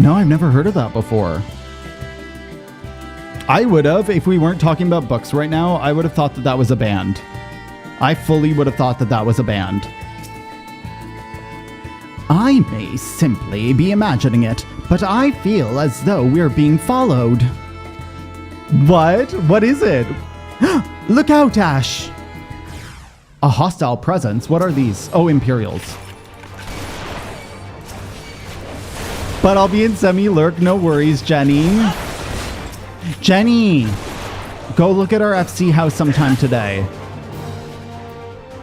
No, I've never heard of that before. I would have, if we weren't talking about books right now, I would have thought that that was a band. I fully would have thought that that was a band. I may simply be imagining it, but I feel as though we're being followed. What? What is it? Look out, Ash! A hostile presence? What are these? Oh, Imperials. But I'll be in semi-lurk, no worries, Jenny. Jenny! Go look at our FC house sometime today.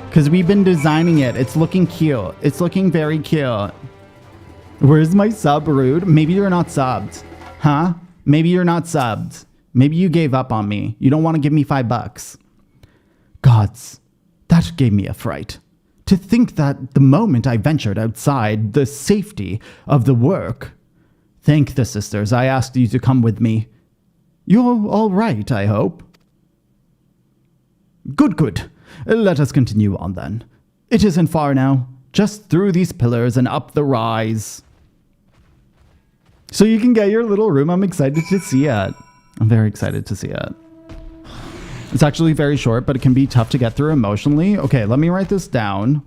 Because we've been designing it. It's looking cute. It's looking very cute. Where's my sub, Rude? Maybe you're not subbed. Huh? Maybe you're not subbed. Maybe you gave up on me. You don't want to give me $5. Gods, that gave me a fright. To think that the moment I ventured outside the safety of the work. Thank the sisters. I asked you to come with me. You're all right, I hope. Good, good. Let us continue on then. It isn't far now. Just through these pillars and up the rise. So you can get your little room. I'm excited to see it. I'm very excited to see it. It's actually very short, but it can be tough to get through emotionally. Okay, let me write this down.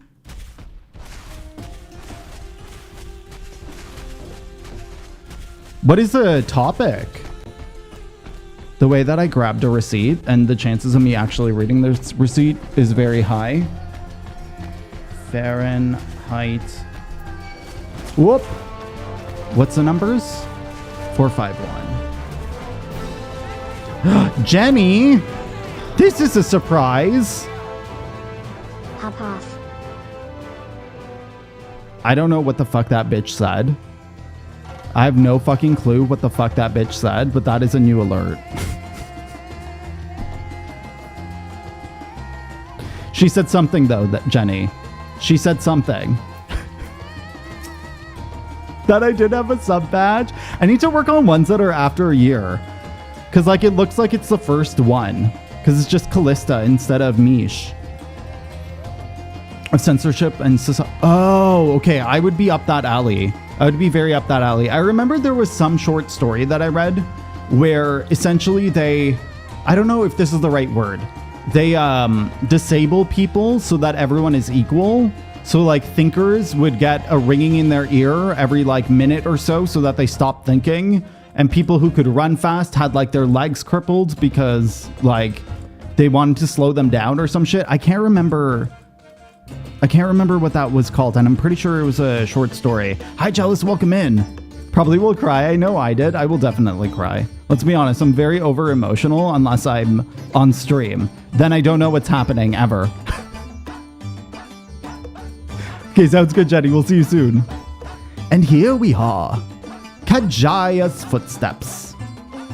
What is the topic? The way that I grabbed a receipt and the chances of me actually reading this receipt is very high. Fahrenheit. Whoop. What's the numbers? 451. Jenny! This is a surprise. Hop off. I don't know what the fuck that bitch said. I have no fucking clue what the fuck that bitch said, but that is a new alert. She said something though, Jenny. She said something. That I did have a sub badge. I need to work on ones that are after a year. Cause like it looks like it's the first one. Cause it's just Callista instead of Mish. Of censorship and oh, okay. I would be up that alley. I would be very up that alley. I remember there was some short story that I read where essentially I don't know if this is the right word. They disable people so that everyone is equal. So like thinkers would get a ringing in their ear every like minute or so that they stop thinking. And people who could run fast had like their legs crippled because like they wanted to slow them down or some shit. I can't remember what that was called, and I'm pretty sure it was a short story. Hi, Jealous, welcome in. Probably will cry. I know I did. I will definitely cry. Let's be honest, I'm very over-emotional unless I'm on stream. Then I don't know what's happening ever. Okay, sounds good, Jenny. We'll see you soon. And here we are. Kajaya's footsteps.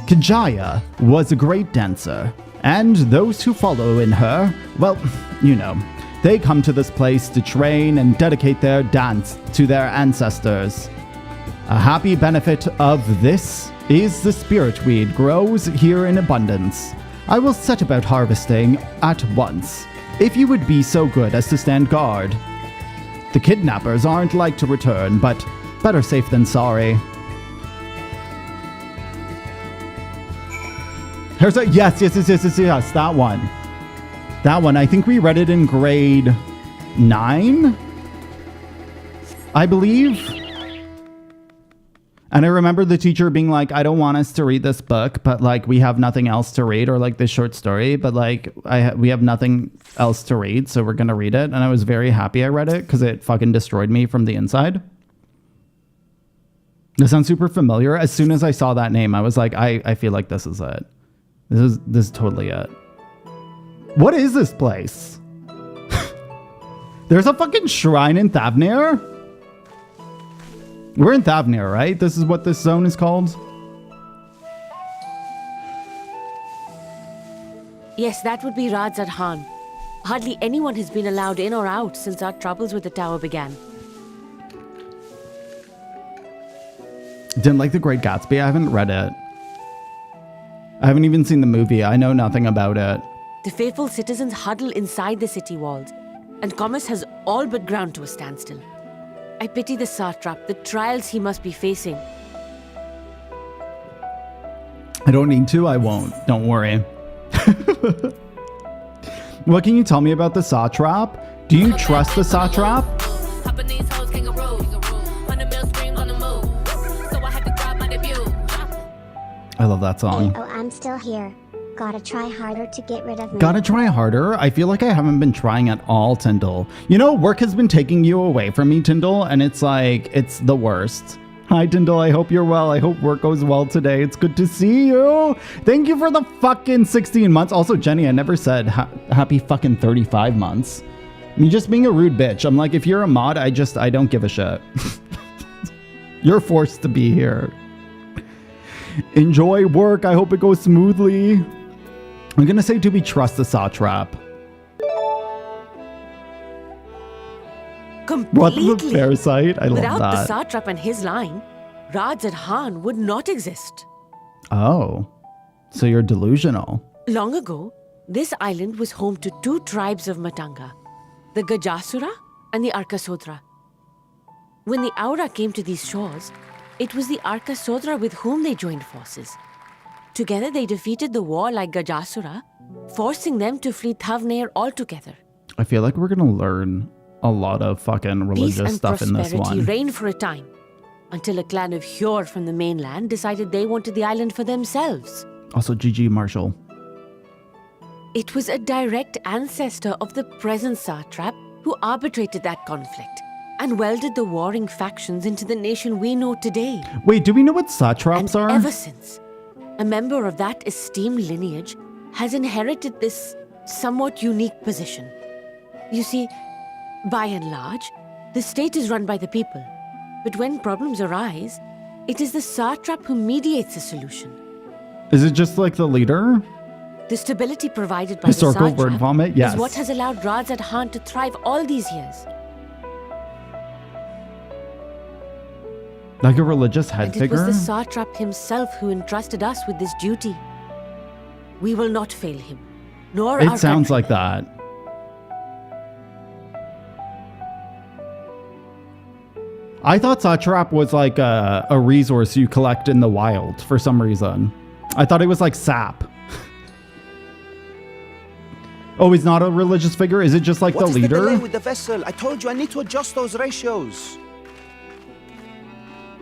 Kajaya was a great dancer, and those who follow in her, well, you know, they come to this place to train and dedicate their dance to their ancestors. A happy benefit of this is the spirit weed grows here in abundance. I will set about harvesting at once, if you would be so good as to stand guard. The kidnappers aren't like to return, but better safe than sorry. Here's a yes, that one. That one, I think we read it in grade 9, I believe. And I remember the teacher being like, I don't want us to read this book, but like we have nothing else to read, or like this short story, but like we have nothing else to read, so we're going to read it. And I was very happy I read it because it fucking destroyed me from the inside. This sounds super familiar. As soon as I saw that name, I was like, I feel like this is it. This is totally it. What is this place? There's a fucking shrine in Thavnir? We're in Thavnir, right? This is what this zone is called? Yes, that would be Radzat Han. Hardly anyone has been allowed in or out since our troubles with the tower began. Didn't like The Great Gatsby? I haven't read it. I haven't even seen the movie. I know nothing about it. The faithful citizens huddle inside the city walls, and commerce has all but ground to a standstill. I pity the satrap, the trials he must be facing. I don't need to. I won't. Don't worry. What can you tell me about the satrap? Do you trust the satrap? I love that song. Oh, I'm still here. Gotta try harder to get rid of me. Gotta try harder? I feel like I haven't been trying at all, Tyndall. You know, work has been taking you away from me, Tyndall, and it's like, it's the worst. Hi, Tyndall. I hope you're well. I hope work goes well today. It's good to see you. Thank you for the fucking 16 months. Also, Jenny, I never said happy fucking 35 months. You're just being a rude bitch. I'm like, if you're a mod, I don't give a shit. You're forced to be here. Enjoy work. I hope it goes smoothly. I'm gonna say, do we trust the satrap? Completely. What the parasite? I love Without that. the satrap and his line, Rajat Han would not exist. Oh, so you're delusional. Long ago, this island was home to two tribes of Matanga, the Gajasura and the Arkasodra. When the Aura came to these shores, it was the Arkasodra with whom they joined forces. Together they defeated the warlike Gajasura, forcing them to flee Thavnair altogether. I feel like we're gonna learn a lot of fucking religious Peace and stuff in this prosperity one. reigned for a time, until a clan of Hyur from the mainland decided they wanted the island for themselves. Also, GG Marshall. It was a direct ancestor of the present satrap who arbitrated that conflict and welded the warring factions into the nation we know today. Wait, do we know what satraps And are? ever since, a member of that esteemed lineage has inherited this somewhat unique position. You see, by and large, the state is run by the people. But when problems arise, it is the satrap who mediates a solution. Is it just like the leader? The stability provided by Historical the word satrap vomit? Yes. is what has allowed Rajat Han to thrive all these years. Like a religious head And it figure? was the satrap himself who entrusted us with this duty. We will not fail him, nor our It sounds country. like that. I thought satrap was like a resource you collect in the wild for some reason. I thought it was like sap. Oh, he's not a religious figure? Is it just like What the is leader? the delay with the vessel? I told you I need to adjust those ratios.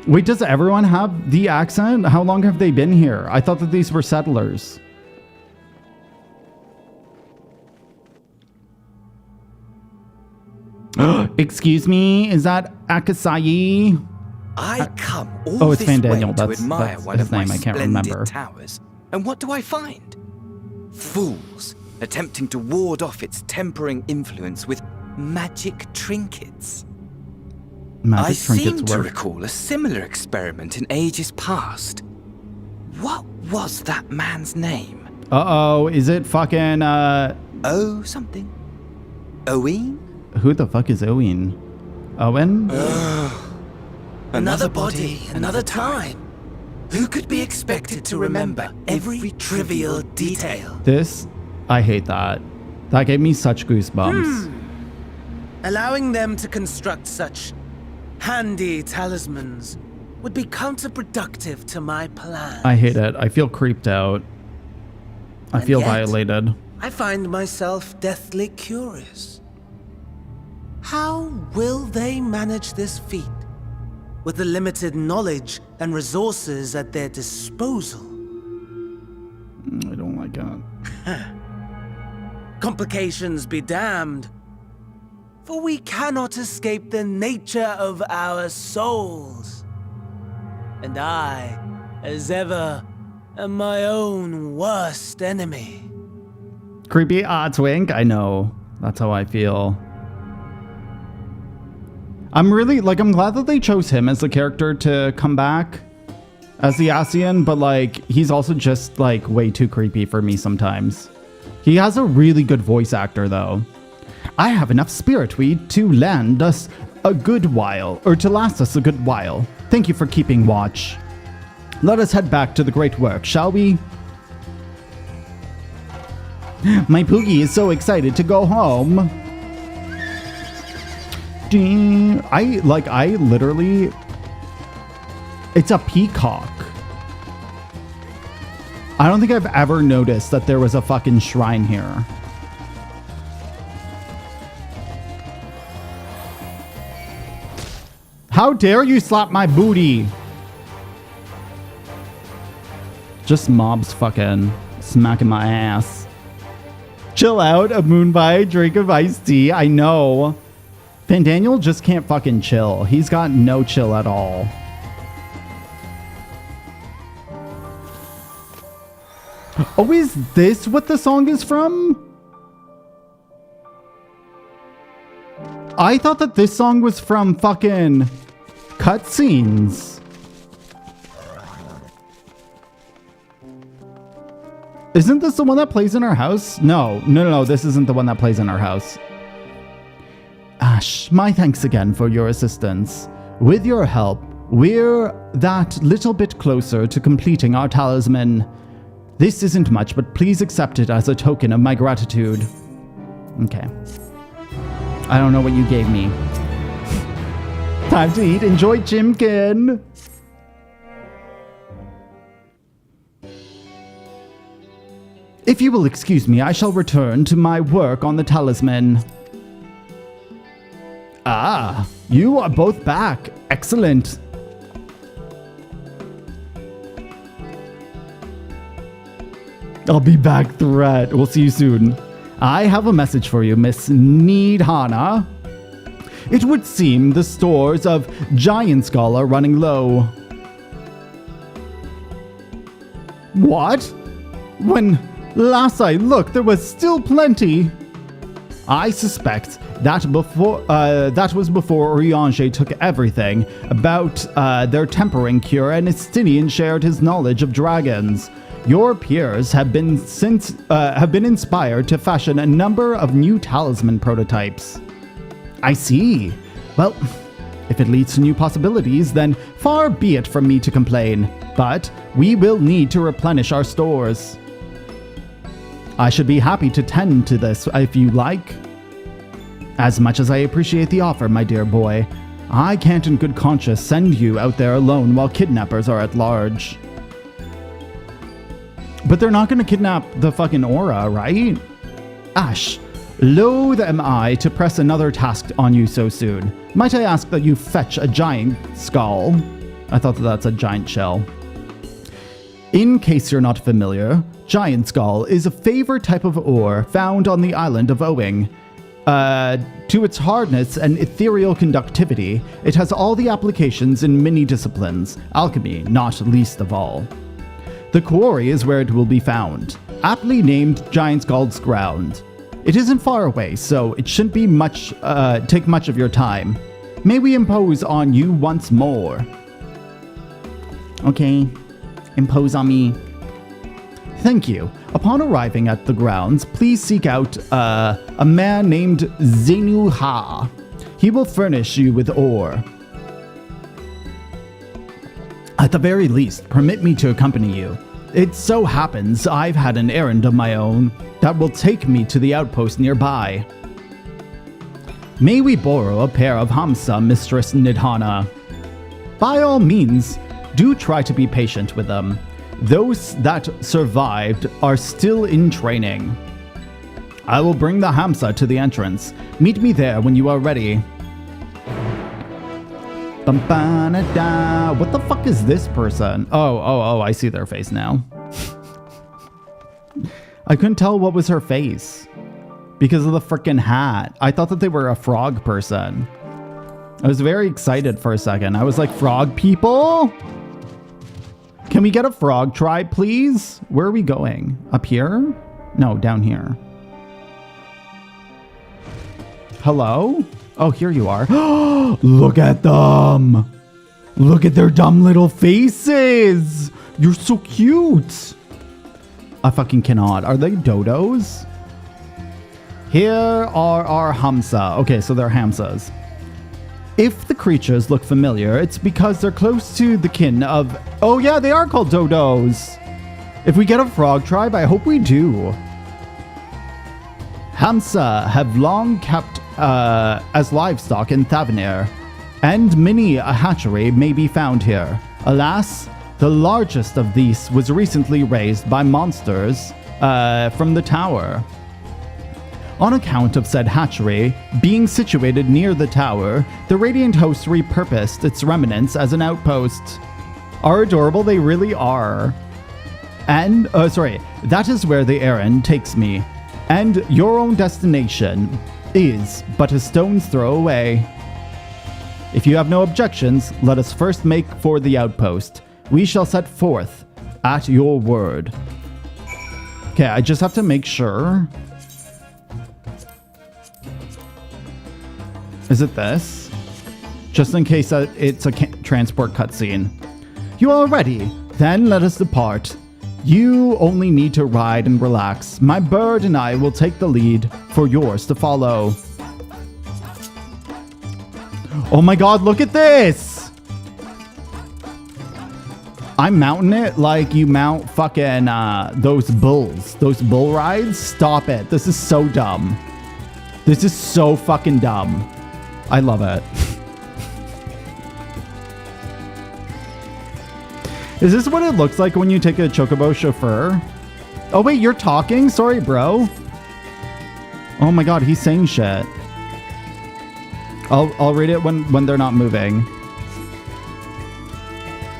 Wait, does everyone have the accent? How long have they been here? I thought that these were settlers. Excuse me, is that Akasai? I come all Oh, it's this Van way Daniel. to That's admire one his of my name. I can't splendid remember. towers. And what do I find? Fools attempting to ward off its tempering influence with magic trinkets. Magic I seem trinkets to work. recall a similar experiment in ages past. What was that man's name? Uh-oh, is it fucking, Oh, something. Owen? who the fuck is Owen? Owen? Another body, another time. Who could be expected to remember every trivial detail? This, I hate that. That gave me such goosebumps. Allowing them to construct such handy talismans would be counterproductive to my plan. I hate it. I feel creeped out. I And feel yet- violated. I find myself deathly curious. How will they manage this feat with the limited knowledge and resources at their disposal? I don't like it. Complications be damned, for we cannot escape the nature of our souls. And I, as ever, am my own worst enemy. Creepy Twink. I know. That's how I feel. I'm really, like, I'm glad that they chose him as the character to come back as the Asian, but, like, he's also just, like, way too creepy for me sometimes. He has a really good voice actor, though. I have enough spirit weed to land us a good while, or to last us a good while. Thank you for keeping watch. Let us head back to the great work, shall we? My Poogie is so excited to go home. I literally, it's a peacock. I don't think I've ever noticed that there was a fucking shrine here. How dare you slap my booty? Just mobs fucking smacking my ass. Chill out, a moonbite, drink of iced tea. I know. Van Daniel just can't fucking chill. He's got no chill at all. Oh, is this what the song is from? I thought that this song was from fucking cutscenes. Isn't this the one that plays in our house? No, this isn't the one that plays in our house. Ash, my thanks again for your assistance. With your help, we're that little bit closer to completing our talisman. This isn't much, but please accept it as a token of my gratitude. Okay. I don't know what you gave me. Time to eat. Enjoy, Jimkin. If you will excuse me, I shall return to my work on the talisman. Ah, you are both back. Excellent. I'll be back, threat. We'll see you soon. I have a message for you, Miss Needhana. It would seem the stores of Giant Skull are running low. What? When last I looked, there was still plenty. I suspect that was before Oriange took everything about their tempering cure, and Estinian shared his knowledge of dragons. Your peers have been inspired to fashion a number of new talisman prototypes. I see. Well, if it leads to new possibilities, then far be it from me to complain. But we will need to replenish our stores. I should be happy to tend to this if you like. As much as I appreciate the offer, my dear boy, I can't in good conscience send you out there alone while kidnappers are at large. But they're not going to kidnap the fucking aura, right? Ash, loath am I to press another task on you so soon. Might I ask that you fetch a giant skull? I thought that's a giant shell. In case you're not familiar, giant skull is a favorite type of ore found on the island of Owing. To its hardness and ethereal conductivity, it has all the applications in many disciplines, alchemy not least of all. The quarry is where it will be found, aptly named Giant Skull's Ground. It isn't far away, so it shouldn't be take much of your time. May we impose on you once more? Okay, impose on me. Thank you. Upon arriving at the grounds, please seek out a man named Zenu Ha. He will furnish you with ore. At the very least, permit me to accompany you. It so happens I've had an errand of my own that will take me to the outpost nearby. May we borrow a pair of Hamsa, Mistress Nidhana? By all means, do try to be patient with them. Those that survived are still in training. I will bring the Hamsa to the entrance. Meet me there when you are ready. What the fuck is this person? Oh, I see their face now. I couldn't tell what was her face because of the freaking hat. I thought that they were a frog person. I was very excited for a second. I was like, frog people? Can we get a frog tribe, please? Where are we going? Up here? No, down here. Hello? Oh, here you are. Look at them. Look at their dumb little faces. You're so cute. I fucking cannot. Are they dodos? Here are our Hamsa. Okay, so they're Hamsas. If the creatures look familiar, it's because they're close to the kin of... Oh yeah, they are called dodos. If we get a frog tribe, I hope we do. Hamsa have long kept as livestock in Thavenir, and many a hatchery may be found here. Alas, The largest of these was recently raised by monsters from the tower. On account of said hatchery being situated near the tower, the Radiant Host repurposed its remnants as an outpost. Are adorable, they really are. And, that is where the errand takes me. And your own destination is but a stone's throw away. If you have no objections, let us first make for the outpost. We shall set forth at your word. Okay, I just have to make sure. Is it this? Just in case it's a transport cutscene. You are ready? Then let us depart. You only need to ride and relax. My bird and I will take the lead for yours to follow. Oh my god, look at this! I'm mounting it like you mount fucking those bulls. Those bull rides? Stop it. This is so dumb. This is so fucking dumb. I love it. Is this what it looks like when you take a chocobo chauffeur? Oh wait, you're talking? Sorry, bro. Oh my god, he's saying shit. I'll read it when they're not moving.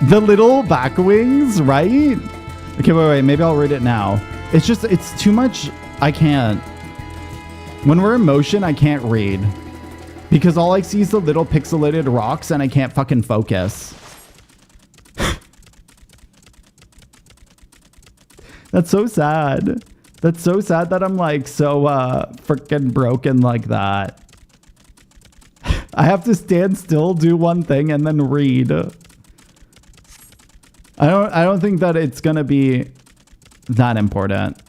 The little back wings, right? Okay, wait, maybe I'll read it now. It's too much. I can't. When we're in motion, I can't read. Because all I see is the little pixelated rocks and I can't fucking focus. That's so sad. That's so sad that I'm like so freaking broken like that. I have to stand still, do one thing, and then read. I don't think that it's gonna be that important.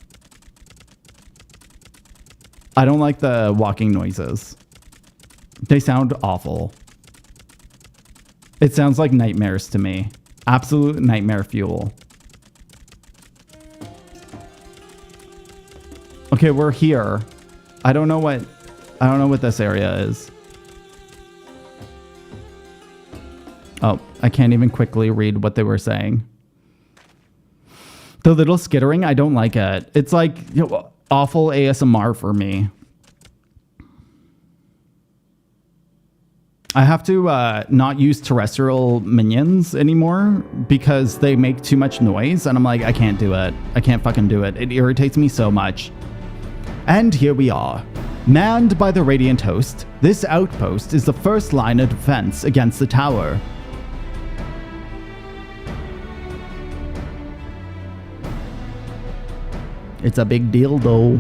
I don't like the walking noises. They sound awful. It sounds like nightmares to me. Absolute nightmare fuel. Okay, we're here. I don't know what this area is. Oh, I can't even quickly read what they were saying. The little skittering, I don't like it. It's like, you know, awful ASMR for me. I have to not use terrestrial minions anymore because they make too much noise, and I'm like, I can't do it. I can't fucking do it. It irritates me so much. And here we are. Manned by the Radiant Host, this outpost is the first line of defense against the tower. It's a big deal, though.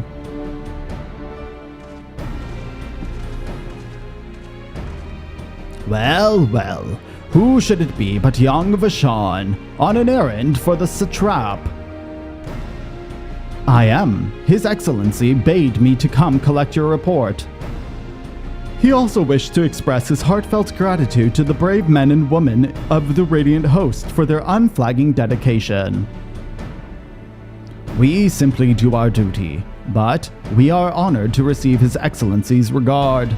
Well, well, who should it be but young Vashon, on an errand for the satrap? I am. His Excellency bade me to come collect your report. He also wished to express his heartfelt gratitude to the brave men and women of the Radiant Host for their unflagging dedication. We simply do our duty, but we are honored to receive His Excellency's regard.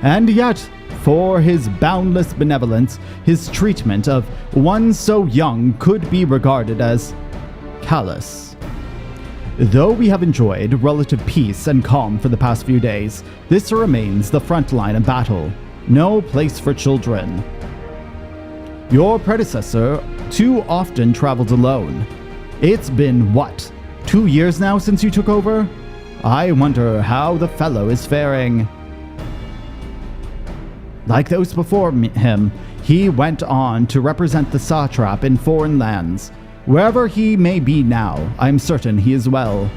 And yet, for his boundless benevolence, his treatment of one so young could be regarded as callous. Though we have enjoyed relative peace and calm for the past few days, this remains the front line of battle. No place for children. Your predecessor too often traveled alone. It's been, what, 2 years now since you took over? I wonder how the fellow is faring. Like those before him, he went on to represent the satrap in foreign lands. Wherever he may be now, I'm certain he is well.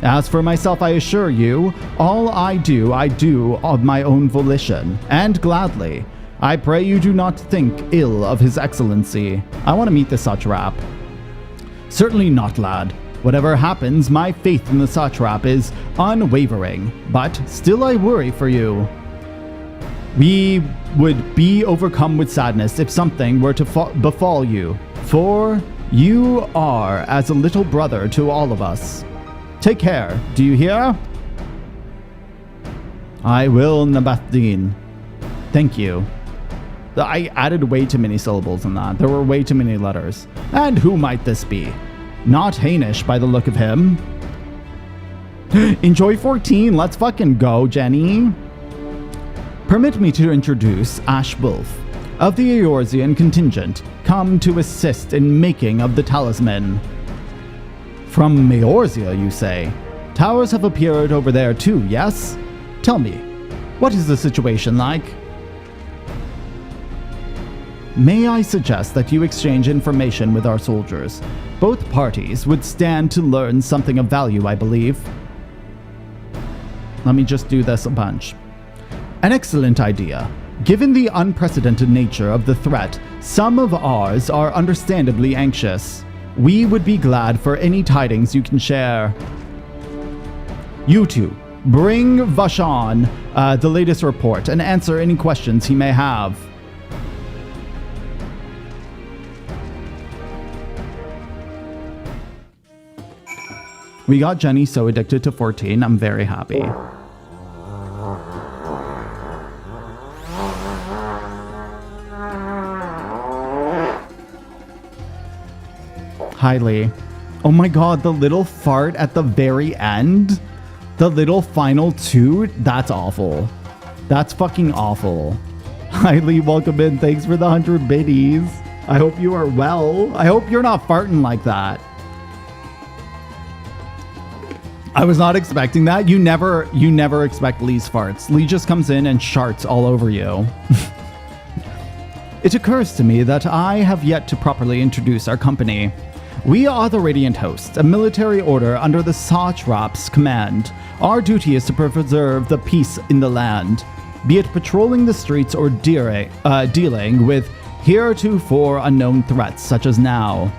As for myself, I assure you, all I do of my own volition, and gladly. I pray you do not think ill of His Excellency. I want to meet the satrap. Certainly not, lad. Whatever happens, my faith in the satrap is unwavering, but still I worry for you. We would be overcome with sadness if something were to befall you, for you are as a little brother to all of us. Take care, do you hear? I will, Nabathdin. Thank you. I added way too many syllables in that. There were way too many letters. And who might this be? Not Hainish by the look of him. Enjoy 14. Let's fucking go, Jenny. Permit me to introduce Ashwulf of the Eorzean contingent, come to assist in making of the talisman. From Eorzea, you say? Towers have appeared over there too, yes? Tell me, what is the situation like? May I suggest that you exchange information with our soldiers? Both parties would stand to learn something of value, I believe. Let me just do this a bunch. An excellent idea. Given the unprecedented nature of the threat, some of ours are understandably anxious. We would be glad for any tidings you can share. You two, bring Vashan the latest report and answer any questions he may have. We got Jenny so addicted to 14, I'm very happy. Highly. Oh my god, the little fart at the very end? The little final toot? That's awful. That's fucking awful. Highly, welcome in. Thanks for the 100 biddies. I hope you are well. I hope you're not farting like that. I was not expecting that. You never expect Lee's farts. Lee just comes in and sharts all over you. It occurs to me that I have yet to properly introduce our company. We are the Radiant Host, a military order under the Satrap's command. Our duty is to preserve the peace in the land, be it patrolling the streets or dealing with heretofore unknown threats such as now.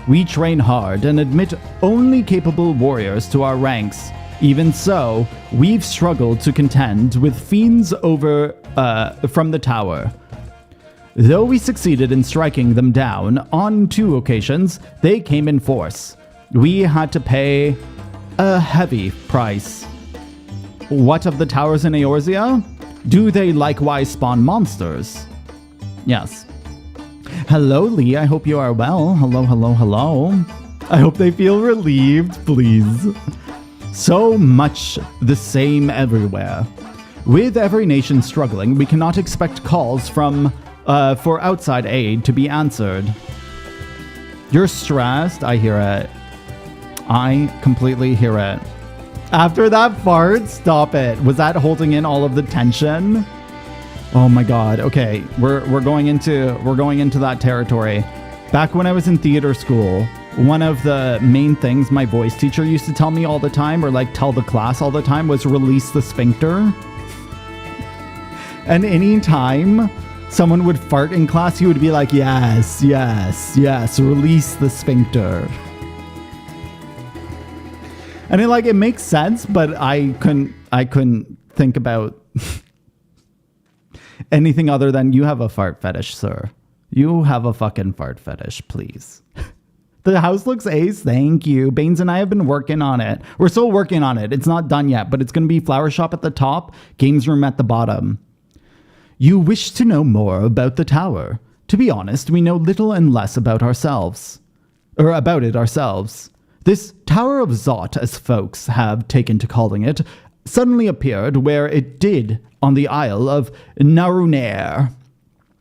We train hard and admit only capable warriors to our ranks. Even so, we've struggled to contend with fiends over from the tower. Though we succeeded in striking them down on 2 occasions, they came in force. We had to pay a heavy price. What of the towers in Eorzea? Do they likewise spawn monsters? Yes. Hello, Lee. I hope you are well. Hello, hello, hello. I hope they feel relieved, please. So much the same everywhere. With every nation struggling, we cannot expect calls for outside aid to be answered. You're stressed. I hear it. I completely hear it. After that fart, stop it. Was that holding in all of the tension? Oh my god. Okay, we're going into that territory. Back when I was in theater school, one of the main things my voice teacher used to tell me all the time, or like tell the class all the time, was release the sphincter. And anytime someone would fart in class, he would be like, yes, yes, yes, release the sphincter. And it makes sense, but I couldn't think about anything other than, you have a fart fetish, sir. You have a fucking fart fetish, please. The house looks ace. Thank you. Baines and I have been working on it. We're still working on it. It's not done yet, but it's going to be flower shop at the top, games room at the bottom. You wish to know more about the tower. To be honest, we know little and less about ourselves. Or about it ourselves. This Tower of ZOT, as folks have taken to calling it, suddenly appeared where it did on the Isle of Narunair.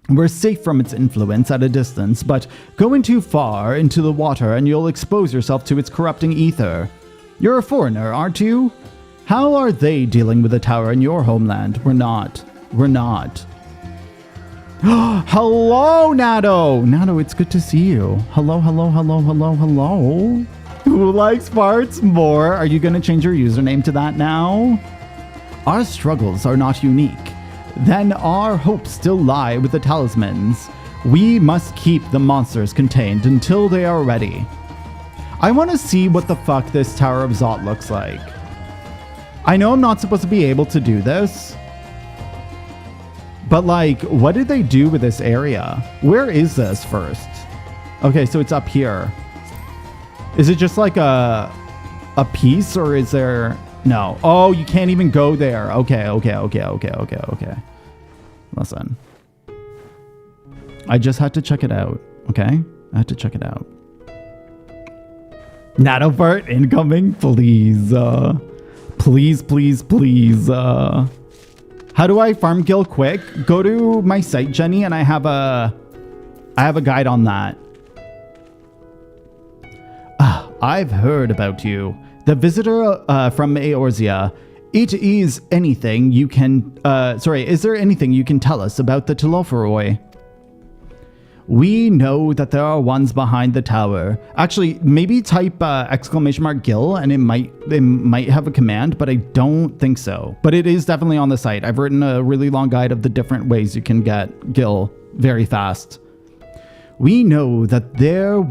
We're safe from its influence at a distance, but going too far into the water and you'll expose yourself to its corrupting ether. You're a foreigner, aren't you? How are they dealing with the tower in your homeland? We're not. We're not. Hello, Nato! Nato, it's good to see you. Hello, hello, hello, hello, hello. Who likes farts more? Are you going to change your username to that now? Our struggles are not unique. Then our hopes still lie with the talismans. We must keep the monsters contained until they are ready. I want to see what the fuck this Tower of ZOT looks like. I know I'm not supposed to be able to do this, but what did they do with this area? Where is this first? Okay, so it's up here. Is it just like a piece, or is there... No. Oh, you can't even go there. Okay. Listen. I just had to check it out, okay? I had to check it out. Nanopart incoming, please. Please. How do I farm gil quick? Go to my site, Jenny, and I have a guide on that. I've heard about you. The visitor from Eorzea. Is there anything you can tell us about the Telophoroi? We know that there are ones behind the tower. Actually, maybe type !gil and it might have a command, but I don't think so. But it is definitely on the site. I've written a really long guide of the different ways you can get gil very fast. We know that they're the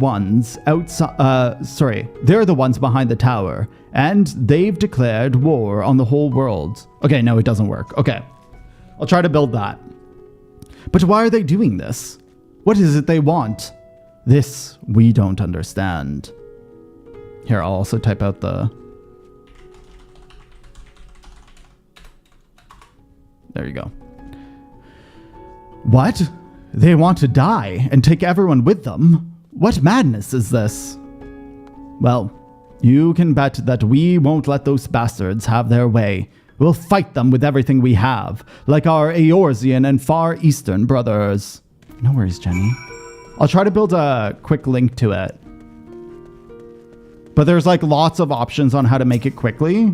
ones behind the tower, and they've declared war on the whole world. Okay, no, it doesn't work. Okay, I'll try to build that. But why are they doing this? What is it they want? This we don't understand. Here, I'll also type out the... There you go. What? They want to die and take everyone with them? What madness is this? Well, you can bet that we won't let those bastards have their way. We'll fight them with everything we have, like our Eorzean and Far Eastern brothers. No worries, Jenny. I'll try to build a quick link to it. But there's like lots of options on how to make it quickly.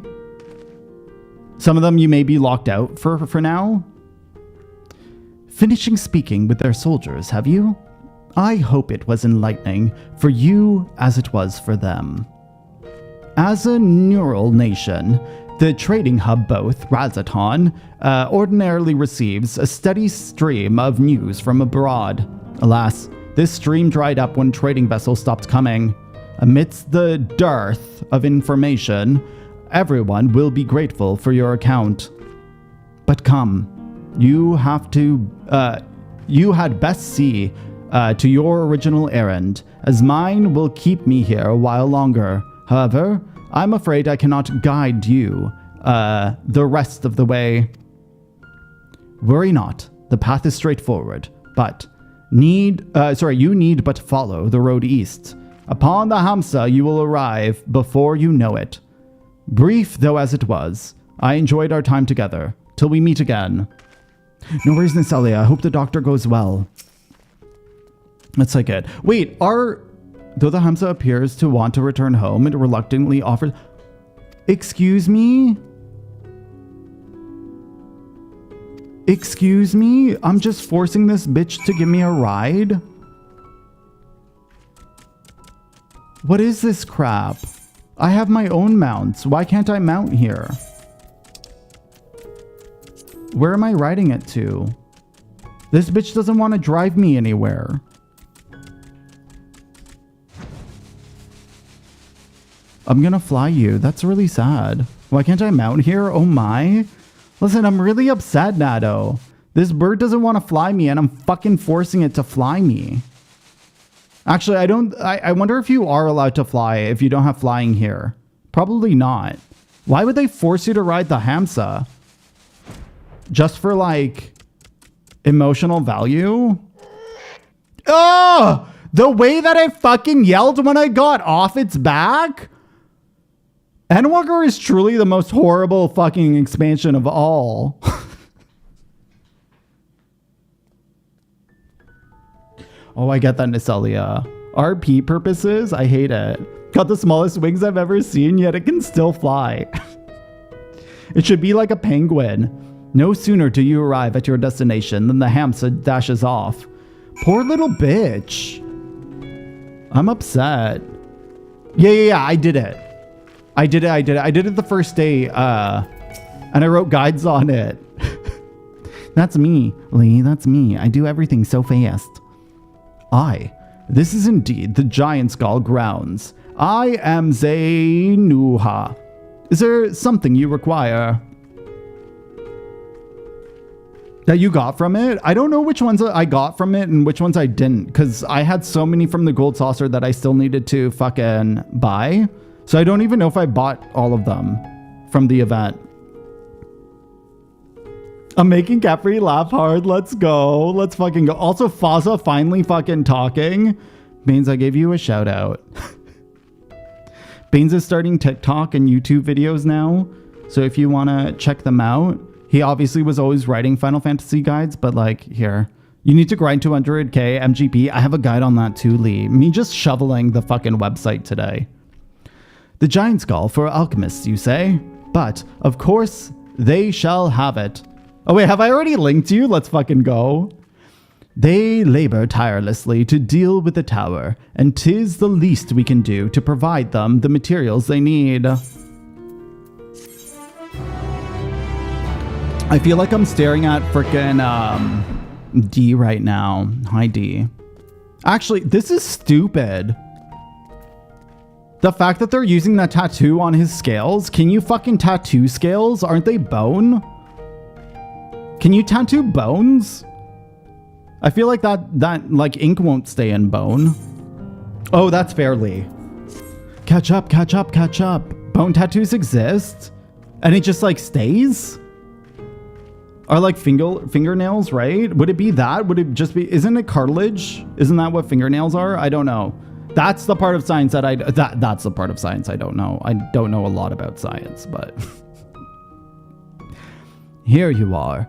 Some of them you may be locked out for now. Finishing speaking with their soldiers, have you? I hope it was enlightening for you as it was for them. As a neural nation, the trading hub both, Razaton, ordinarily receives a steady stream of news from abroad. Alas, this stream dried up when trading vessels stopped coming. Amidst the dearth of information, everyone will be grateful for your account. But come, you had best see to your original errand, as mine will keep me here a while longer. However, I'm afraid I cannot guide you the rest of the way. Worry not, the path is straightforward, but you need but follow the road east. Upon the Hamsa you will arrive before you know it. Brief though as it was, I enjoyed our time together. Till we meet again. No worries, Naselia. I hope the doctor goes well. That's like it. Wait, though the Hamsa appears to want to return home and reluctantly offers... Excuse me? Excuse me? I'm just forcing this bitch to give me a ride? What is this crap? I have my own mounts. Why can't I mount here? Where am I riding it to? This bitch doesn't want to drive me anywhere. I'm gonna fly you. That's really sad. Why can't I mount here? Oh my. Listen, I'm really upset, Nado. This bird doesn't want to fly me and I'm fucking forcing it to fly me. Actually, I wonder if you are allowed to fly if you don't have flying here. Probably not. Why would they force you to ride the Hamsa? Just for like emotional value? Oh! The way that I fucking yelled when I got off its back? Endwalker is truly the most horrible fucking expansion of all. Oh, I get that, Naselia. RP purposes, I hate it. Got the smallest wings I've ever seen, yet it can still fly. It should be like a penguin. No sooner do you arrive at your destination than the Hamsa dashes off. Poor little bitch. I'm upset. Yeah, I did it. I did it the first day, and I wrote guides on it. That's me, Lee, that's me. I do everything so fast. This is indeed the Giant Skull grounds. I am Zainuha. Is there something you require? That you got from it? I don't know which ones I got from it and which ones I didn't, because I had so many from the gold saucer that I still needed to fucking buy. So I don't even know if I bought all of them from the event. I'm making Capri laugh hard. Let's go. Let's fucking go. Also, Faza finally fucking talking. Baines, I gave you a shout out. Baines is starting TikTok and YouTube videos now. So if you want to check them out, he obviously was always writing Final Fantasy guides, but like here, you need to grind 200k MGP. I have a guide on that too, Lee. Me just shoveling the fucking website today. The giant skull for alchemists, you say? But, of course, they shall have it. Oh wait, have I already linked you? Let's fucking go. They labor tirelessly to deal with the tower, and 'tis the least we can do to provide them the materials they need. I feel like I'm staring at frickin' D right now. Hi, D. Actually, this is stupid. The fact that they're using that tattoo on his scales. Can you fucking tattoo scales? Aren't they bone? Can you tattoo bones? I feel like that like ink won't stay in bone. Oh, that's fairly. Catch up, catch up, catch up. Bone tattoos exist? And it just like stays? Are like fingernails, right? Would it be that? Would it just be, isn't it cartilage? Isn't that what fingernails are? I don't know. That's the part of science that that's the part of science I don't know. I don't know a lot about science, but here you are.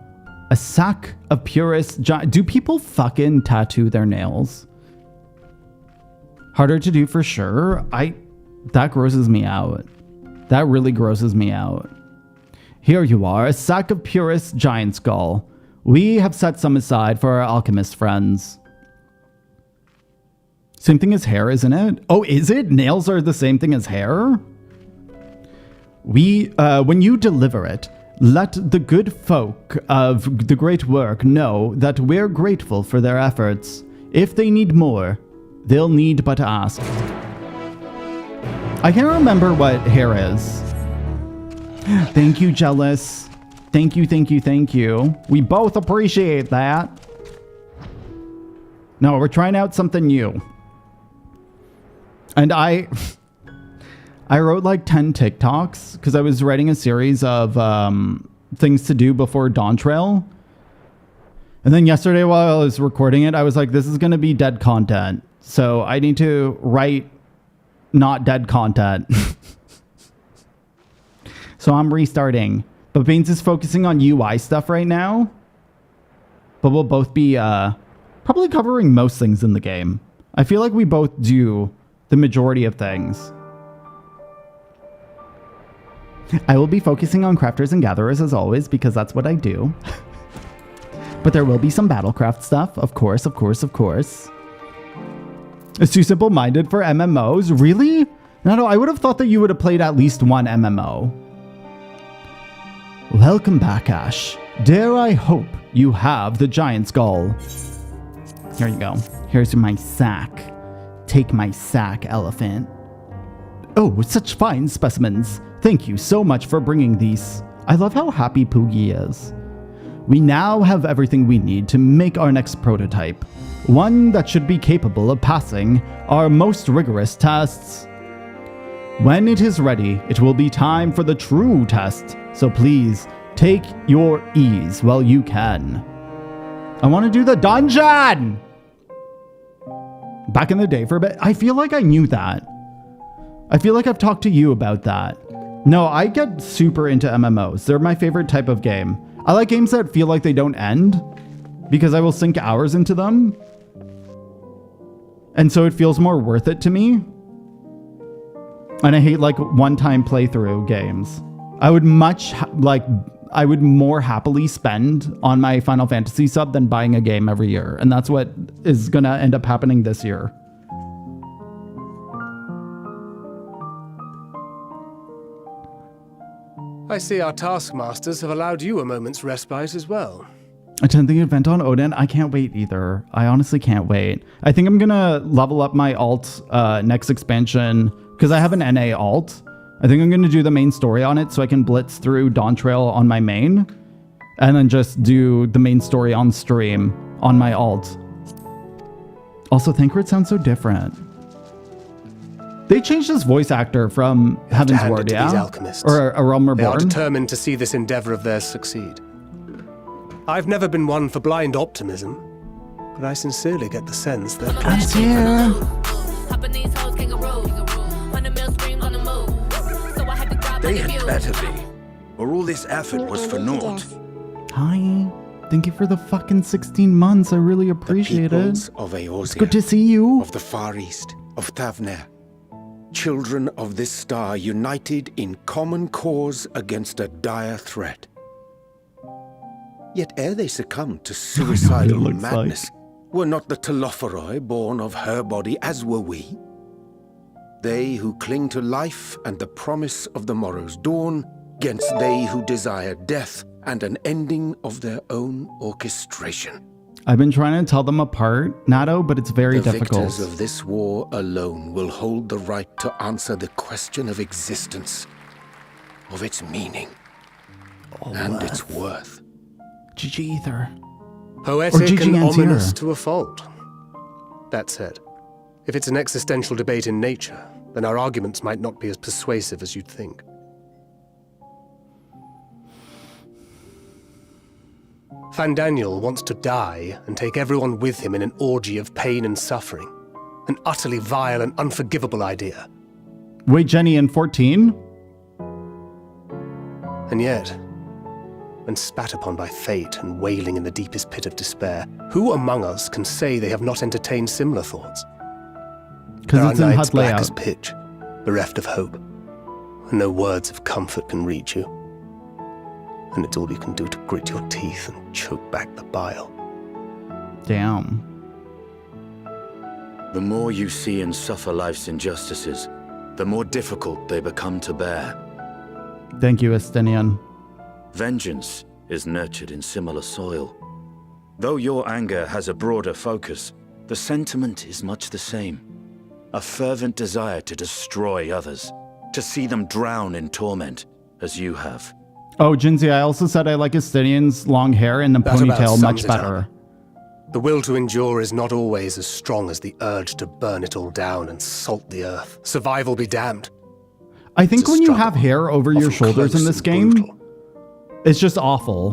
A sack of purest do people fucking tattoo their nails? Harder to do for sure. That grosses me out. That really grosses me out. Here you are, a sack of purest giant skull. We have set some aside for our alchemist friends. Same thing as hair, isn't it? Oh, is it? Nails are the same thing as hair? When you deliver it, let the good folk of the great work know that we're grateful for their efforts. If they need more, they'll need but ask. I can't remember what hair is. Thank you, Jealous. Thank you, thank you, thank you. We both appreciate that. No, we're trying out something new. And I wrote like 10 TikToks because I was writing a series of things to do before Dawn Trail. And then yesterday while I was recording it, I was like, this is going to be dead content. So I need to write not dead content. So I'm restarting. But Baines is focusing on UI stuff right now. But we'll both be probably covering most things in the game. I feel like we both do the majority of things. I will be focusing on crafters and gatherers as always, because that's what I do. But there will be some battlecraft stuff, of course, of course, of course. It's too simple-minded for MMOs. Really? No, I would have thought that you would have played at least one MMO. Welcome back, Ash. Dare I hope you have the giant skull. Here you go. Here's my sack. Take my sack, elephant. Oh, such fine specimens. Thank you so much for bringing these. I love how happy Poogie is. We now have everything we need to make our next prototype. One that should be capable of passing our most rigorous tests. When it is ready, it will be time for the true test. So please, take your ease while you can. I want to do the dungeon! Back in the day for a bit. I feel like I knew that. I feel like I've talked to you about that. No, I get super into MMOs. They're my favorite type of game. I like games that feel like they don't end because I will sink hours into them. And so it feels more worth it to me. And I hate like one-time playthrough games. I would I would more happily spend on my Final Fantasy sub than buying a game every year. And that's what is going to end up happening this year. I see our taskmasters have allowed you a moment's respite as well. Attend the event on Odin. I can't wait either. I honestly can't wait. I think I'm going to level up my alt next expansion because I have an NA alt. I think I'm going to do the main story on it so I can blitz through Dawn Trail on my main and then just do the main story on stream on my alt. Also, Thancred sounds so different. They changed his voice actor from Heaven's Ward, yeah? Or A Realm Reborn. They are determined to see this endeavor of theirs succeed. I've never been one for blind optimism, but I sincerely get the sense that... God's here. They had better be, or all this effort was for naught. Hi. Thank you for the fucking 16 months. I really appreciate it. Peoples of Eorzea, It's good to see you. of the Far East, of Thavner, children of this star united in common cause against a dire threat. Yet ere they succumbed to suicidal looks madness, were not the Telophoroi born of her body as were we? They who cling to life and the promise of the morrow's dawn, against they who desire death and an ending of their own orchestration. I've been trying to tell them apart, Nato, but it's very The difficult. victors of this war alone will hold the right to answer the question of existence, of its meaning, and its worth. GG Ether. Poetic GG and Antier. ominous to a fault. That said, if it's an existential debate in nature, then our arguments might not be as persuasive as you'd think. Fandaniel wants to die and take everyone with him in an orgy of pain and suffering. An utterly vile and unforgivable idea. Wait, Jenny, in 14? And yet, when spat upon by fate and wailing in the deepest pit of despair, who among us can say they have not entertained similar thoughts? There Because are it's in nights hot black as layout. pitch, bereft of hope, and no words of comfort can reach you. And it's all you can do to grit your teeth and choke back the bile. Damn. The more you see and suffer life's injustices, the more difficult they become to bear. Thank you, Estinian. Vengeance is nurtured in similar soil. Though your anger has a broader focus, the sentiment is much the same. A fervent desire to destroy others, to see them drown in torment, as you have. Oh, Jinzi, I also said I like Estinian's long hair and the That about ponytail sums much it better. up. The will to endure is not always as strong as the urge to burn it all down and salt the earth. Survival be damned. I think It's a when you struggle, have hair over your often shoulders in close this and game, brutal. it's just awful.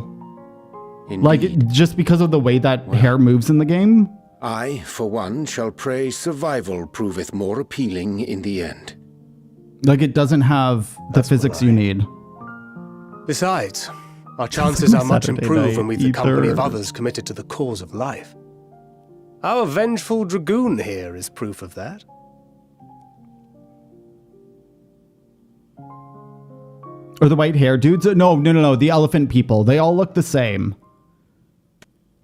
Like, Indeed. just because of the way that hair moves in the game. I, for one, shall pray survival proveth more appealing in the end. Like, it doesn't have the That's physics what you I- need. Besides, our chances are much Saturday improved night when we've the company of ether. others committed to the cause of life. Our vengeful dragoon here is proof of that. Or the white hair dudes. No. The elephant people. They all look the same.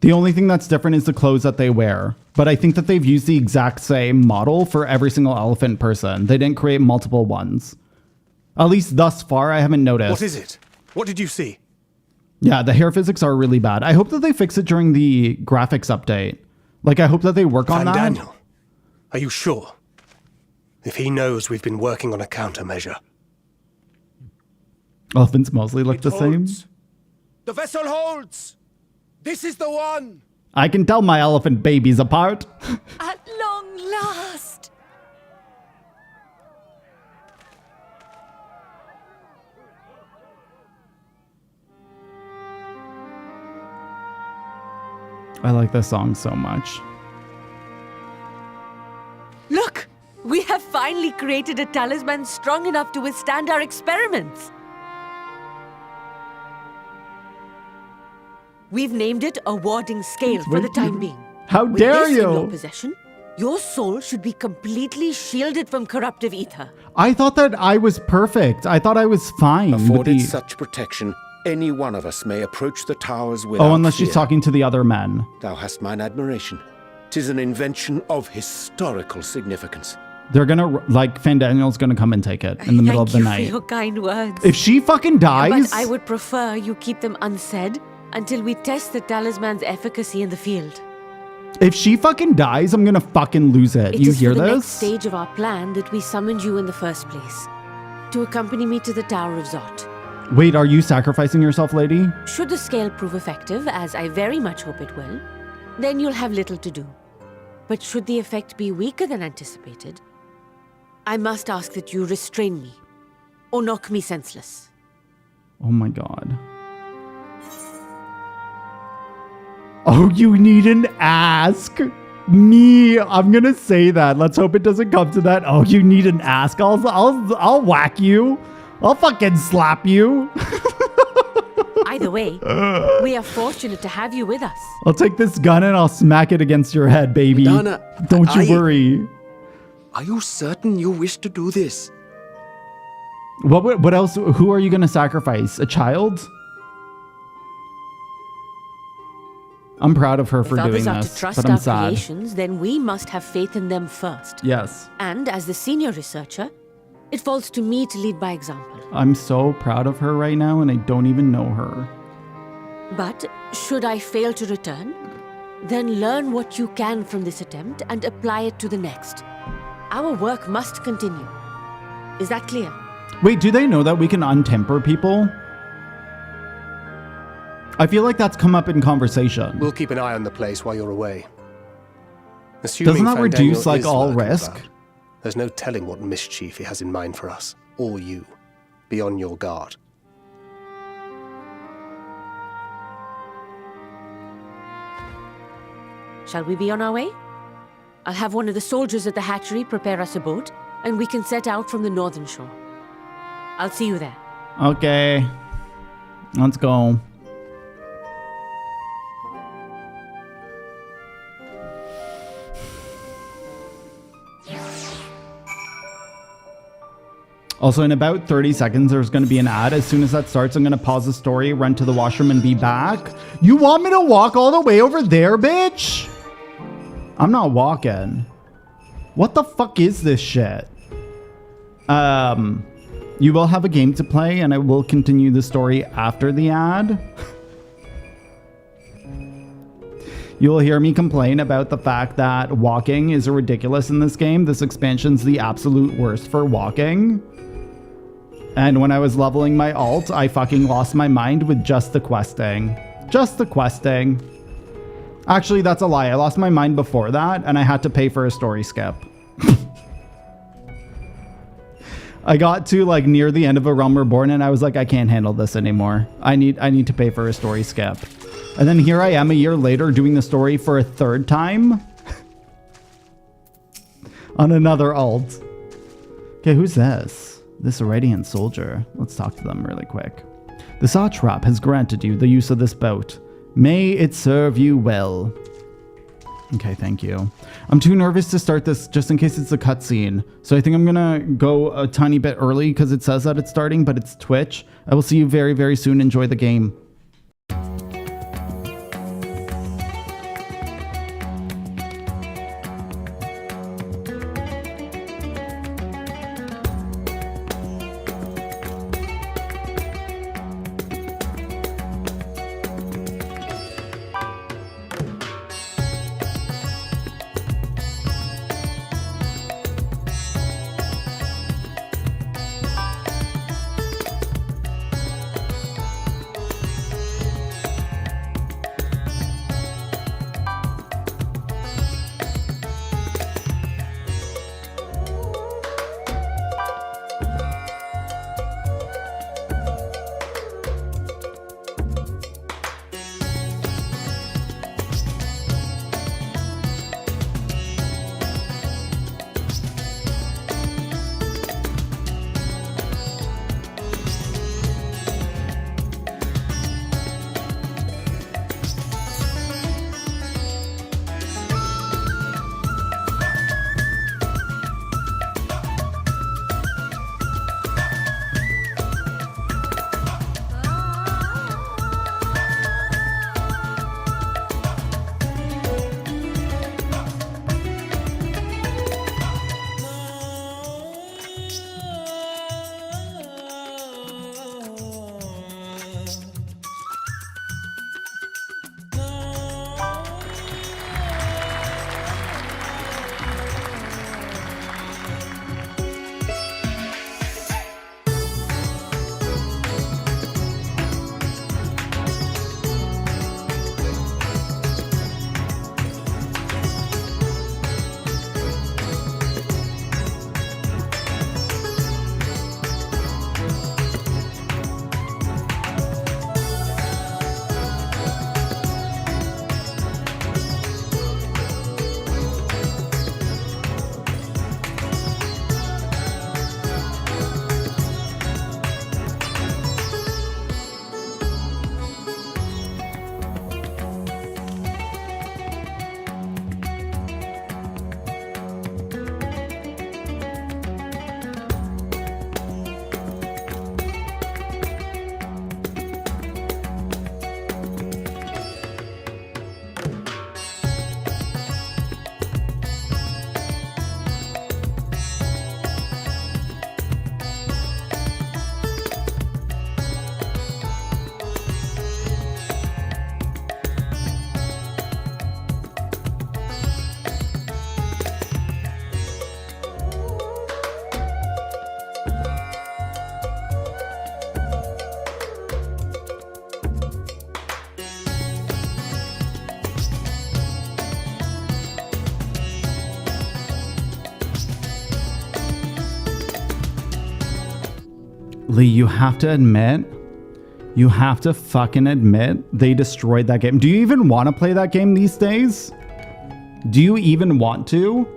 The only thing that's different is the clothes that they wear. But I think that they've used the exact same model for every single elephant person. They didn't create multiple ones. At least thus far, I haven't noticed. What is it? What did you see? Yeah, the hair physics are really bad. I hope that they fix it during the graphics update. Like, I hope that they work on that. Daniel, are you sure? If he knows we've been working on a countermeasure. Elephants mostly look the same. The vessel holds! This is the one! I can tell my elephant babies apart. At long last! I like this song so much. Look! We have finally created a talisman strong enough to withstand our experiments. We've named it a warding scale for the time being. How With dare this in your you? possession, your soul should be completely shielded from corruptive ether. I thought that I was perfect. I thought I was fine. with Afforded the- such protection, any one of us may approach the towers without Oh, unless she's fear. talking to the other men. Thou hast mine admiration. 'Tis an invention of historical significance. They're gonna, like, Fandaniel's gonna come and take it in the middle of the Thank you night. for your kind words. If she fucking dies, But I would prefer you keep them unsaid until we test the talisman's efficacy in the field. if she fucking dies, I'm gonna fucking lose it. It You is hear for the next this? stage of our plan that we summoned you in the first place. To accompany me to the Tower of ZOT. Wait, are you sacrificing yourself, lady? Should the scale prove effective, as I very much hope it will, then you'll have little to do. But should the effect be weaker than anticipated, I must ask that you restrain me, or knock me senseless. Oh my god. Oh, you need an ask. Me, I'm gonna say that. Let's hope it doesn't come to that. Oh, you need an ask. I'll whack you. I'll fucking slap you. Either way, we are fortunate to have you with us. I'll take this gun and I'll smack it against your head, baby. Dana, Don't you worry. Are you certain you wish to do this? What else? Who are you gonna sacrifice? A child? I'm proud of her for doing If others are this, to trust but I'm our sad. creations, then we must have faith in them first. Yes. And as the senior researcher, it falls to me to lead by example. I'm so proud of her right now, and I don't even know her. But should I fail to return, then learn what you can from this attempt and apply it to the next. Our work must continue. Is that clear? Wait, do they know that we can untemper people? I feel like that's come up in conversation. We'll keep an eye on the place while you're away. Assuming Doesn't that Fandaniel reduce, like, is all lurking risk? around, there's no telling what mischief he has in mind for us, or you. Be on your guard. Shall we be on our way? I'll have one of the soldiers at the hatchery prepare us a boat, and we can set out from the northern shore. I'll see you there. Okay. Let's go. Also, in about 30 seconds, there's going to be an ad. As soon as that starts, I'm going to pause the story, run to the washroom, and be back. You want me to walk all the way over there, bitch? I'm not walking. What the fuck is this shit? You will have a game to play, and I will continue the story after the ad. You will hear me complain about the fact that walking is ridiculous in this game. This expansion's the absolute worst for walking. And when I was leveling my alt, I fucking lost my mind with just the questing. Just the questing. Actually, that's a lie. I lost my mind before that, and I had to pay for a story skip. I got to like near the end of A Realm Reborn, and I was like, I can't handle this anymore. I need to pay for a story skip. And then here I am a year later doing the story for a third time. On another alt. Okay, who's this? This Irradiant soldier. Let's talk to them really quick. The Satrap has granted you the use of this boat. May it serve you well. Okay, thank you. I'm too nervous to start this just in case it's a cutscene. So I think I'm gonna go a tiny bit early because it says that it's starting, but it's Twitch. I will see you very, very soon. Enjoy the game. Lee, you have to admit, you have to fucking admit they destroyed that game. Do you even want to play that game these days? Do you even want to?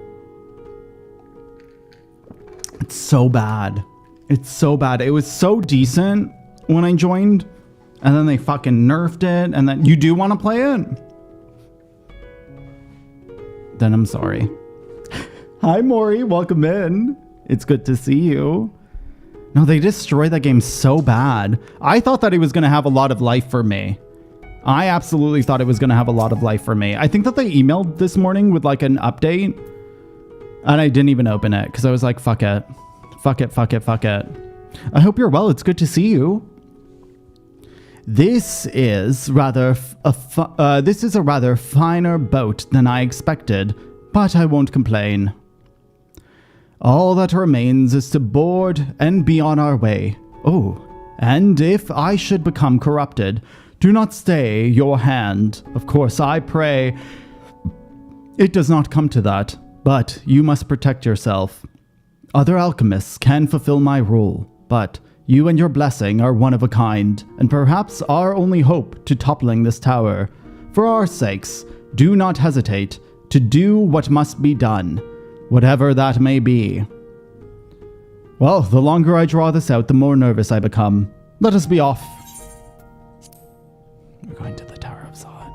It's so bad. It's so bad. It was so decent when I joined, and then they fucking nerfed it, and then you do want to play it? Then I'm sorry. Hi, Maury. Welcome in. It's good to see you. No, they destroyed that game so bad. I thought that it was going to have a lot of life for me. I absolutely thought it was going to have a lot of life for me. I think that they emailed this morning with like an update, and I didn't even open it because I was like, fuck it. Fuck it, fuck it, fuck it. I hope you're well. It's good to see you. This is a rather finer boat than I expected, but I won't complain. All that remains is to board and be on our way. Oh, and if I should become corrupted, do not stay your hand. Of course, I pray it does not come to that, but you must protect yourself. Other alchemists can fulfill my rule, but you and your blessing are one of a kind, and perhaps our only hope to toppling this tower. For our sakes, do not hesitate to do what must be done, whatever that may be. Well, the longer I draw this out, the more nervous I become. Let us be off. We're going to the Tower of ZOT.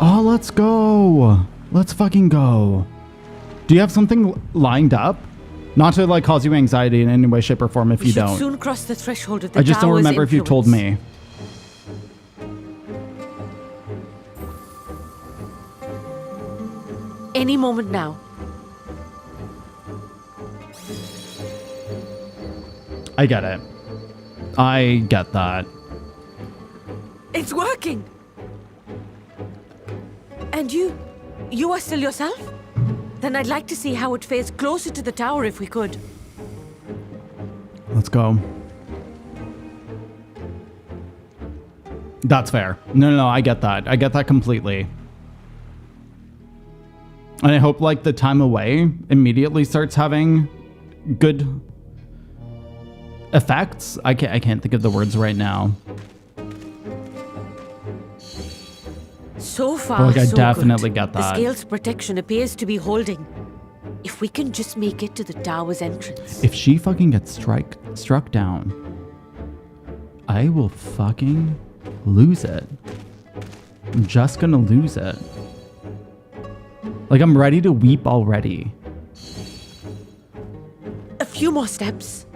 Oh, let's go. Let's fucking go. Do you have something lined up? Not to like cause you anxiety in any way, shape, or form if you don't. Soon cross the threshold of the I just don't remember if you told me. Any moment now. I get it. I get that. It's working. And you are still yourself? Then I'd like to see how it fares closer to the tower if we could. Let's go. That's fair. No, I get that. I get that completely. And I hope like the time away immediately starts having good effects. I can't think of the words right now. So far, but, like, I so definitely good. get that. The scale's protection appears to be holding. If we can just make it to the tower's entrance. If she fucking gets struck down, I will fucking lose it. I'm just gonna lose it. Like, I'm ready to weep already. A few more steps.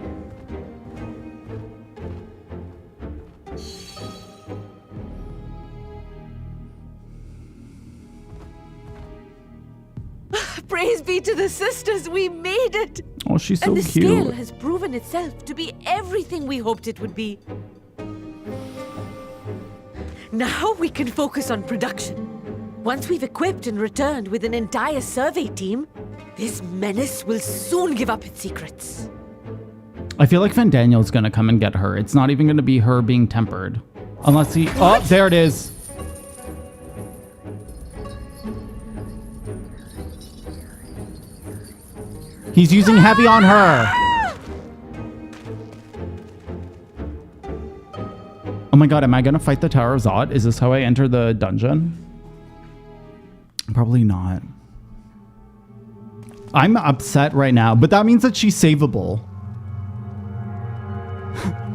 Praise be to the sisters, we made it! Oh, she's so cute. And the cute. scale has proven itself to be everything we hoped it would be. Now we can focus on production. Once we've equipped and returned with an entire survey team, this menace will soon give up its secrets. I feel like Van Daniel's gonna come and get her. It's not even gonna be her being tempered. Unless he... What? Oh, there it is. He's using heavy on her. Oh my god, am I gonna fight the Tower of ZOT? Is this how I enter the dungeon? Probably not. I'm upset right now, but that means that she's savable.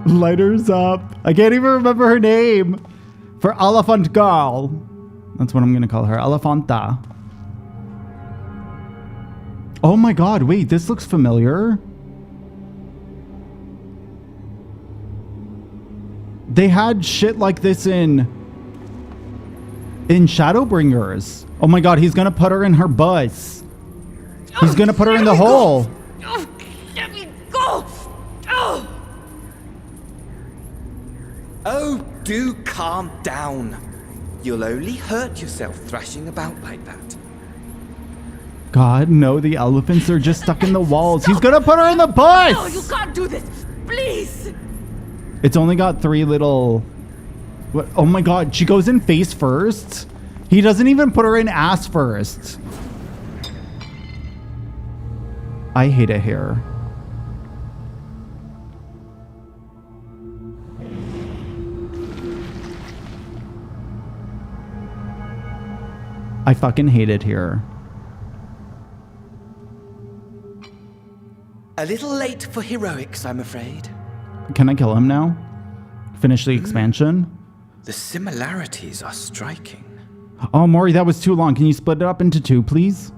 Lighters up. I can't even remember her name. For Elephant Girl. That's what I'm gonna call her. Elefanta. Oh my god, wait, this looks familiar. They had shit like this in Shadowbringers. Oh my god, he's gonna put her in her bus. He's gonna put her in the hole. Oh, let me go! Oh! Oh, do calm down. You'll only hurt yourself thrashing about like that. God, no, the elephants are just stuck in the walls. He's gonna put her in the bus! No, you can't do this! Please! It's only got 3 little... What? Oh my god, she goes in face first? He doesn't even put her in ass first. I hate it here. I fucking hate it here. A little late for heroics, I'm afraid. Can I kill him now? Finish the expansion? The similarities are striking. Oh, Maury, that was too long. Can you split it up into 2, please?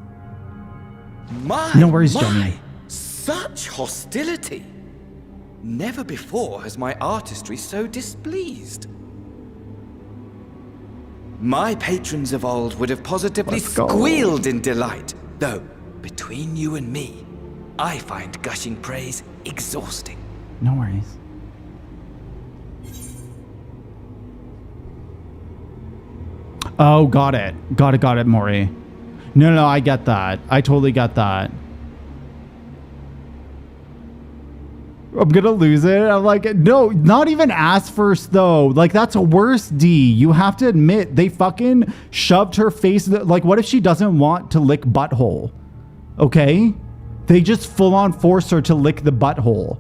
No worries, Jenny. Such hostility! Never before has my artistry so displeased. My patrons of old would have positively squealed in delight, though, between you and me, I find gushing praise exhausting. No worries. Oh, got it. Got it, Maury. No, I get that. I totally get that. I'm gonna lose it. I'm like, no, not even ass first though. Like, that's worse, D. You have to admit, they fucking shoved her face. Like, what if she doesn't want to lick butthole? Okay? They just full on force her to lick the butthole.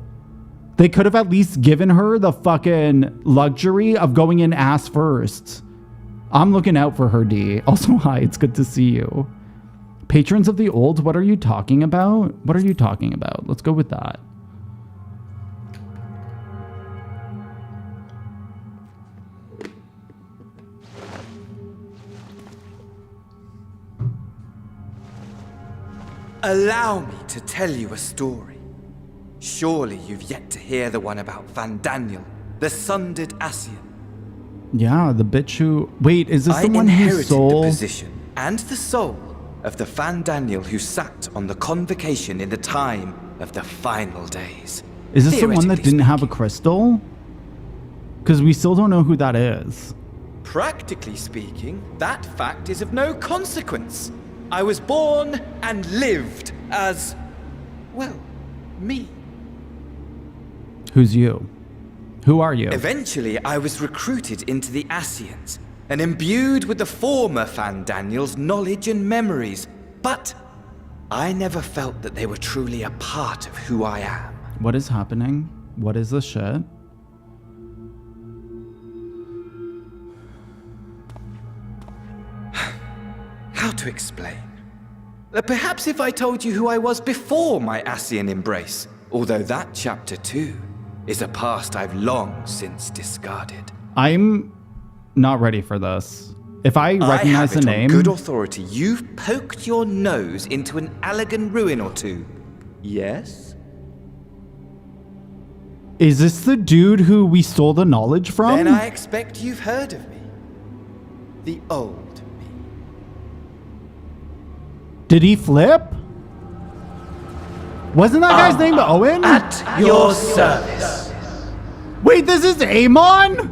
They could have at least given her the fucking luxury of going in ass first. I'm looking out for her, D. Also, hi, it's good to see you. Patrons of the old, what are you talking about? What are you talking about? Let's go with that. Allow me to tell you a story. Surely you've yet to hear the one about Van Daniel, the sundered Ascian. Yeah, the bitch who... Wait, is this the one I whose inherited soul... the position and the soul of the Van Daniel who sat on the convocation in the time of the final days. Is this the one that didn't have a crystal? Because we still don't know who that is. Practically speaking, that fact is of no consequence. I was born and lived as, well, me. Who's you? Who are you? Eventually, I was recruited into the Ascians and imbued with the former Van Daniel's knowledge and memories, but I never felt that they were truly a part of who I am. What is happening? What is this shit? How to explain? Perhaps if I told you who I was before my Ascian embrace, although that chapter too is a past I've long since discarded. I'm not ready for this. If I recognize the name... on good authority, you've poked your nose into an Allegan ruin or two. Yes? Is this the dude who we stole the knowledge from? Then I expect you've heard of me. The old me. Did he flip? Wasn't that guy's name Owen? At your service. Wait, this is Amon?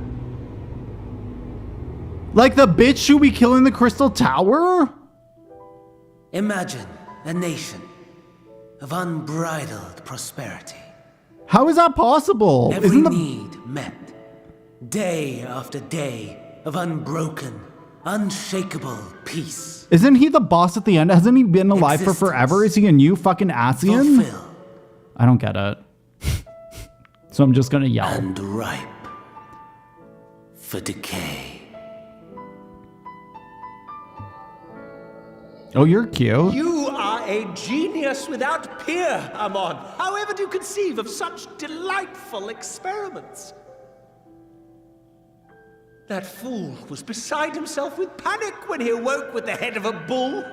Like the bitch who we kill in the Crystal Tower? Imagine a nation of unbridled prosperity. How is that possible? Every need met. Day after day of unbroken, unshakable peace. Isn't he the boss at the end? Hasn't he been alive for forever? Is he a new fucking Ascian? Fulfill. I don't get it. So I'm just gonna yell. And ripe for decay. Oh, you're cute. You are a genius without peer, Amon. However do you conceive of such delightful experiments? That fool was beside himself with panic when he awoke with the head of a bull.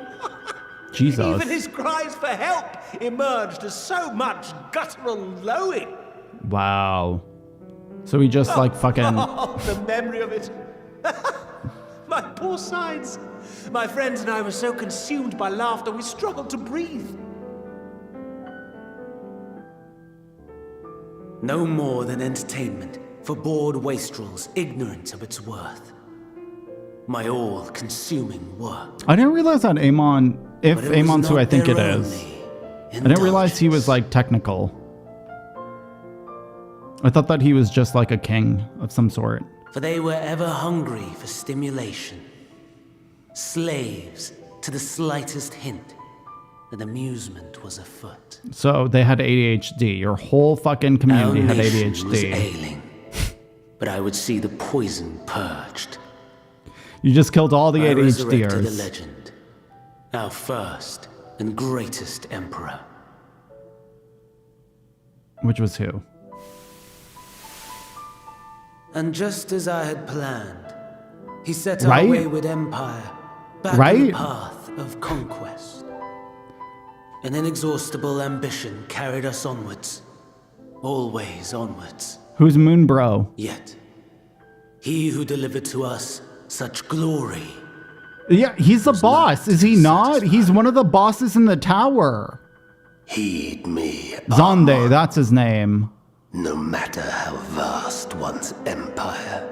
Jesus. Even his cries for help emerged as so much guttural lowing. Wow. So he just like fucking... Oh, the memory of it. My poor sides. My friends and I were so consumed by laughter, we struggled to breathe. No more than entertainment for bored wastrels ignorant of its worth. My all-consuming work. I didn't realize that Amon, if Amon's who I think it is. I didn't realize he was like technical. I thought that he was just like a king of some sort. For they were ever hungry for stimulation. Slaves to the slightest hint that amusement was afoot. So they had ADHD. Your whole fucking community had nation was ADHD. ailing, but I would see the poison purged. You just killed all the I resurrected a ADHDers. legend Our first and greatest emperor. Which was who? And just as I had planned, he set our Right? wayward empire back on Right? the path of conquest. An inexhaustible ambition carried us onwards. Always onwards. Who's Moon Bro? Yet, he who delivered to us such glory. Yeah, he's the boss, is he not? He's one of the bosses in the tower. Heed me, Zonde, that's his name. no matter how vast one's empire,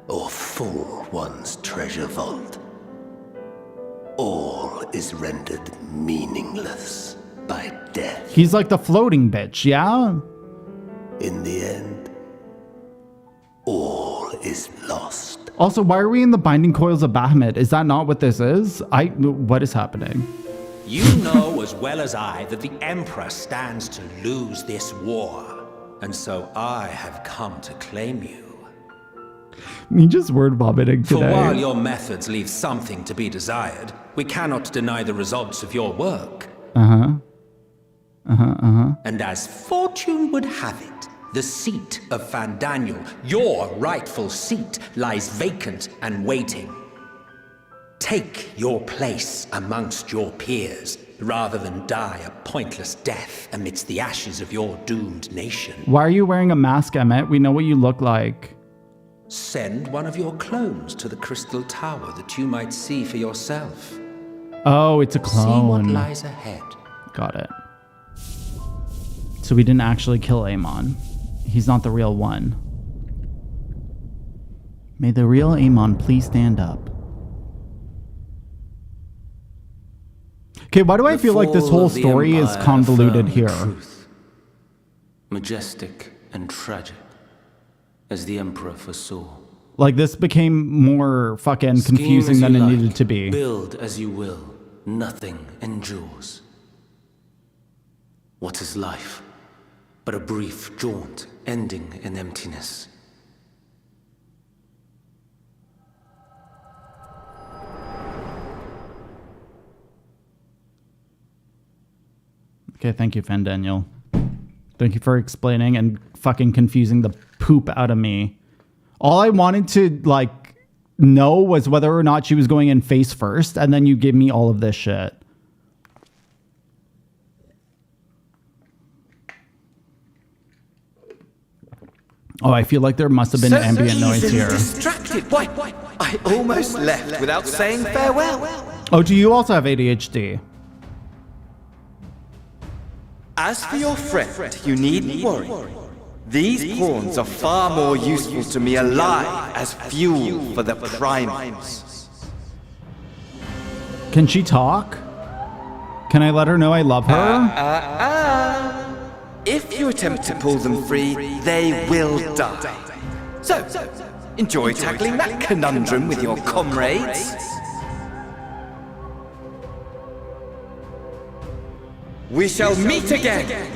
or full one's treasure vault. All is rendered meaningless by death. He's like the floating bitch, yeah? In the end, all is lost. Also, why are we in the Binding Coils of Bahamut? Is that not what this is? What is happening? You know as well as I that the Emperor stands to lose this war. And so I have come to claim you. Me just word vomiting For today. while your methods leave something to be desired, we cannot deny the results of your work. And as fortune would have it, the seat of Fandaniel, your rightful seat, lies vacant and waiting. Take your place amongst your peers, rather than die a pointless death amidst the ashes of your doomed nation. Why are you wearing a mask, Emmett? We know what you look like. Send one of your clones to the Crystal Tower that you might see for yourself. Oh, it's a See what clone. lies ahead. Got it. So we didn't actually kill Amon. He's not the real one. May the real Amon please stand up. Okay, why do I feel like this fall whole of the story is Empire convoluted affirmed here? truth, majestic and tragic, as the Emperor foresaw. Like, this became more fucking Scheme confusing as than you it like, needed to be. Build as you will, nothing endures. What is life but a brief jaunt ending in emptiness? Okay, thank you, Fandaniel. Thank you for explaining and fucking confusing the poop out of me. All I wanted to, like, know was whether or not she was going in face first, and then you give me all of this shit. Oh, I feel like there must have been So ambient noise easily here. distracted. Why, I almost left without saying farewell. Oh, do you also have ADHD? As for your friend, you needn't worry. These pawns are far more useful to me alive as fuel for the primals. Can she talk? Can I let her know I love her? If you attempt to pull them free, they will die. So, enjoy tackling that conundrum with your comrades. We shall meet again!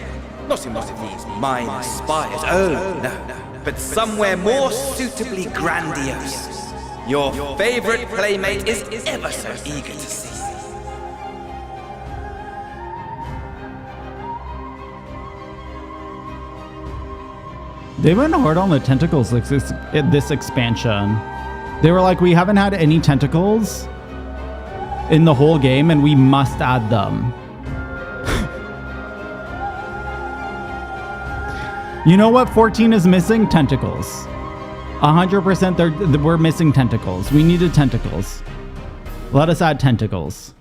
Not in one of these minor spires, oh no, but somewhere more suitably grandiose. Your favorite playmate is ever so eager to see you. They went hard on the tentacles this expansion. They were like, we haven't had any tentacles in the whole game, and we must add them. You know what 14 is missing? Tentacles. 100% we're missing tentacles. We needed tentacles. Let us add tentacles.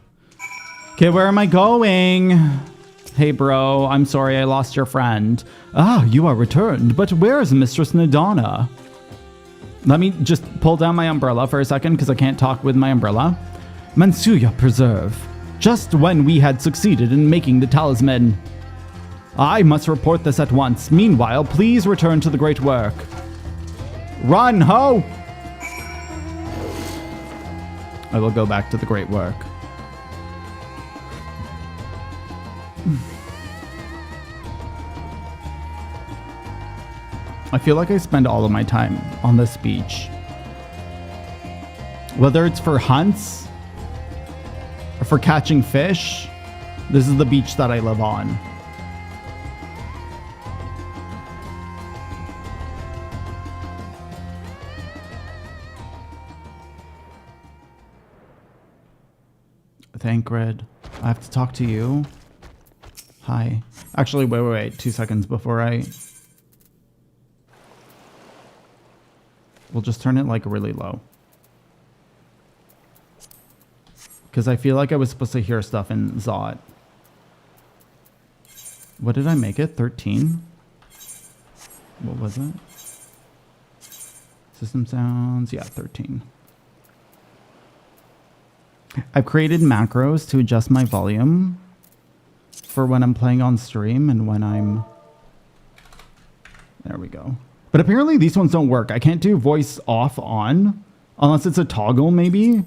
Okay, where am I going? Hey bro, I'm sorry I lost your friend. Ah, you are returned, but where is Mistress Nadana? Let me just pull down my umbrella for a second because I can't talk with my umbrella. Mansuya Preserve. Just when we had succeeded in making the talisman. I must report this at once. Meanwhile, please return to the great work. Run, ho! I will go back to the great work. I feel like I spend all of my time on this beach. Whether it's for hunts, or for catching fish, this is the beach that I live on. Thancred, I have to talk to you. Hi. Actually, wait. 2 seconds before I... We'll just turn it like really low. Because I feel like I was supposed to hear stuff in ZOT. What did I make it? 13? What was it? System sounds, yeah, 13. I've created macros to adjust my volume for when I'm playing on stream and when I'm... There we go. But apparently these ones don't work. I can't do voice off on unless it's a toggle maybe.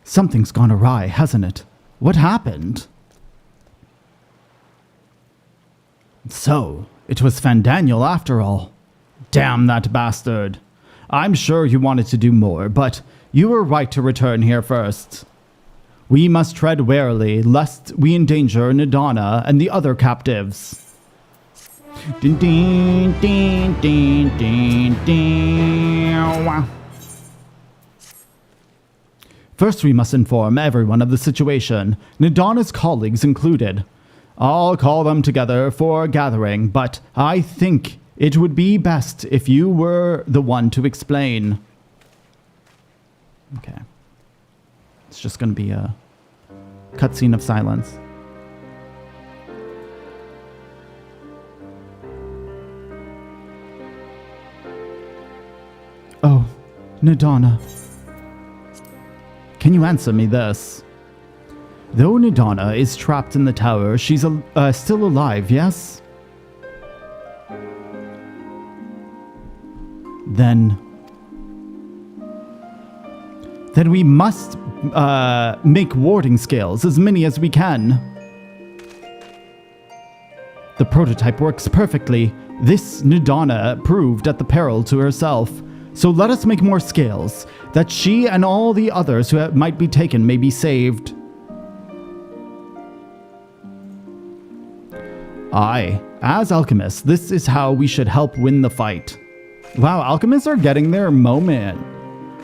Something's gone awry, hasn't it? What happened? So, it was Fandaniel after all. Damn that bastard. I'm sure you wanted to do more, but you were right to return here first. We must tread warily, lest we endanger Nadana and the other captives. Din, din, din, din, din, din. First, we must inform everyone of the situation, Nadana's colleagues included. I'll call them together for a gathering, but I think it would be best if you were the one to explain. Okay. It's just going to be a cutscene of silence. Oh, Nadana. Can you answer me this? Though Nadana is trapped in the tower, she's still alive, yes? Then we must make warding scales, as many as we can. The prototype works perfectly. This Nadana proved at the peril to herself. So let us make more scales, that she and all the others who might be taken may be saved. Aye, as alchemists, this is how we should help win the fight. Wow, alchemists are getting their moment.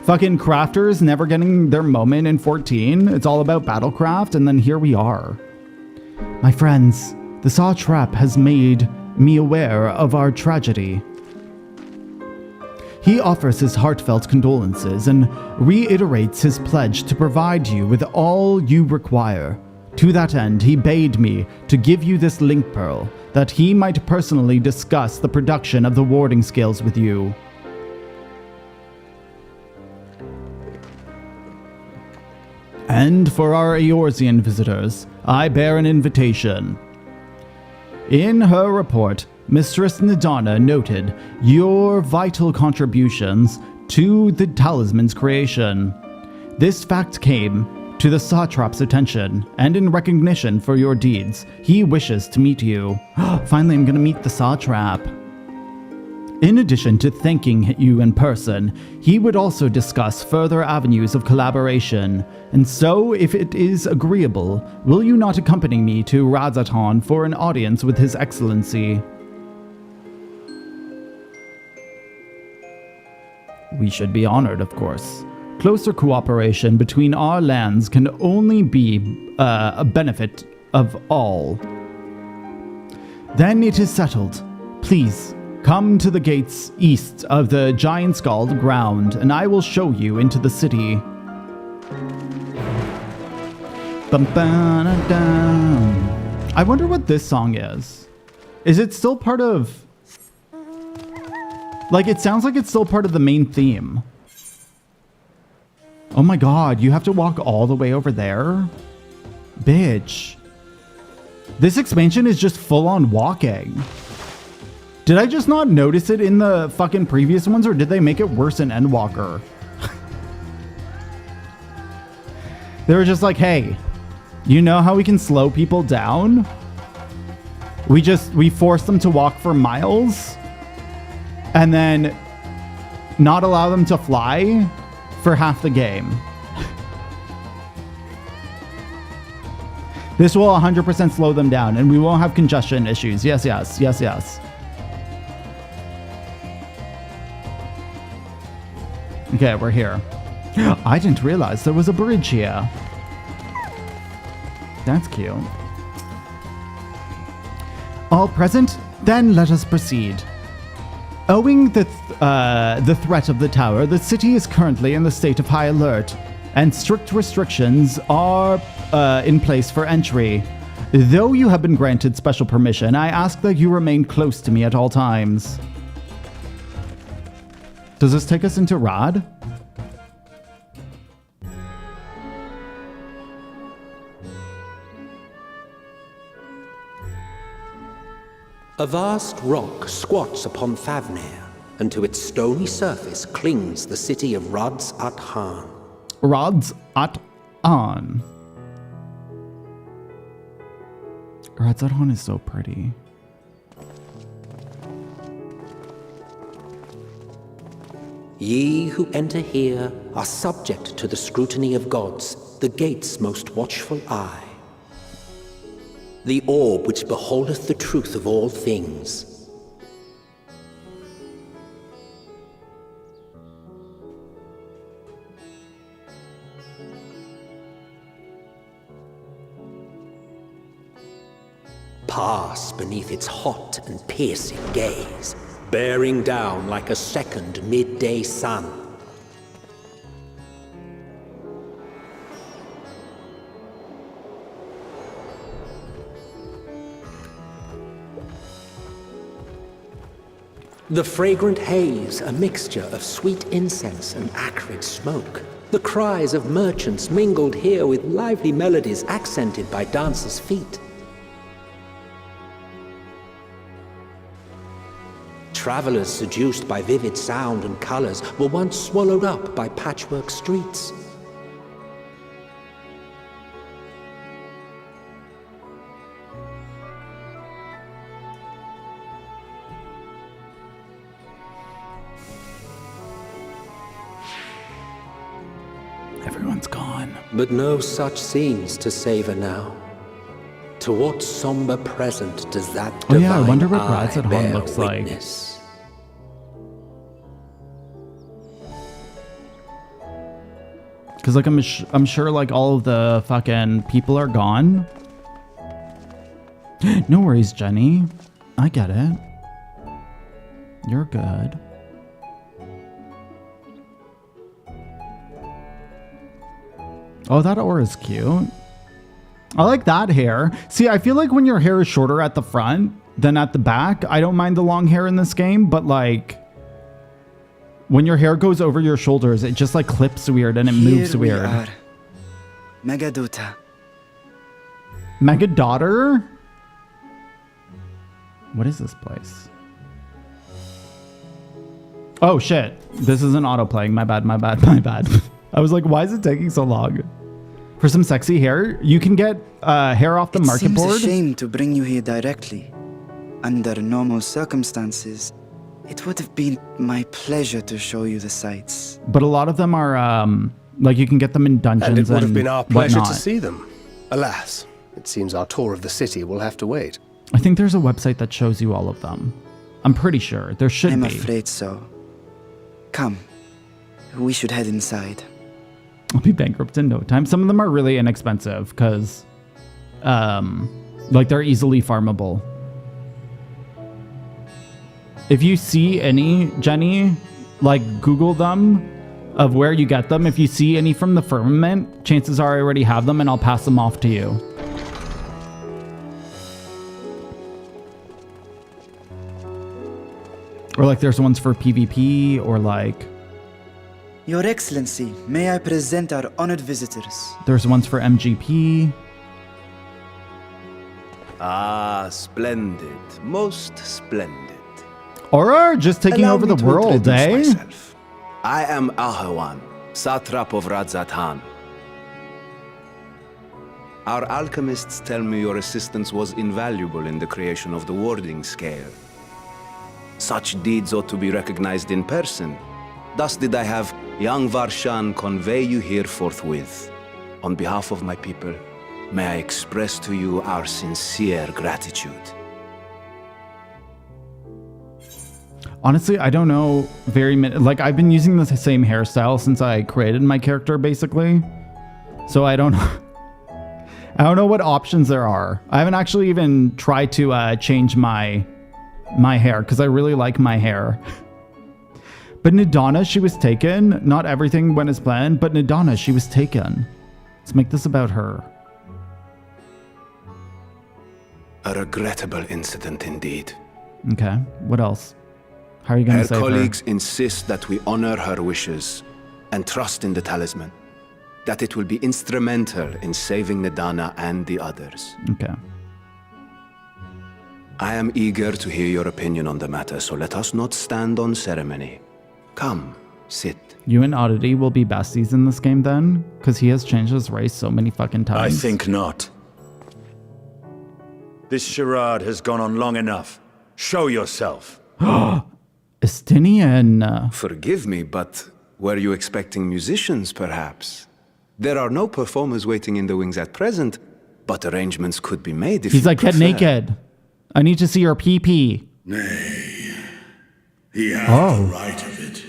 Fucking crafters never getting their moment in 14. It's all about battlecraft, and then here we are. My friends, the Saw Trap has made me aware of our tragedy. He offers his heartfelt condolences and reiterates his pledge to provide you with all you require. To that end, he bade me to give you this link pearl, that he might personally discuss the production of the warding scales with you. And for our Eorzean visitors, I bear an invitation. In her report, Mistress Nadana noted your vital contributions to the talisman's creation. This fact came to the Satrap's attention, and in recognition for your deeds, he wishes to meet you. Finally, I'm gonna meet the Satrap. In addition to thanking you in person, he would also discuss further avenues of collaboration. And so, if it is agreeable, will you not accompany me to Razatan for an audience with His Excellency? We should be honored, of course. Closer cooperation between our lands can only be a benefit of all. Then it is settled. Please, come to the gates east of the Giant Scald ground, and I will show you into the city. I wonder what this song is. Is it still part of... Like, it sounds like it's still part of the main theme. Oh my god, you have to walk all the way over there? Bitch. This expansion is just full-on walking. Did I just not notice it in the fucking previous ones, or did they make it worse in Endwalker? They were just like, hey, you know how we can slow people down? We force them to walk for miles, and then not allow them to fly for half the game. This will 100% slow them down, and we won't have congestion issues. Yes, yes, yes, yes. Okay, we're here. I didn't realize there was a bridge here. That's cute. All present? Then let us proceed. Owing the threat of the tower, the city is currently in the state of high alert, and strict restrictions are in place for entry. Though you have been granted special permission, I ask that you remain close to me at all times. Does this take us into Rod? A vast rock squats upon Favnir, and to its stony surface clings the city of Rods at Han. Rods at Han. Rods at Han is so pretty. Ye who enter here are subject to the scrutiny of gods, the gate's most watchful eye. The orb which beholdeth the truth of all things. Pass beneath its hot and piercing gaze, bearing down like a second midday sun. The fragrant haze, a mixture of sweet incense and acrid smoke. The cries of merchants mingled here with lively melodies accented by dancers' feet. Travelers seduced by vivid sound and colors were once swallowed up by patchwork streets. Everyone's gone. But no such scenes to savor now. To what somber present does that divine I wonder what eye Rods at Han bear looks witness? Because, like, I'm sure, like, all of the fucking people are gone. No worries, Jenny. I get it. You're good. Oh, that aura's cute. I like that hair. See, I feel like when your hair is shorter at the front than at the back, I don't mind the long hair in this game, but, like, when your hair goes over your shoulders, it just, like, clips weird and it moves weird. Here we are. Megadota. Megadaughter? What is this place? Oh, shit. This isn't auto-playing. My bad, my bad, my bad. I was like, why is it taking so long? For some sexy hair, you can get hair off the market board. It seems a shame to bring you here directly. Under normal circumstances, it would have been my pleasure to show you the sights. But a lot of them are, like, you can get them in dungeons and it would have been our pleasure whatnot. to see them. Alas, it seems our tour of the city will have to wait. I think there's a website that shows you all of them. I'm pretty sure. There should I'm be. afraid so. Come, we should head inside. I'll be bankrupt in no time. Some of them are really inexpensive because, like, they're easily farmable. If you see any, Jenny, like, Google them of where you get them. If you see any from the firmament, chances are I already have them and I'll pass them off to you. Or, like, there's ones for PvP or, like... Your Excellency, may I present our honored visitors? There's ones for MGP. Ah, splendid. Most splendid. Aura just taking Allow over me the to world, introduce eh? myself. I am Ahawan, satrap of Radzat Han. Our alchemists tell me your assistance was invaluable in the creation of the warding scale. Such deeds ought to be recognized in person. Thus did I have young Varshan convey you here forthwith. On behalf of my people, may I express to you our sincere gratitude. Honestly, I don't know very many. Like, I've been using the same hairstyle since I created my character, basically. So I don't know. I don't know what options there are. I haven't actually even tried to change my hair because I really like my hair. But Nidana, she was taken. Not everything went as planned, but Nidana, she was taken. Let's make this about her. A regrettable incident indeed. Okay, what else? How are you going to Her save colleagues insist that we honor her wishes and trust in the talisman, that it will be instrumental in saving Nidana and the others. Okay. I am eager to hear your opinion on the matter, so let us not stand on ceremony. Come, sit. You and Oddity will be besties in this game then? Because he has changed his race so many fucking times. I think not. This charade has gone on long enough. Show yourself. Estinian. Forgive me, but were you expecting musicians, perhaps? There are no performers waiting in the wings at present, but arrangements could be made if He's you like, get prefer. naked. I need to see your pee-pee. Nay, he hath the right of it.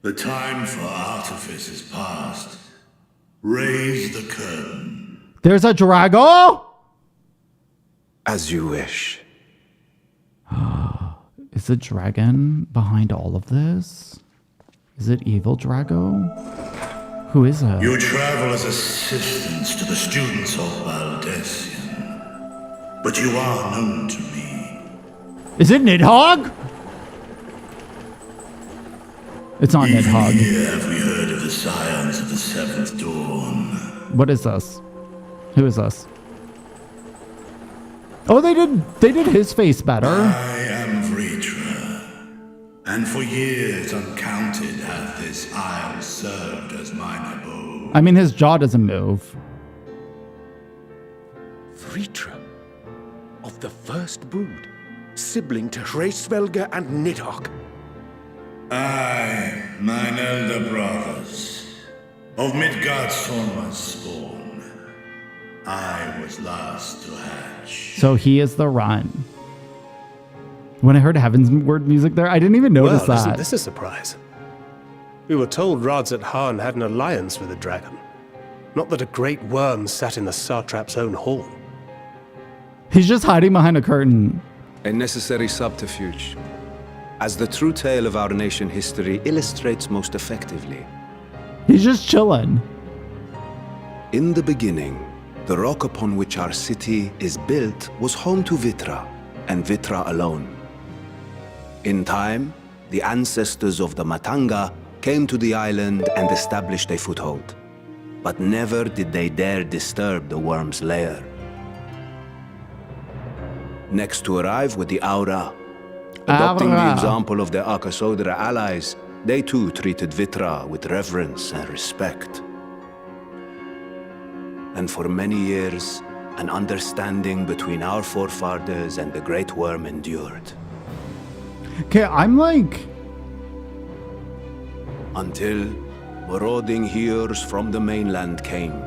The time for artifice is past. Raise the curtain. There's a Drago? As you wish. Is the dragon behind all of this? Is it evil Drago? Who is it? You travel as assistants to the students of Valdesian, but you are known to me. Is it Nidhogg? It's not Even Nidhogg. here have we heard of the scions of the Seventh Dawn. What is this? Who is this? Oh, they did his face better. I am Vritra, and for years uncounted hath this isle served as mine abode. I mean, his jaw doesn't move. Vritra, of the first brood, sibling to Hraesvelga and Nidhogg. Aye, mine elder brothers, of Midgardsormr's spawn. I was last to hatch. So he is the run. When I heard Heaven's Word music there, I didn't even notice Well, isn't that. this a surprise? We were told Radzat Han had an alliance with a dragon. Not that a great worm sat in the satrap's own hall. He's just hiding behind a curtain. A necessary subterfuge, as the true tale of our nation history illustrates most effectively. He's just chilling. In the beginning, the rock upon which our city is built was home to Vitra, and Vitra alone. In time, the ancestors of the Matanga came to the island and established a foothold. But never did they dare disturb the worm's lair. Next to arrive with the Aura, adopting the example of their Arkasodra allies, they too treated Vitra with reverence and respect. And for many years, an understanding between our forefathers and the Great Worm endured. Okay, I'm like... Until marauding heroes from the mainland came,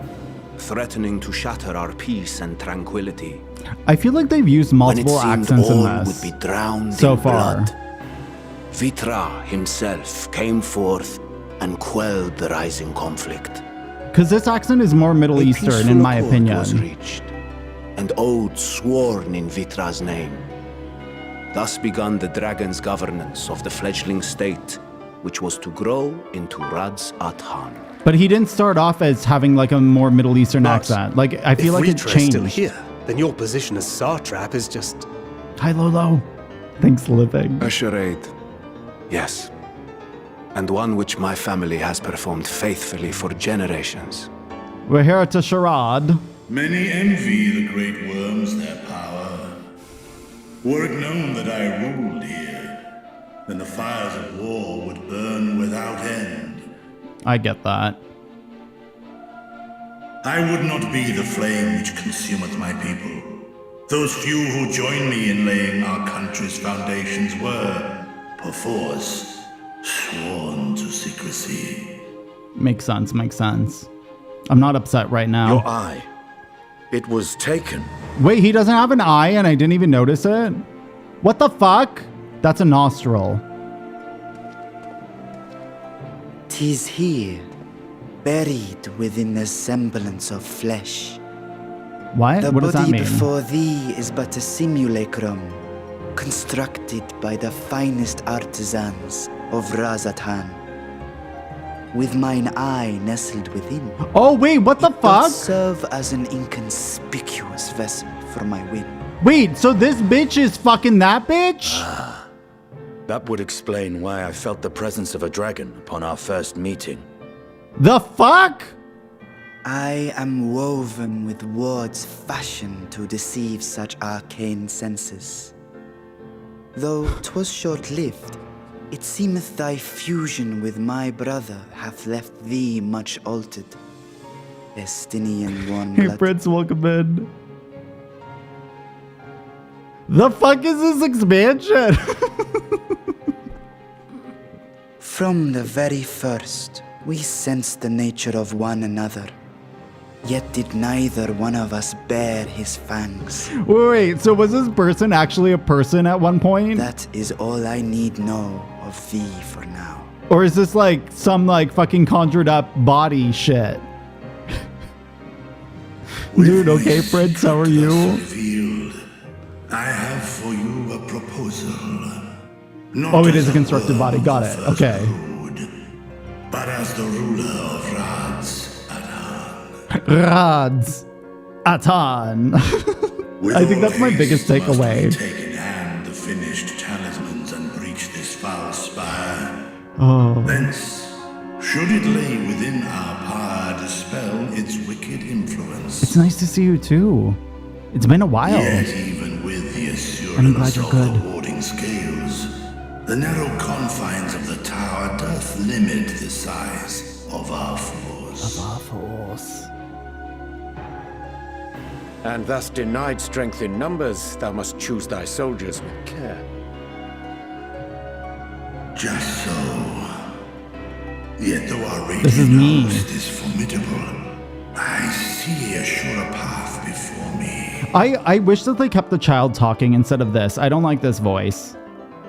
threatening to shatter our peace and tranquility. I feel like they've used multiple when it seemed accents in all this would be drowned so in far. blood. Vitra himself came forth and quelled the rising conflict. Because this accent is more Middle A Eastern, peaceful in my accord opinion. was reached, and oaths sworn in Vitra's name. Thus began the dragon's governance of the fledgling state, which was to grow into Radzat Han. But he didn't start off as having like a more Middle Eastern But accent. Like, I feel if like it Vritra is changed. still here, then your position as satrap is just... Hi, Lolo. Thanks, living. A charade, yes. And one which my family has performed faithfully for generations. We're here at a charade. Many envy the great worms their power. Were it known that I ruled here, then the fires of war would burn without end. I get that. I would not be the flame which consumeth my people. Those few who join me in laying our country's foundations were, perforce, sworn to secrecy. Makes sense, makes sense. I'm not upset right now. Your eye. It was taken. Wait, he doesn't have an eye and I didn't even notice it? What the fuck? That's a nostril. 'Tis here, buried within the semblance of flesh. What? The What does that body mean? before thee is but a simulacrum, constructed by the finest artisans of Razatan, with mine eye nestled within. Oh, wait, what the It doth fuck? serve as an inconspicuous vessel for my whim. Wait, so this bitch is fucking that bitch? That would explain why I felt the presence of a dragon upon our first meeting. The fuck? I am woven with words fashioned to deceive such arcane senses. Though 'twas short-lived, it seemeth thy fusion with my brother hath left thee much altered. Estinian warm Hey, blood. Prince, welcome in. The fuck is this expansion? From the very first, we sensed the nature of one another. Yet did neither one of us bare his fangs. Wait, so was this person actually a person at one point? That is all I need know of thee for now. Or is this like some like fucking conjured up body shit? Dude, okay, Prince, how are you? Revealed, I have for you a proposal. Not Oh, it as is a constructed body. warm Got it. first Okay. brood, but as the ruler of Rads Adan. Rads Atan. I think that's my biggest takeaway. Take in hand the finished talismans and breach this foul spire. Oh. Thence, should it lay within our power, dispel its wicked influence. It's nice to see you too. It's been a while. Yet even with the assurance I'm glad you're of good. the warding scales, the narrow confines of the tower doth limit the size of our force. And thus denied strength in numbers, thou must choose thy soldiers with care. Just so. Yet though our This is radiant me. host is formidable, I see a surer path before me. I wish that they kept the child talking instead of this. I don't like this voice.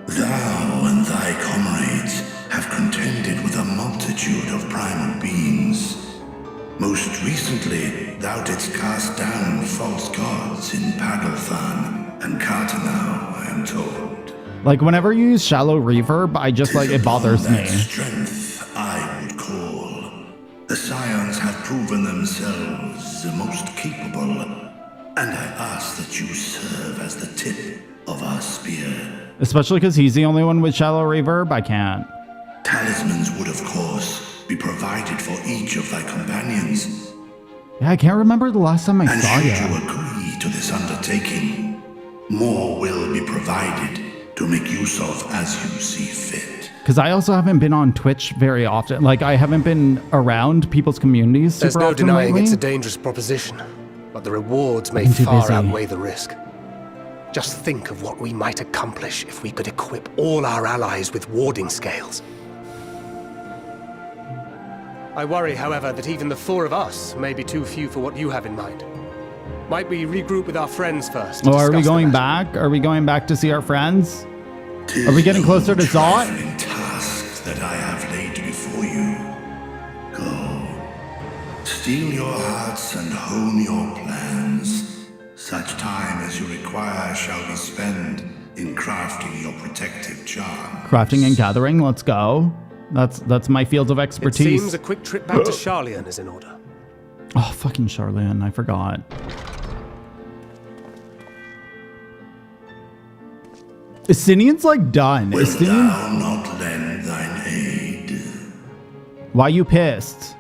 Thou and thy comrades have contended with a multitude of primal beings. Most recently, thou didst cast down false gods in Pagalthan and Cartanau, I am told. Like whenever you use shallow reverb, I just like, it bothers me. That strength I would call. The Scions have proven themselves the most capable, and I ask that you serve as the tip of our spear. Especially because he's the only one with shallow reverb. I can't. Talismans would, of course, be provided for each of thy companions. Yeah, I can't remember the last time I And saw should you. you agree to this undertaking, more will be provided to make use of as you see fit. Because I also haven't been on Twitch very often. Like, I haven't been around people's communities super There's no often denying lately. it's a dangerous proposition, but the rewards may I'm too far busy. outweigh the risk. Just think of what we might accomplish if we could equip all our allies with warding scales. I worry, however, that even the four of us may be too few for what you have in mind. Might we regroup with our friends first? to Oh, are we discuss the going matter? back? Are we going back to see our friends? 'Tis Are we getting no closer to ZOT? trifling task that I have laid before you. Go, steel your hearts and hone your plans. Such time as you require shall be spent in crafting your protective charm. Crafting and gathering, let's go. That's my field of It expertise. seems a quick trip back to Charlian is in order. Oh, fucking Charlene, I forgot. Estinian's like done. Wilt Estinian, thou not lend thine aid? why you pissed?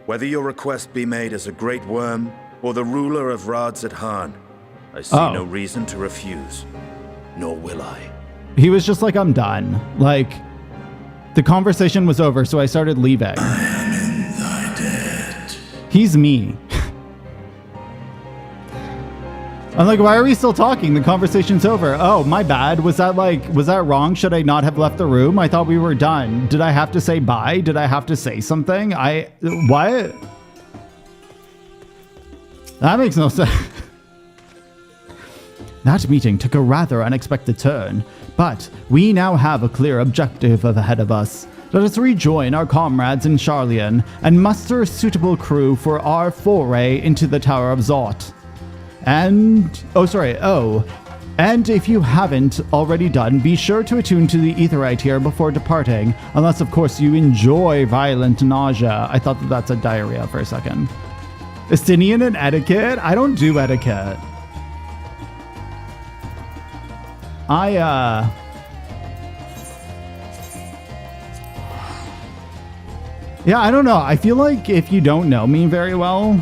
Whether your request be made as a great worm or the ruler of Rads at Han, I see Oh. no reason to refuse, nor will I. He was just like, I'm done. Like, the conversation was over, so I started leaving. I am in thy debt. He's me. I'm like, why are we still talking? The conversation's over. Oh, my bad. Was that wrong? Should I not have left the room? I thought we were done. Did I have to say bye? Did I have to say something? What? That makes no sense. That meeting took a rather unexpected turn, but we now have a clear objective ahead of us. Let us rejoin our comrades in Charlian and muster a suitable crew for our foray into the Tower of ZOT. And if you haven't already done, be sure to attune to the Aetheryte here before departing, unless of course you enjoy violent nausea. I thought that's a diarrhea for a second. Estinian and etiquette? I don't do etiquette. Yeah, I don't know. I feel like if you don't know me very well,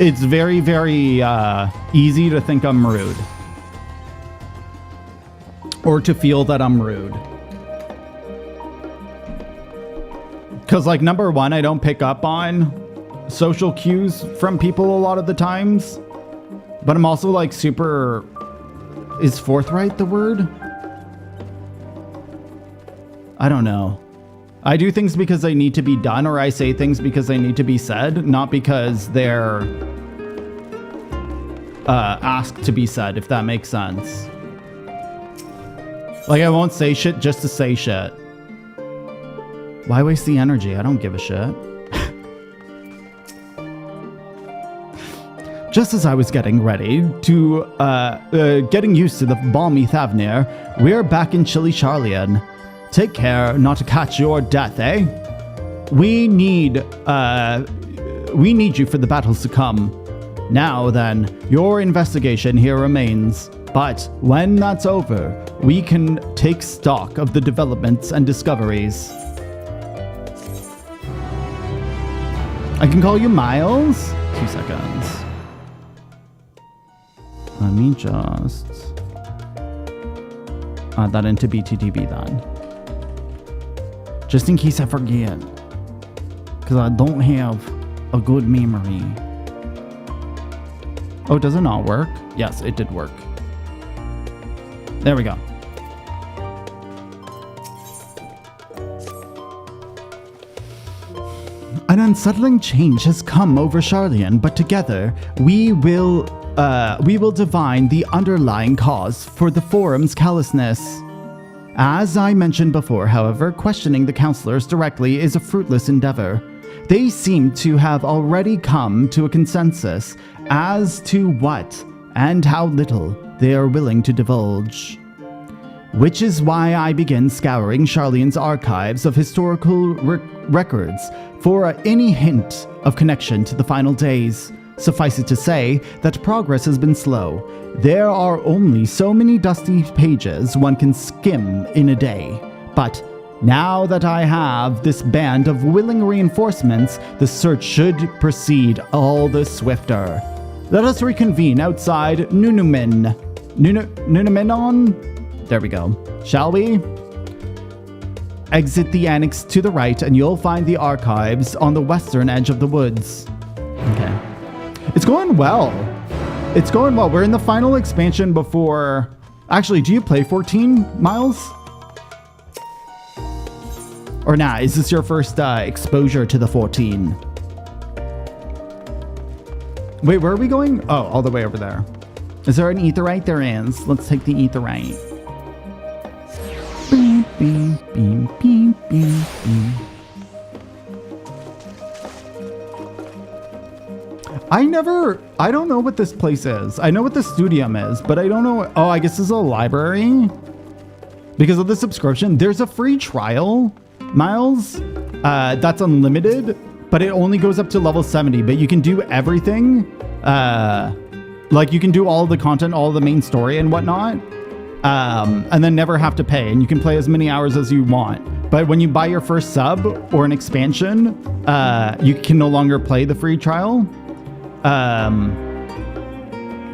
it's very, very easy to think I'm rude. Or to feel that I'm rude. Because, like, number one, I don't pick up on social cues from people a lot of the times. But I'm also, like, super... Is forthright the word? I don't know. I do things because they need to be done, or I say things because they need to be said, not because they're asked to be said, if that makes sense. Like, I won't say shit just to say shit. Why waste the energy? I don't give a shit. Just as I was getting ready to, getting used to the balmy Thavnir, we're back in chilly Charlian. Take care not to catch your death, eh? We need you for the battles to come. Now then, your investigation here remains, but when that's over, we can take stock of the developments and discoveries. I can call you Miles? 2 seconds. Let me just add that into BTTB then. Just in case I forget. Because I don't have a good memory. Oh, does it not work? Yes, it did work. There we go. An unsettling change has come over Charlian, but together we will divine the underlying cause for the Forum's callousness. As I mentioned before, however, questioning the counselors directly is a fruitless endeavor. They seem to have already come to a consensus as to what and how little they are willing to divulge. Which is why I begin scouring Charlian's archives of historical records for any hint of connection to the final days. Suffice it to say that progress has been slow. There are only so many dusty pages one can skim in a day. But now that I have this band of willing reinforcements, the search should proceed all the swifter. Let us reconvene outside Nunumenon? There we go. Shall we? Exit the annex to the right and you'll find the archives on the western edge of the woods. Okay. It's going well. It's going well. We're in the final expansion before... Actually, do you play 14, Miles? Or nah, is this your first exposure to the 14? Wait, where are we going? Oh, all the way over there. Is there an Aetheryte? There is. Let's take the Aetheryte. Beep, beep, beep, beep, beep, beep. I don't know what this place is. I know what the Studium is, but I don't know. Oh, I guess this is a library. Because of the subscription, there's a free trial, Miles. That's unlimited, but it only goes up to level 70, but you can do everything. Like you can do all the content, all the main story and whatnot. And then never have to pay, and you can play as many hours as you want. But when you buy your first sub or an expansion, you can no longer play the free trial.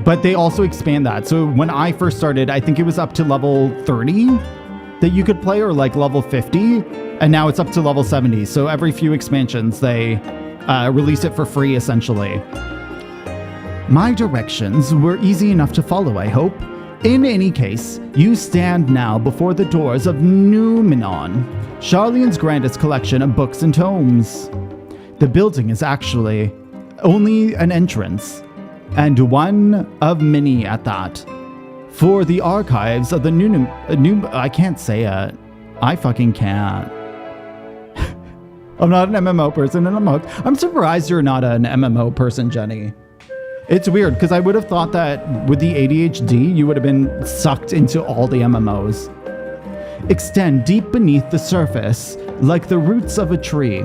But they also expand that. So when I first started, I think it was up to level 30 that you could play, or like level 50, and now it's up to level 70. So every few expansions, they release it for free, essentially. My directions were easy enough to follow, I hope. In any case, you stand now before the doors of Numenor, Sharlayan's grandest collection of books and tomes. The building is actually only an entrance, and one of many at that, for the archives of the I can't say it. I fucking can't. I'm not an MMO person, and I'm surprised you're not an MMO person, Jenny. It's weird, because I would have thought that with the ADHD, you would have been sucked into all the MMOs. Extend deep beneath the surface, like the roots of a tree.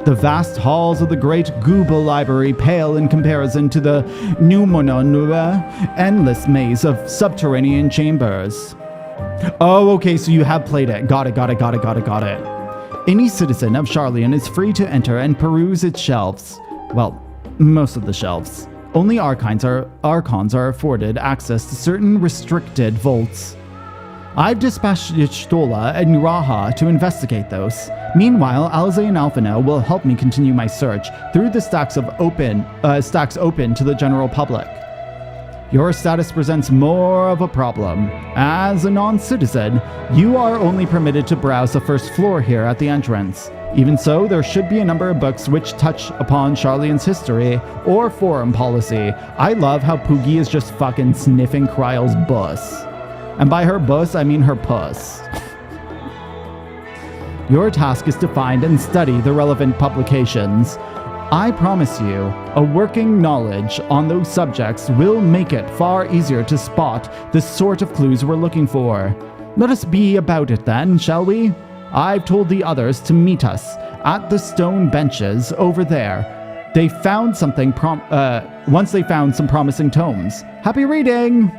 The vast halls of the great Gooba library pale in comparison to the Numenor endless maze of subterranean chambers. Oh, okay, so you have played it. Got it. Any citizen of Sharlayan is free to enter and peruse its shelves. Well, most of the shelves. Only archons are afforded access to certain restricted vaults. I've dispatched Stola and Raha to investigate those. Meanwhile, Alze and Alphina will help me continue my search through the stacks open to the general public. Your status presents more of a problem. As a non-citizen, you are only permitted to browse the first floor here at the entrance. Even so, there should be a number of books which touch upon Sharlayan's history or foreign policy. I love how Poogie is just fucking sniffing Kryle's bus. And by her bus, I mean her puss. Your task is to find and study the relevant publications. I promise you, a working knowledge on those subjects will make it far easier to spot the sort of clues we're looking for. Let us be about it then, shall we? I've told the others to meet us at the stone benches over there. They found something once they found some promising tomes. Happy reading!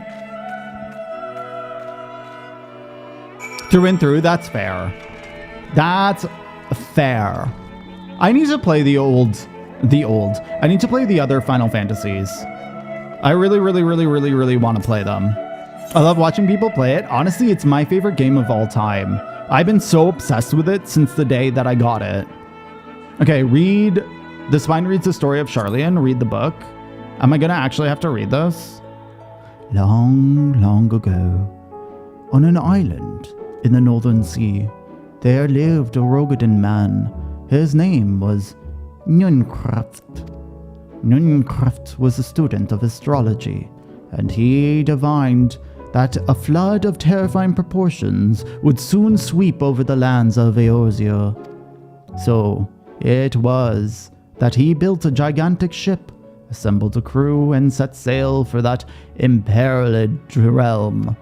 Through and through, that's fair. That's fair. I need to play I need to play the other Final Fantasies. I really want to play them. I love watching people play it. Honestly, it's my favorite game of all time. I've been so obsessed with it since the day that I got it. Okay, read. The Spine reads the story of Sharlayan. Read the book. Am I gonna actually have to read this? Long, long ago, on an island in the Northern Sea, there lived a Rogadan man. His name was Nunkraft. Nunkraft was a student of astrology, and he divined that a flood of terrifying proportions would soon sweep over the lands of Eorzea. So it was that he built a gigantic ship, assembled a crew, and set sail for that imperiled realm.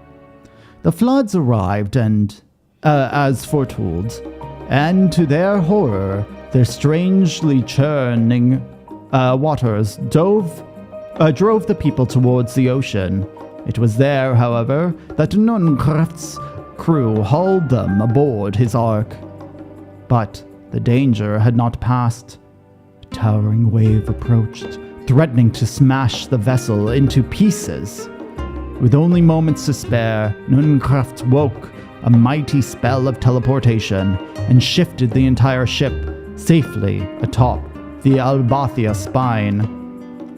The floods arrived and, as foretold, and to their horror, their strangely churning waters drove the people towards the ocean. It was there, however, that Nunkraft's crew hauled them aboard his ark. But the danger had not passed. A towering wave approached, threatening to smash the vessel into pieces. With only moments to spare, Nunkraft woke a mighty spell of teleportation and shifted the entire ship safely atop the Albathia spine.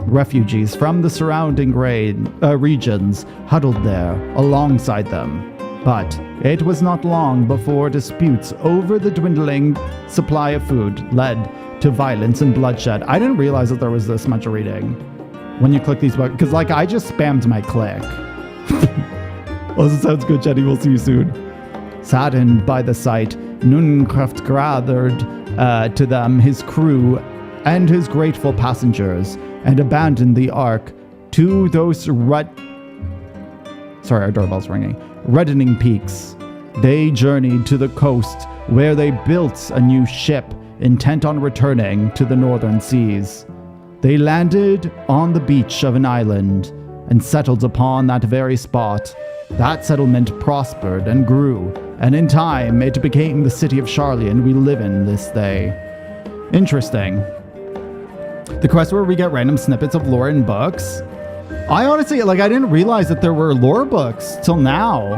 Refugees from the surrounding regions huddled there alongside them. But it was not long before disputes over the dwindling supply of food led to violence and bloodshed. I didn't realize that there was this much reading when you click these buttons, because like I just spammed my click. Also sounds good, Jenny. We'll see you soon. Saddened by the sight, Nunkraft gathered to them his crew and his grateful passengers, and abandoned the ark to those our doorbell's ringing. Reddening peaks. They journeyed to the coast, where they built a new ship, intent on returning to the northern seas. They landed on the beach of an island and settled upon that very spot. That settlement prospered and grew, and in time it became the city of Sharlayan we live in this day. Interesting. The quest where we get random snippets of lore in books. I honestly, I didn't realize that there were lore books till now.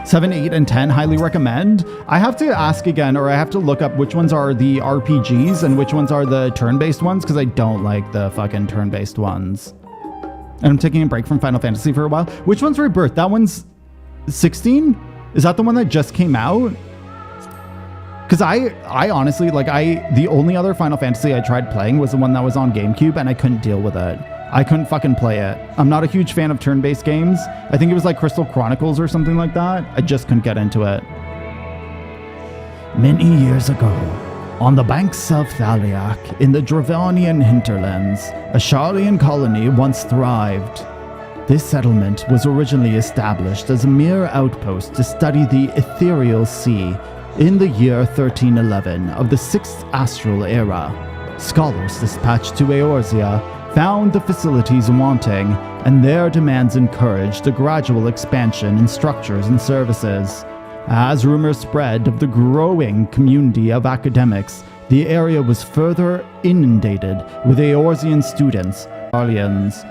7, 8, and 10, highly recommend. I have to ask again, or I have to look up which ones are the RPGs and which ones are the turn-based ones, because I don't like the fucking turn-based ones. And I'm taking a break from Final Fantasy for a while. Which one's Rebirth? That one's 16? Is that the one that just came out? Because I honestly, like, the only other Final Fantasy I tried playing was the one that was on GameCube, and I couldn't deal with it. I couldn't fucking play it. I'm not a huge fan of turn-based games. I think it was like Crystal Chronicles or something like that. I just couldn't get into it. Many years ago, on the banks of Thaliak, in the Dravonian hinterlands, a Sharlayan colony once thrived. This settlement was originally established as a mere outpost to study the ethereal sea in the year 1311 of the 6th Astral Era. Scholars dispatched to Eorzea found the facilities wanting, and their demands encouraged a gradual expansion in structures and services. As rumors spread of the growing community of academics, the area was further inundated with Eorzean students, Sharlayans.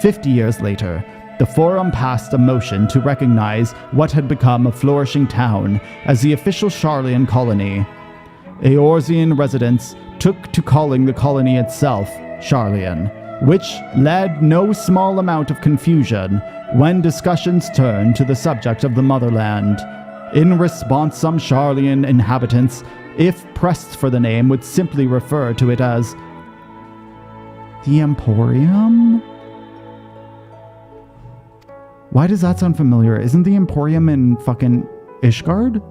50 years later, the Forum passed a motion to recognize what had become a flourishing town as the official Sharlayan colony. Eorzean residents took to calling the colony itself Sharlayan, which led no small amount of confusion when discussions turned to the subject of the motherland. In response, some Sharlayan inhabitants, if pressed for the name, would simply refer to it as the Emporium? Why does that sound familiar? Isn't the Emporium in fucking Ishgard?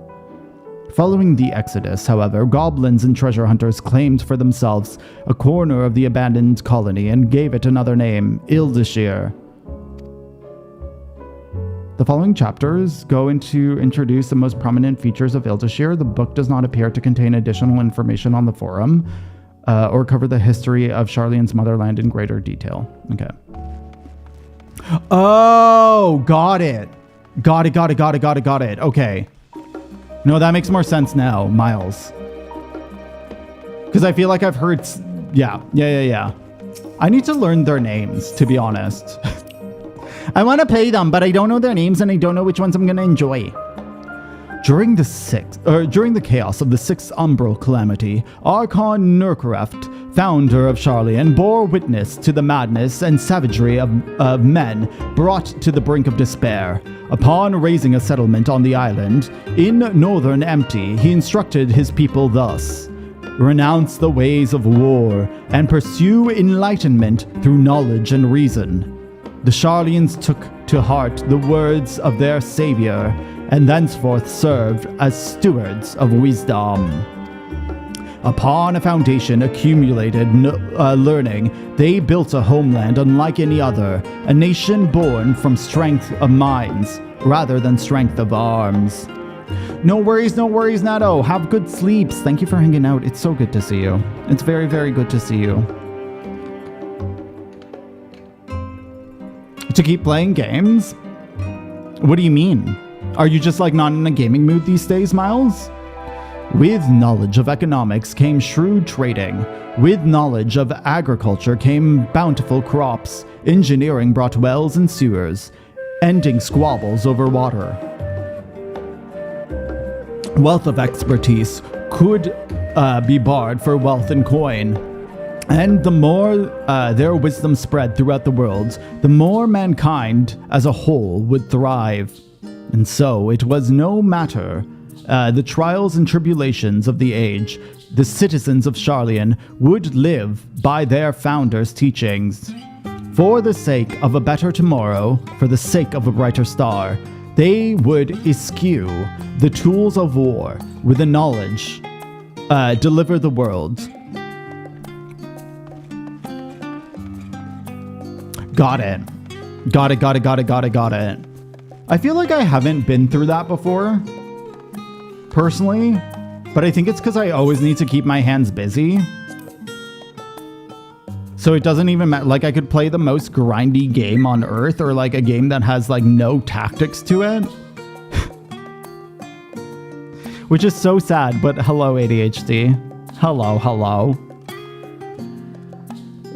Following the Exodus, however, goblins and treasure hunters claimed for themselves a corner of the abandoned colony and gave it another name, Ildashir. The following chapters go into introduce the most prominent features of Ildashir. The book does not appear to contain additional information on the Forum, or cover the history of Sharlayan's motherland in greater detail. Okay. Oh, got it. Got it. Okay. No, that makes more sense now, Miles. Because I feel like I've heard... Yeah. I need to learn their names, to be honest. I want to play them, but I don't know their names and I don't know which ones I'm going to enjoy. During the chaos of the 6th Umbral Calamity, Archon Nurkareft, founder of Sharlayan, bore witness to the madness and savagery of men brought to the brink of despair. Upon raising a settlement on the island, in northern Empty, he instructed his people thus: renounce the ways of war and pursue enlightenment through knowledge and reason. The Sharlayans took to heart the words of their savior and thenceforth served as stewards of wisdom. Upon a foundation accumulated learning, they built a homeland unlike any other, a nation born from strength of minds rather than strength of arms. No worries, Nato. Have good sleeps. Thank you for hanging out. It's so good to see you. It's very, very good to see you. To keep playing games? What do you mean? Are you just like not in a gaming mood these days, Miles? With knowledge of economics came shrewd trading. With knowledge of agriculture came bountiful crops. Engineering brought wells and sewers, ending squabbles over water. Wealth of expertise could be barred for wealth and coin. And the more their wisdom spread throughout the world, the more mankind as a whole would thrive. And so it was no matter the trials and tribulations of the age, the citizens of Sharlayan would live by their founders' teachings. For the sake of a better tomorrow, for the sake of a brighter star, they would eschew the tools of war with the knowledge, deliver the world. Got it. I feel like I haven't been through that before, personally, but I think it's because I always need to keep my hands busy. So it doesn't even matter. Like, I could play the most grindy game on earth, or like a game that has like no tactics to it. Which is so sad, but hello, ADHD. Hello.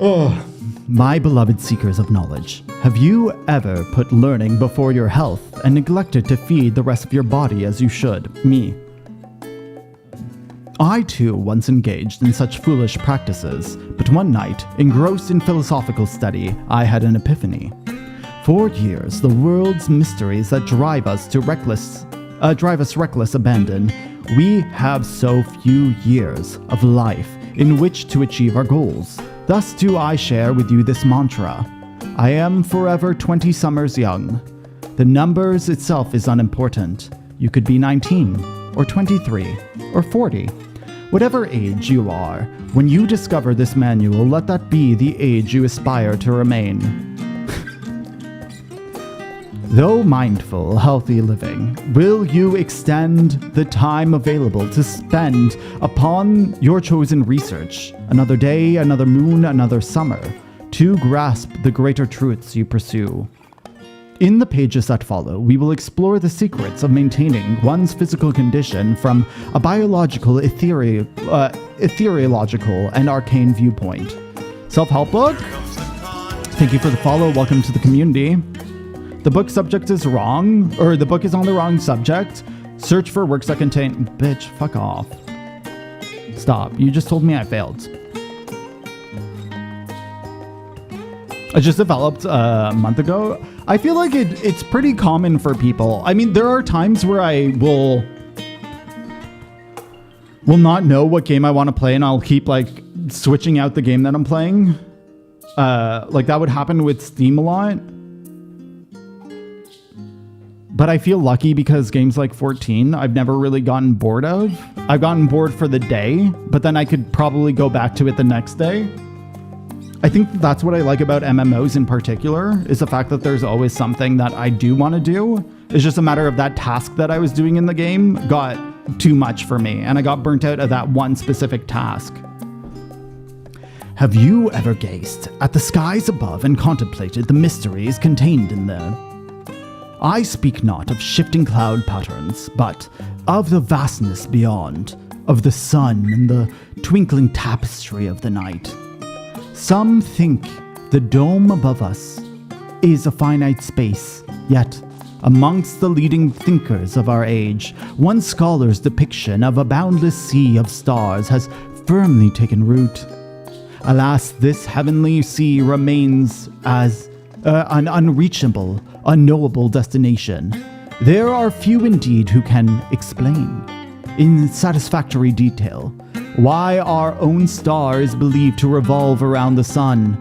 Oh. My beloved seekers of knowledge, Have you ever put learning before your health and neglected to feed the rest of your body as you should? Me. I too once engaged in such foolish practices, but one night, engrossed in philosophical study, I had an epiphany. For years, the world's mysteries that drive us reckless abandon. We have so few years of life in which to achieve our goals. Thus do I share with you this mantra. I am forever 20 summers young. The numbers itself is unimportant. You could be 19, or 23, or 40. Whatever age you are, when you discover this manual, let that be the age you aspire to remain. Though mindful, healthy living, will you extend the time available to spend upon your chosen research, another day, another moon, another summer, to grasp the greater truths you pursue? In the pages that follow, we will explore the secrets of maintaining one's physical condition from a biological, ethereological, and arcane viewpoint. Self-help book? Thank you for the follow. Welcome to the community. The book subject is wrong, or the book is on the wrong subject. Search for works that contain... Bitch, fuck off. Stop. You just told me I failed. I just developed a month ago. I feel like it's pretty common for people. I mean, there are times where I will not know what game I want to play, and I'll keep like switching out the game that I'm playing. Like that would happen with Steam a lot. But I feel lucky because games like 14, I've never really gotten bored of. I've gotten bored for the day, but then I could probably go back to it the next day. I think that's what I like about MMOs in particular, is the fact that there's always something that I do want to do. It's just a matter of that task that I was doing in the game got too much for me, and I got burnt out of that one specific task. Have you ever gazed at the skies above and contemplated the mysteries contained in them? I speak not of shifting cloud patterns, but of the vastness beyond, of the sun and the twinkling tapestry of the night. Some think the dome above us is a finite space, yet amongst the leading thinkers of our age, one scholar's depiction of a boundless sea of stars has firmly taken root. Alas, this heavenly sea remains as an unreachable, unknowable destination. There are few indeed who can explain, in satisfactory detail, why our own star is believed to revolve around the sun.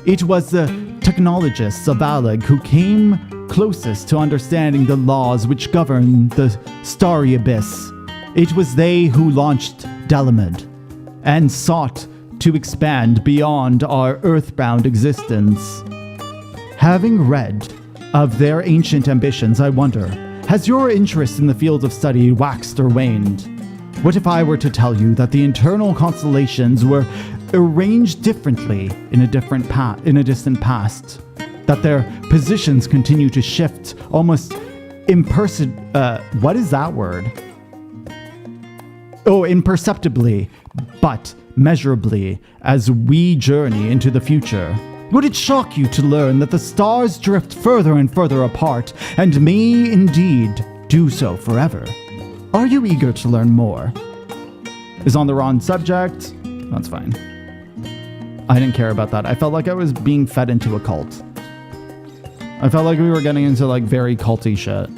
It was the technologists of Alag who came closest to understanding the laws which govern the starry abyss. It was they who launched Delamed and sought to expand beyond our earthbound existence. Having read of their ancient ambitions, I wonder, has your interest in the field of study waxed or waned? What if I were to tell you that the internal constellations were arranged differently in a distant past? That their positions continue to shift almost what is that word? Oh, imperceptibly, but measurably as we journey into the future. Would it shock you to learn that the stars drift further and further apart, and may indeed do so forever? Are you eager to learn more? Is on the wrong subject? That's fine. I didn't care about that. I felt like I was being fed into a cult. I felt like we were getting into like very culty shit.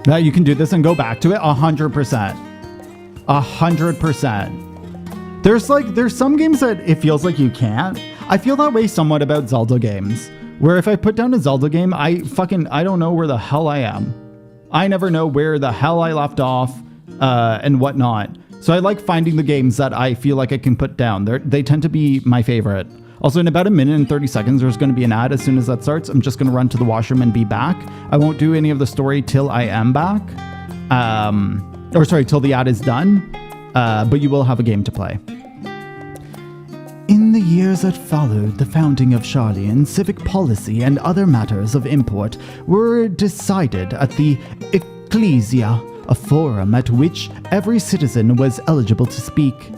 Now you can do this and go back to it 100%. 100%. There's some games that it feels like you can't. I feel that way somewhat about Zelda games, where if I put down a Zelda game, I don't know where the hell I am. I never know where the hell I left off, and whatnot. So I like finding the games that I feel like I can put down. They tend to be my favorite. Also, in about a minute and 30 seconds, there's going to be an ad as soon as that starts. I'm just going to run to the washroom and be back. I won't do any of the story till I am back. Till the ad is done. But you will have a game to play. In the years that followed the founding of Sharlayan, civic policy and other matters of import were decided at the Ecclesia, a forum at which every citizen was eligible to speak.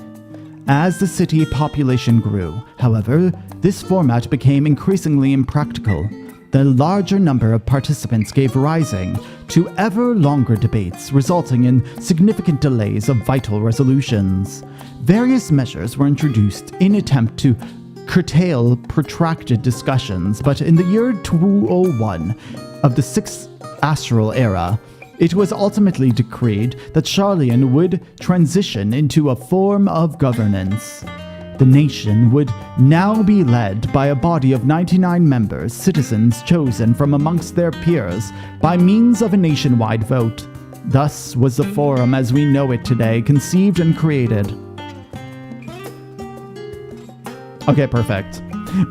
as the city population grew. However, this format became increasingly impractical. The larger number of participants gave rising to ever longer debates, resulting in significant delays of vital resolutions. Various measures were introduced in attempt to curtail protracted discussions, but in the year 201 of the 6th Astral Era, it was ultimately decreed that Sharlayan would transition into a form of governance. The nation would now be led by a body of 99 members, citizens chosen from amongst their peers by means of a nationwide vote. Thus was the Forum as we know it today conceived and created. Okay, perfect.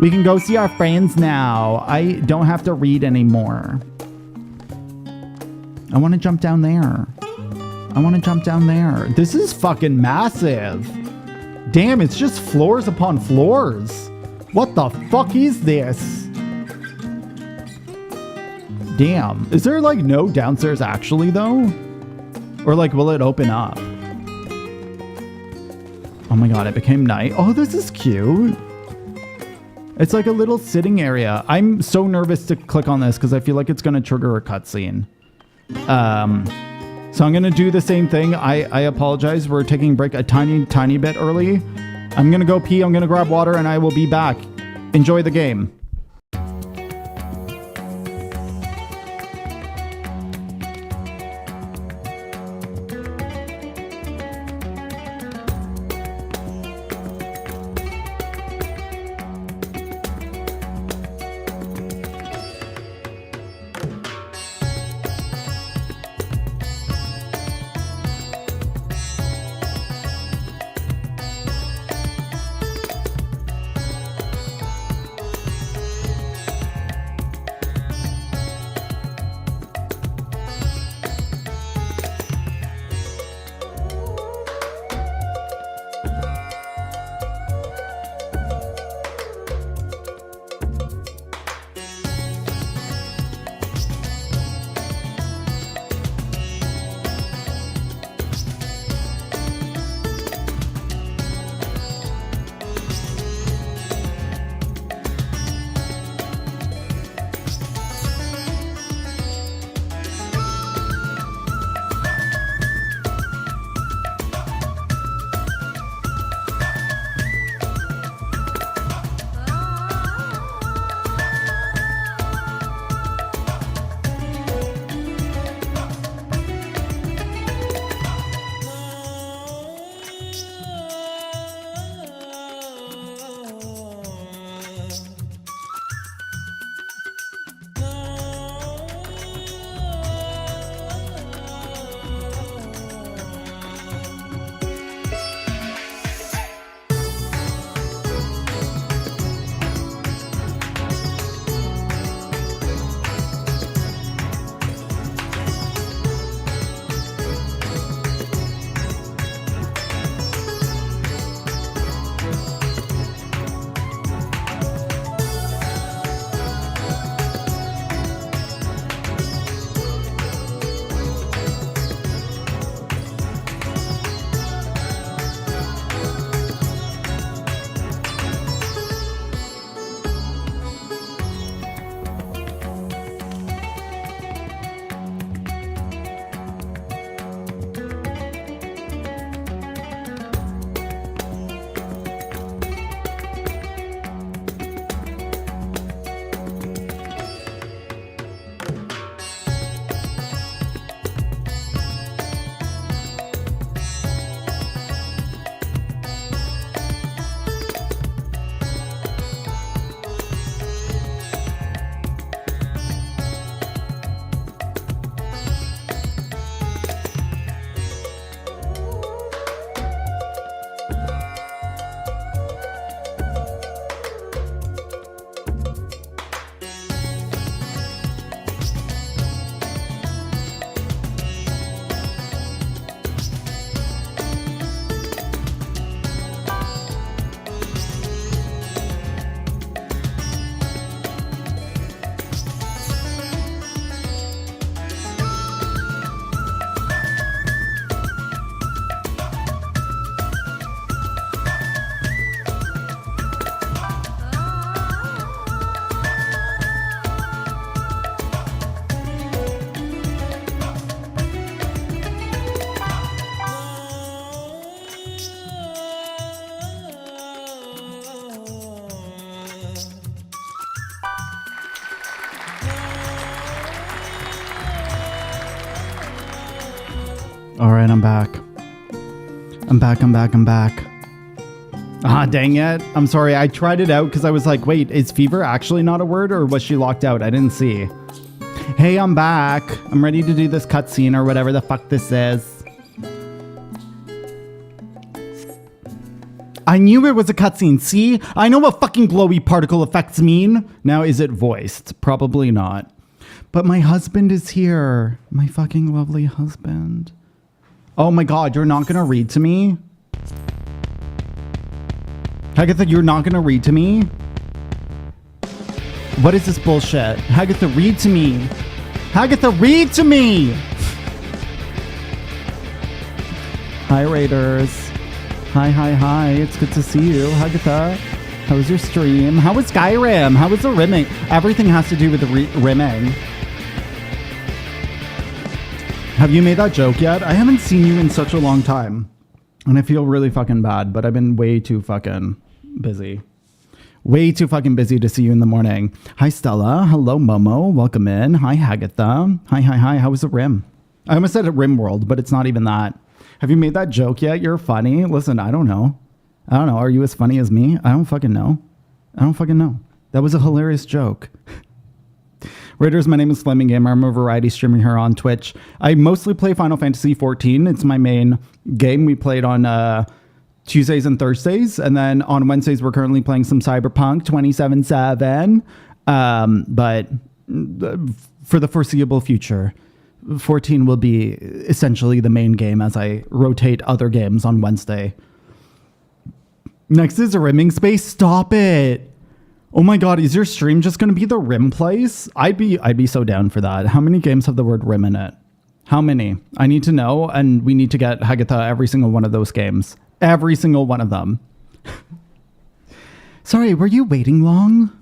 We can go see our friends now. I don't have to read anymore. I want to jump down there. I want to jump down there. This is fucking massive. Damn, it's just floors upon floors. What the fuck is this? Damn. Is there like no downstairs actually though? Or like will it open up? Oh my god, it became night. Oh, this is cute. It's like a little sitting area. I'm so nervous to click on this because I feel like it's going to trigger a cutscene. So I'm going to do the same thing. I apologize. We're taking a break a tiny bit early. I'm going to go pee. I'm going to grab water and I will be back. Enjoy the game. All right, I'm back. I'm back. Ah, dang it. I'm sorry. I tried it out because I was like, wait, is fever actually not a word or was she locked out? I didn't see. Hey, I'm back. I'm ready to do this cutscene or whatever the fuck this is. I knew it was a cutscene. See? I know what fucking glowy particle effects mean. Now, is it voiced? Probably not. But my husband is here. My fucking lovely husband. Oh my god, you're not gonna read to me? Hagatha, you're not gonna read to me? What is this bullshit? Hagatha, read to me. Hagatha, read to me! Hi, Raiders. Hi. It's good to see you. Hagatha, how was your stream? How was Skyrim? How was the rimming? Everything has to do with the rimming. Have you made that joke yet? I haven't seen you in such a long time. And I feel really fucking bad, but I've been way too fucking busy. Way too fucking busy to see you in the morning. Hi, Stella. Hello, Momo. Welcome in. Hi, Hagatha. Hi. How was the rim? I almost said Rim World, but it's not even that. Have you made that joke yet? You're funny. Listen, I don't know. Are you as funny as me? I don't fucking know. That was a hilarious joke. Raiders, my name is Flaming Gamer. I'm a variety streamer here on Twitch. I mostly play Final Fantasy XIV. It's my main game. We played on Tuesdays and Thursdays. And then on Wednesdays, we're currently playing some Cyberpunk 2077. But for the foreseeable future, 14 will be essentially the main game as I rotate other games on Wednesday. Next is a rimming space. Stop it. Oh my god, is your stream just going to be the rim place? I'd be so down for that. How many games have the word rim in it? How many? I need to know, and we need to get Hagatha every single one of those games. Every single one of them. Sorry, were you waiting long?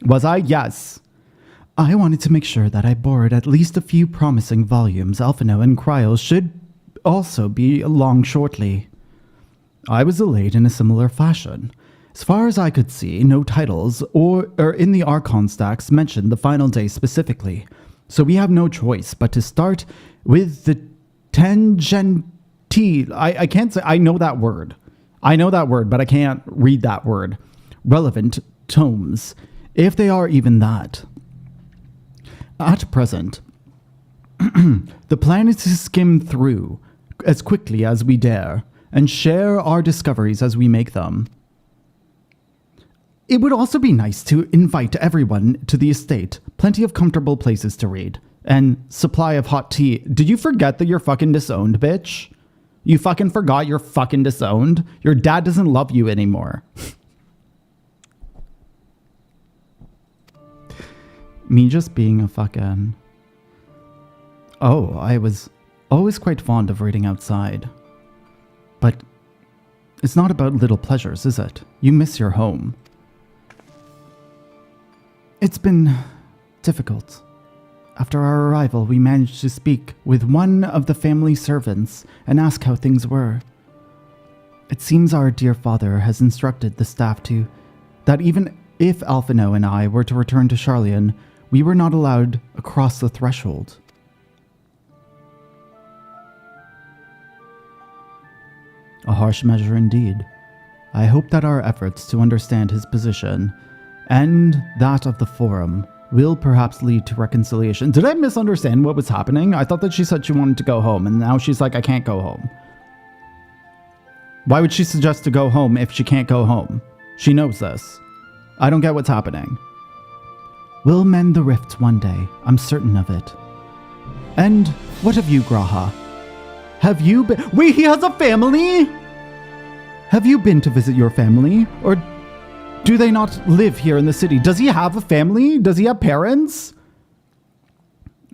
Was I? Yes. I wanted to make sure that I borrowed at least a few promising volumes. Alphino and Cryo should also be along shortly. I was delayed in a similar fashion. As far as I could see, no titles or in the Archon stacks mentioned the final day specifically. So we have no choice but to start with the Tangenti. I can't say, I know that word, but I can't read that word. Relevant tomes, if they are even that. At present, the plan is to skim through as quickly as we dare and share our discoveries as we make them. It would also be nice to invite everyone to the estate. Plenty of comfortable places to read. And supply of hot tea. Did you forget that you're fucking disowned, bitch? You fucking forgot you're fucking disowned? Your dad doesn't love you anymore. Me just being a fucking... Oh, I was always quite fond of reading outside. But it's not about little pleasures, is it? You miss your home. It's been difficult. After our arrival, we managed to speak with one of the family servants and ask how things were. It seems our dear father has instructed the staff that even if Alphino and I were to return to Charlian, we were not allowed across the threshold. A harsh measure indeed. I hope that our efforts to understand his position and that of the Forum will perhaps lead to reconciliation. Did I misunderstand what was happening? I thought that she said she wanted to go home, and now she's like, I can't go home. Why would she suggest to go home if she can't go home? She knows this. I don't get what's happening. We'll mend the rift one day. I'm certain of it. And what of you, Graha? Have you been... Wait, he has a family? Have you been to visit your family? Or do they not live here in the city? Does he have a family? Does he have parents?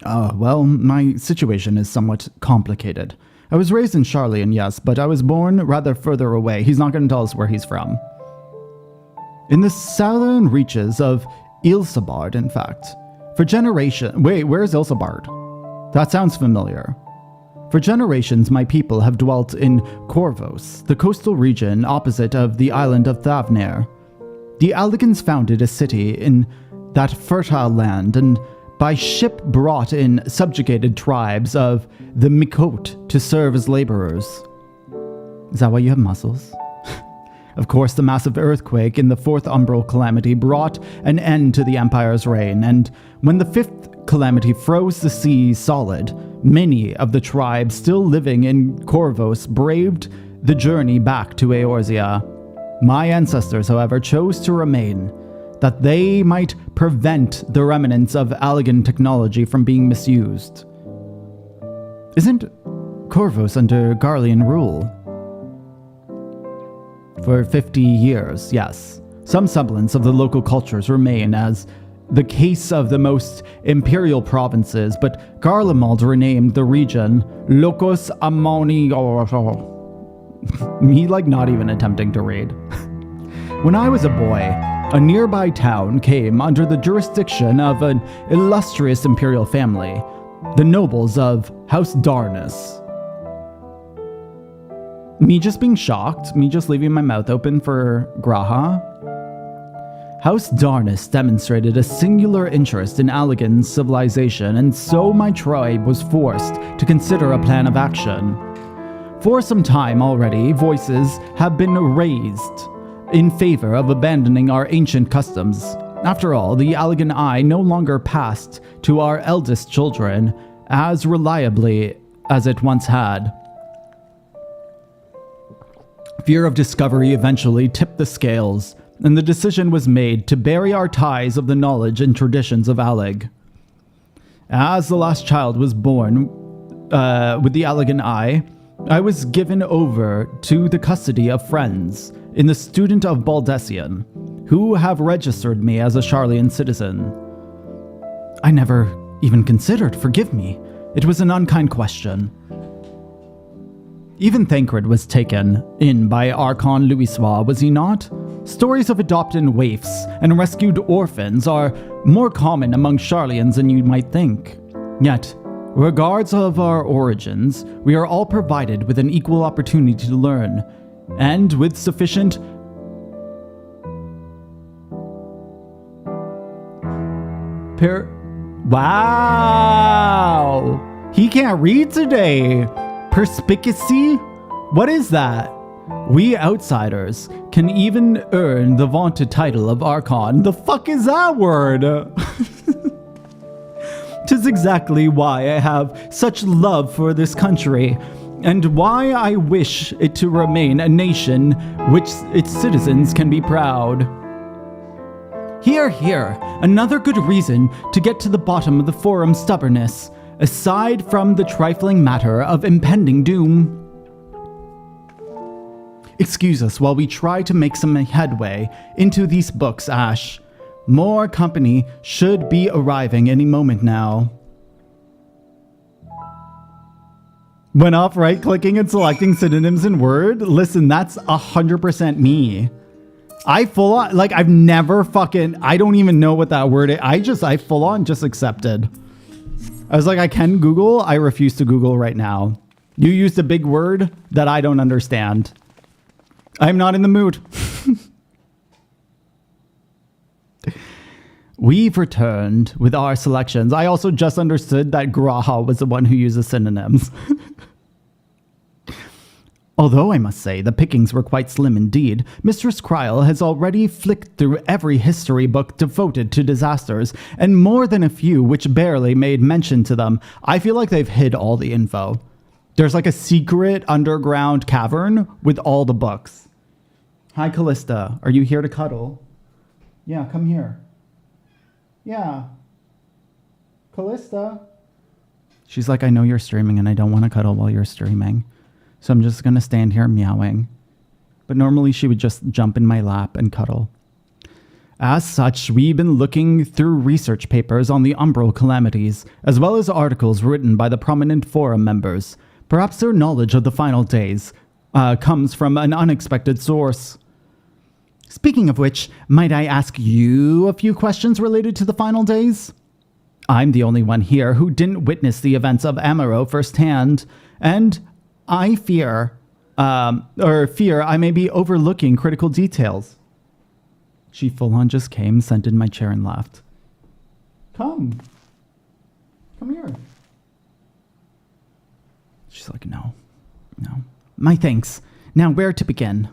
Well, my situation is somewhat complicated. I was raised in Charlian, yes, but I was born rather further away. He's not going to tell us where he's from. In the southern reaches of Ilsabard, in fact. For generations... Wait, where's Ilsabard? That sounds familiar. For generations, my people have dwelt in Corvos, the coastal region opposite of the island of Thavnair. The Alligans founded a city in that fertile land and by ship brought in subjugated tribes of the Mikot to serve as laborers. Is that why you have muscles? Of course, the massive earthquake in the Fourth Umbral Calamity brought an end to the Empire's reign, and when the Fifth Calamity froze the sea solid, many of the tribes still living in Corvos braved the journey back to Eorzea. My ancestors, however, chose to remain, that they might prevent the remnants of Allegan technology from being misused. Isn't Corvos under Garlean rule? For 50 years, yes. Some semblance of the local cultures remain as the case of the most imperial provinces, but Garlemald renamed the region Locus Ammoni. Me, like, not even attempting to read. When I was a boy, a nearby town came under the jurisdiction of an illustrious imperial family, the nobles of House Darnus. Me just being shocked, me just leaving my mouth open for Graha. House Darnus demonstrated a singular interest in Allegan's civilization, and so my tribe was forced to consider a plan of action. For some time already, voices have been raised in favor of abandoning our ancient customs. After all, the Allegan Eye no longer passed to our eldest children as reliably as it once had. Fear of discovery eventually tipped the scales, and the decision was made to bury our ties of the knowledge and traditions of Alleg. As the last child was born with the Allegan Eye, I was given over to the custody of friends in the Student of Baldessian, who have registered me as a Sharlayan citizen. I never even considered, forgive me. It was an unkind question. Even Thancred was taken in by Archon Louisois, was he not? Stories of adopted waifs and rescued orphans are more common among Sharlayans than you might think. Yet, regardless of our origins, we are all provided with an equal opportunity to learn, and with sufficient Wow! He can't read today! Perspicacy? What is that? We outsiders can even earn the vaunted title of Archon. The fuck is that word? 'Tis exactly why I have such love for this country, and why I wish it to remain a nation which its citizens can be proud. Here, another good reason to get to the bottom of the Forum's stubbornness, aside from the trifling matter of impending doom. Excuse us while we try to make some headway into these books, Ash. More company should be arriving any moment now. Went off right-clicking and selecting synonyms in Word? Listen, that's 100% me. I full on, like, I've never fucking, I don't even know what that word is. I full on just accepted. I was like, I can Google, I refuse to Google right now. You used a big word that I don't understand. I'm not in the mood. We've returned with our selections. I also just understood that Graha was the one who uses synonyms. Although I must say, the pickings were quite slim indeed. Mistress Kryl has already flicked through every history book devoted to disasters, and more than a few which barely made mention to them. I feel like they've hid all the info. There's like a secret underground cavern with all the books. Hi, Callista. Are you here to cuddle? Yeah, come here. Yeah. Callista. She's like, I know you're streaming and I don't want to cuddle while you're streaming. So I'm just going to stand here meowing. But normally she would just jump in my lap and cuddle. As such, we've been looking through research papers on the Umbral calamities, as well as articles written by the prominent forum members. Perhaps their knowledge of the final days comes from an unexpected source. Speaking of which, might I ask you a few questions related to the final days? I'm the only one here who didn't witness the events of Amaro firsthand, and I fear I may be overlooking critical details. She full on just came, sent in my chair, and left. Come. Come here. She's like, no. My thanks. Now, where to begin?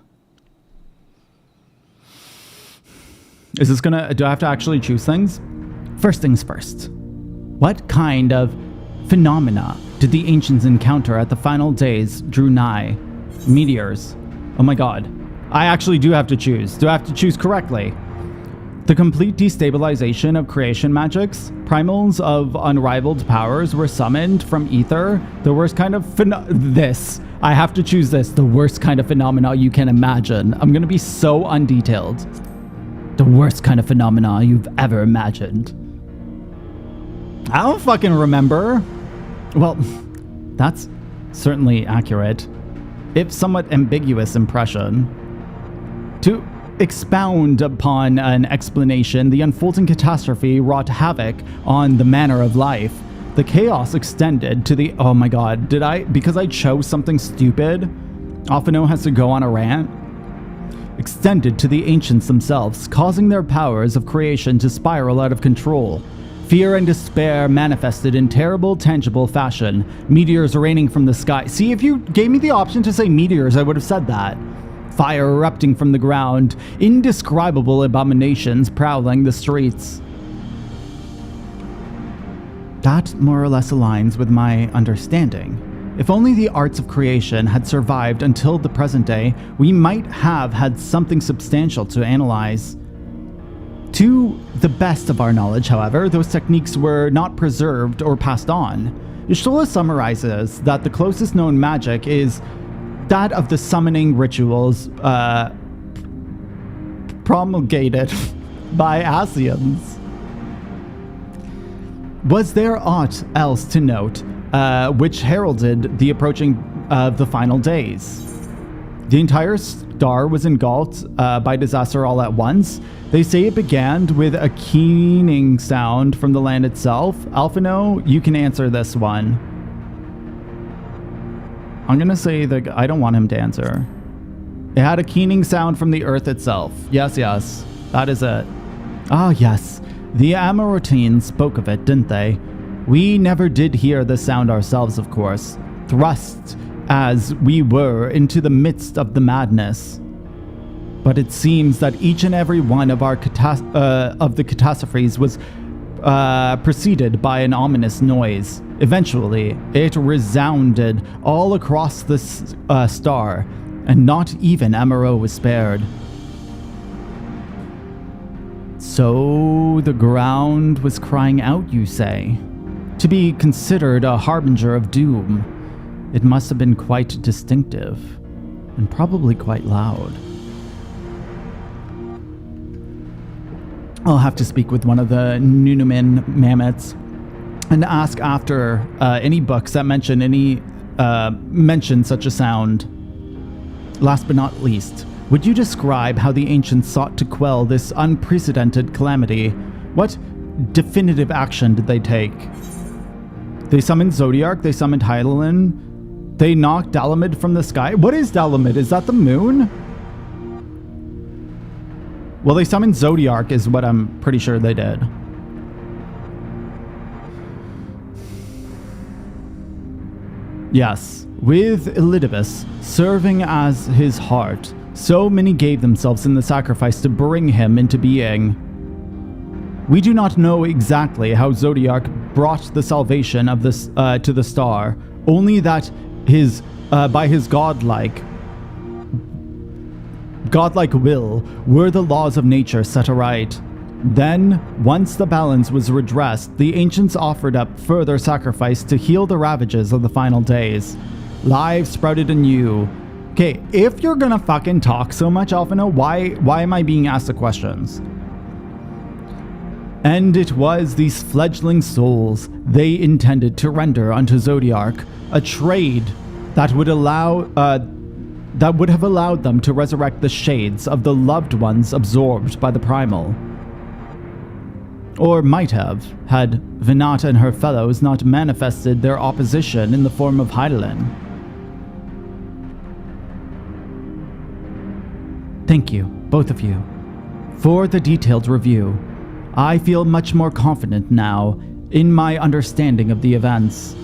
Is this gonna... Do I have to actually choose things? First things first. What kind of phenomena did the ancients encounter at the final days drew nigh? Meteors. Oh my god. I actually do have to choose. Do I have to choose correctly? The complete destabilization of creation magics, primals of unrivaled powers were summoned from ether, the worst kind of this. I have to choose this, the worst kind of phenomena you can imagine. I'm gonna be so undetailed. The worst kind of phenomena you've ever imagined. I don't fucking remember. Well, that's certainly accurate, if somewhat ambiguous impression. To expound upon an explanation, the unfolding catastrophe wrought havoc on the manner of life. The chaos extended to the... Oh my god, because I chose something stupid, Alphino has to go on a rant? Extended to the ancients themselves, causing their powers of creation to spiral out of control. Fear and despair manifested in terrible, tangible fashion. Meteors raining from the sky. See, if you gave me the option to say meteors, I would have said that. Fire erupting from the ground, indescribable abominations prowling the streets. That more or less aligns with my understanding. If only the arts of creation had survived until the present day, we might have had something substantial to analyze. To the best of our knowledge, however, those techniques were not preserved or passed on. Y'shtola summarizes that the closest known magic is that of the summoning rituals promulgated by Asians. Was there aught else to note which heralded the approaching of the final days? The entire star was engulfed by disaster all at once. They say it began with a keening sound from the land itself. Alphino, you can answer this one. I'm gonna say that I don't want him to answer. It had a keening sound from the earth itself. Yes, that is it. Ah, yes. The Amorotines spoke of it, didn't they? We never did hear the sound ourselves, of course, thrust as we were into the midst of the madness. But it seems that each and every one of our the catastrophes was preceded by an ominous noise. Eventually, it resounded all across the star, and not even Amaro was spared. So the ground was crying out, you say? To be considered a harbinger of doom, it must have been quite distinctive, and probably quite loud. I'll have to speak with one of the Nunumin mammoths and ask after any books that mention such a sound. Last but not least, would you describe how the ancients sought to quell this unprecedented calamity? What definitive action did they take? They summoned Zodiark, they summoned Hydaelyn, they knocked Dalamid from the sky. What is Dalamid? Is that the moon? Well, they summoned Zodiark is what I'm pretty sure they did. Yes, with Elidibus serving as his heart, so many gave themselves in the sacrifice to bring him into being. We do not know exactly how Zodiark brought the salvation of this to the star, only that by his godlike will were the laws of nature set aright. Then, once the balance was redressed, the ancients offered up further sacrifice to heal the ravages of the final days. Lives sprouted anew. Okay, if you're gonna fucking talk so much, Alphino, why am I being asked the questions? And it was these fledgling souls they intended to render unto Zodiark a trade that would have allowed them to resurrect the shades of the loved ones absorbed by the primal. Or might have, had Vinata and her fellows not manifested their opposition in the form of Hydaelyn. Thank you, both of you, for the detailed review. I feel much more confident now in my understanding of the events.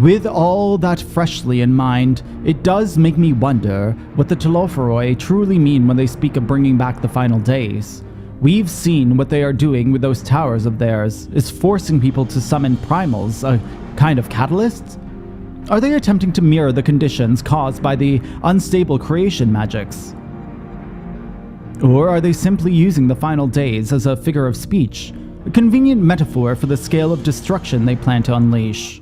With all that freshly in mind, it does make me wonder what the Telophoroi truly mean when they speak of bringing back the final days. We've seen what they are doing with those towers of theirs, is forcing people to summon primals, a kind of catalyst? Are they attempting to mirror the conditions caused by the unstable creation magics? Or are they simply using the final days as a figure of speech, a convenient metaphor for the scale of destruction they plan to unleash?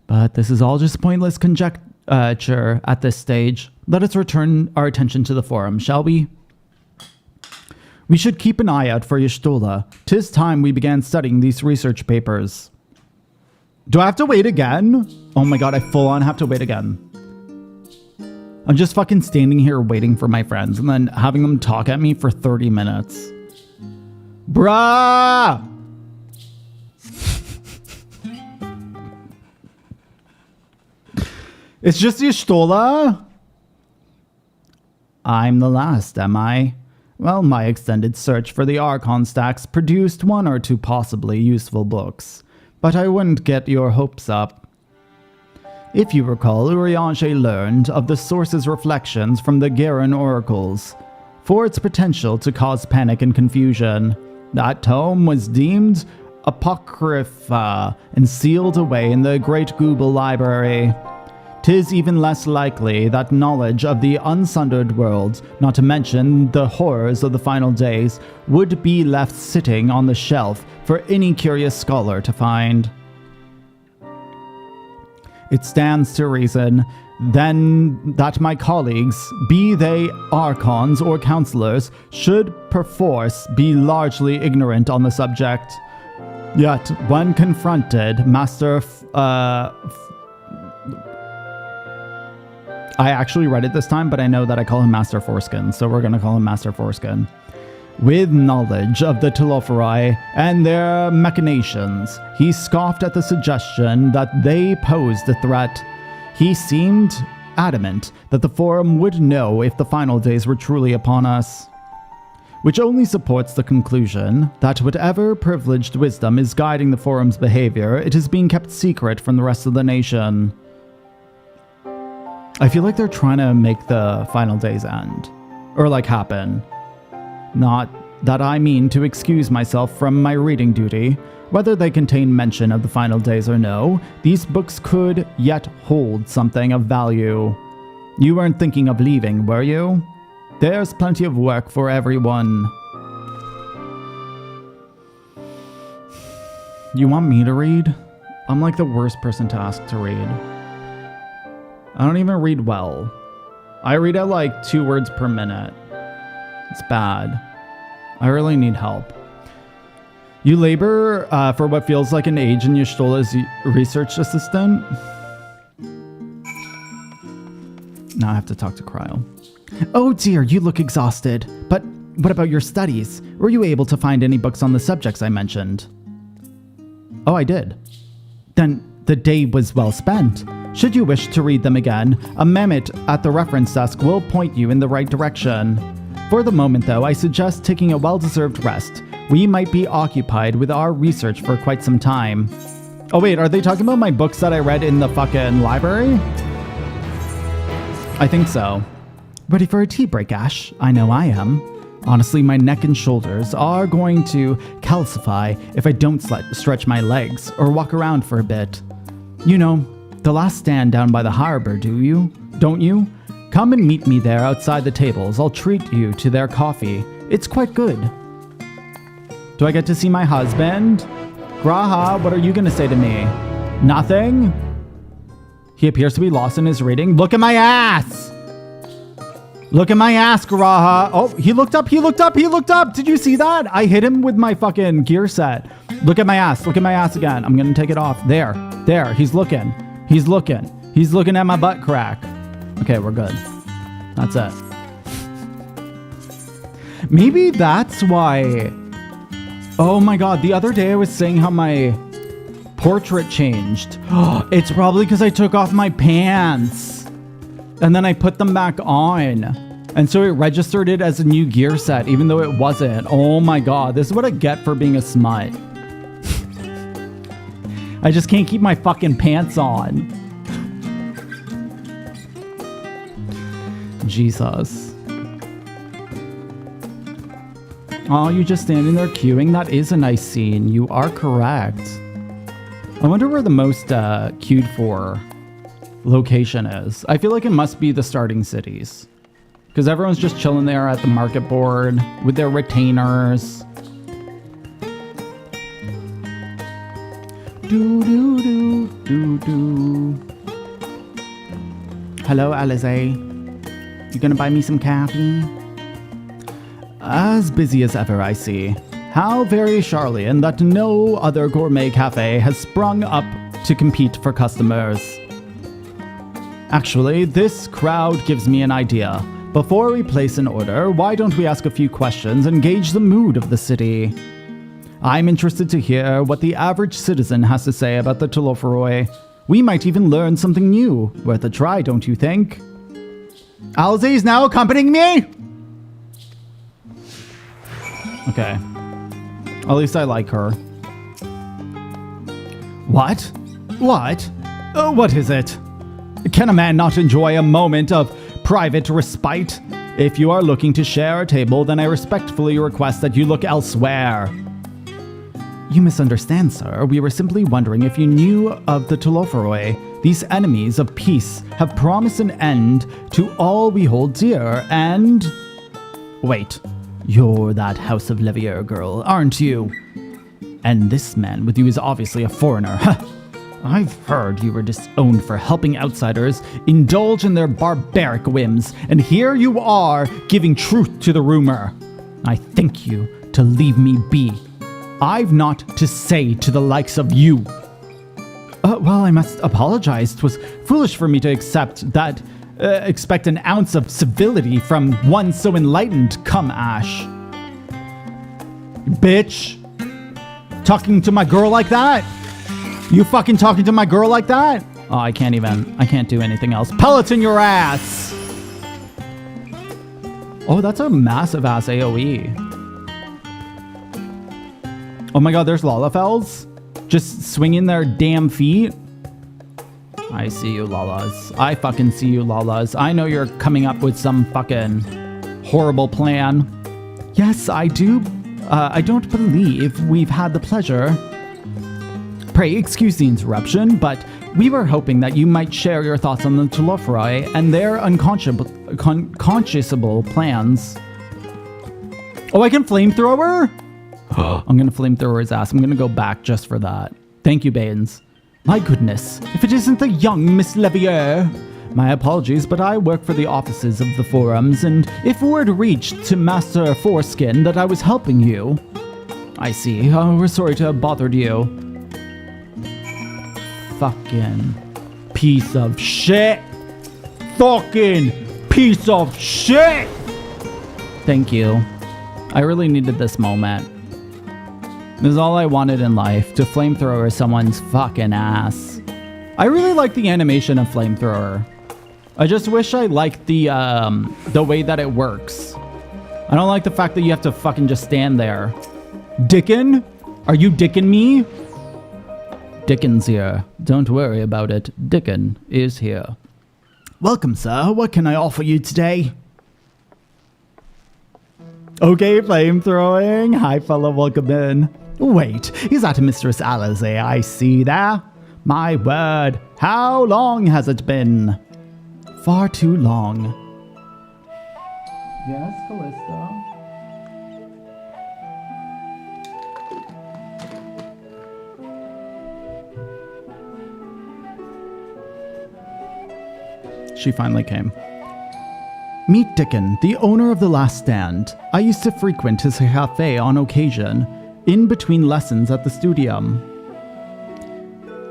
But this is all just pointless conjecture at this stage. Let us return our attention to the forum, shall we? We should keep an eye out for Y'shtola. 'Tis time we began studying these research papers. Do I have to wait again? Oh my god, I full on have to wait again. I'm just fucking standing here waiting for my friends and then having them talk at me for 30 minutes. Bruh! It's just Y'shtola? I'm the last, am I? Well, my extended search for the Archon stacks produced one or two possibly useful books, but I wouldn't get your hopes up. If you recall, Urianger learned of the source's reflections from the Garen oracles, for its potential to cause panic and confusion. That tome was deemed apocrypha and sealed away in the Great Google Library. 'Tis even less likely that knowledge of the unsundered world, not to mention the horrors of the final days, would be left sitting on the shelf for any curious scholar to find. It stands to reason, then, that my colleagues, be they Archons or Counselors, should perforce be largely ignorant on the subject. Yet, when confronted, I actually read it this time, but I know that I call him Master Foreskin, so we're going to call him Master Foreskin. With knowledge of the Telophoroi and their machinations, he scoffed at the suggestion that they posed a threat. He seemed adamant that the Forum would know if the final days were truly upon us. Which only supports the conclusion that whatever privileged wisdom is guiding the Forum's behavior, it is being kept secret from the rest of the nation. I feel like they're trying to make the final days end. Or like happen. Not that I mean to excuse myself from my reading duty. Whether they contain mention of the final days or no, these books could yet hold something of value. You weren't thinking of leaving, were you? There's plenty of work for everyone. You want me to read? I'm like the worst person to ask to read. I don't even read well. I read at like 2 words per minute. It's bad. I really need help. You labor for what feels like an age in Y'shtola's research assistant. Now I have to talk to Cryo. Oh dear, you look exhausted. But what about your studies? Were you able to find any books on the subjects I mentioned? Oh, I did. Then the day was well spent. Should you wish to read them again, a Mehmet at the reference desk will point you in the right direction. For the moment, though, I suggest taking a well-deserved rest. We might be occupied with our research for quite some time. Oh wait, are they talking about my books that I read in the fucking library? I think so. Ready for a tea break, Ash? I know I am. Honestly, my neck and shoulders are going to calcify if I don't stretch my legs or walk around for a bit. You know, the last stand down by the harbor, don't you? Come and meet me there outside the tables. I'll treat you to their coffee. It's quite good. Do I get to see my husband? Graha, what are you going to say to me? Nothing? He appears to be lost in his reading. Look at my ass! Look at my ass, Graha. Oh, he looked up. Did you see that? I hit him with my fucking gear set. Look at my ass again. I'm going to take it off. There. He's looking. He's looking at my butt crack. Okay, we're good. That's it. Maybe that's why. Oh my god, the other day I was saying how my portrait changed. It's probably because I took off my pants. And then I put them back on. And so it registered it as a new gear set, even though it wasn't. Oh my god, this is what I get for being a smut. I just can't keep my fucking pants on. Jesus. Oh, you just standing there queuing? That is a nice scene. You are correct. I wonder where the most queued for location is. I feel like it must be the starting cities. Because everyone's just chilling there at the market board with their retainers. Do. Hello, Alize. You gonna buy me some coffee? As busy as ever, I see. How very Charlian that no other gourmet cafe has sprung up to compete for customers. Actually, this crowd gives me an idea. Before we place an order, why don't we ask a few questions and gauge the mood of the city? I'm interested to hear what the average citizen has to say about the Telophoroi. We might even learn something new. Worth a try, don't you think? Alize is now accompanying me? Okay. At least I like her. What? What? What is it? Can a man not enjoy a moment of private respite? If you are looking to share a table, then I respectfully request that you look elsewhere. You misunderstand, sir. We were simply wondering if you knew of the Telophoroi. These enemies of peace have promised an end to all we hold dear, and... Wait. You're that House of Levier girl, aren't you? And this man with you is obviously a foreigner. I've heard you were disowned for helping outsiders indulge in their barbaric whims, and here you are giving truth to the rumor. I thank you to leave me be. I've not to say to the likes of you. Well, I must apologize. 'Twas foolish for me to expect an ounce of civility from one so enlightened. Come, Ash. Bitch. Talking to my girl like that? You fucking talking to my girl like that? Oh, I can't do anything else. Pellets in your ass! Oh, that's a massive ass AoE. Oh my god, there's Lalafels? Just swinging their damn feet? I see you, Lalas. I fucking see you, Lalas. I know you're coming up with some fucking horrible plan. Yes, I do. I don't believe we've had the pleasure. Pray excuse the interruption, but we were hoping that you might share your thoughts on the Telophoroi and their unconscionable plans. Oh, I can flamethrower? I'm gonna flamethrower his ass. I'm gonna go back just for that. Thank you, Baines. My goodness, if it isn't the young Miss Levier. My apologies, but I work for the offices of the forums, and if word reached to Master Foreskin that I was helping you... I see. Oh, we're sorry to have bothered you. Fucking piece of shit. Fucking piece of shit. Thank you. I really needed this moment. This is all I wanted in life, to flamethrower someone's fucking ass. I really like the animation of flamethrower. I just wish I liked the way that it works. I don't like the fact that you have to fucking just stand there. Dickin? Are you dickin' me? Dickin's here. Don't worry about it. Dickin is here. Welcome, sir. What can I offer you today? Okay, flamethrowing. Hi, fella. Welcome in. Wait, is that Mistress Alize I see there? My word, how long has it been? Far too long. Yes, Callista? She finally came. Meet Dickon, the owner of The Last Stand. I used to frequent his cafe on occasion, in between lessons at the studium.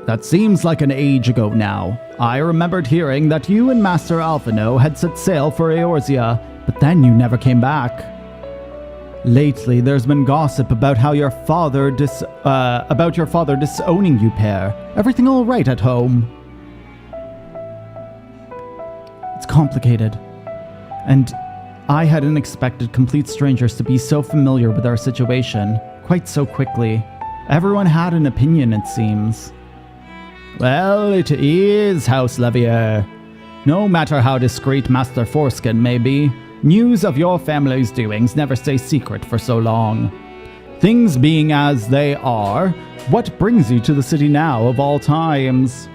That seems like an age ago now. I remembered hearing that you and Master Alphino had set sail for Eorzea, but then you never came back. Lately, there's been gossip about how your father disowning you pair. Everything all right at home? It's complicated. And I hadn't expected complete strangers to be so familiar with our situation quite so quickly. Everyone had an opinion, it seems. Well, it is, House Levier. No matter how discreet Master Foreskin may be, news of your family's doings never stays secret for so long. Things being as they are, what brings you to the city now of all times?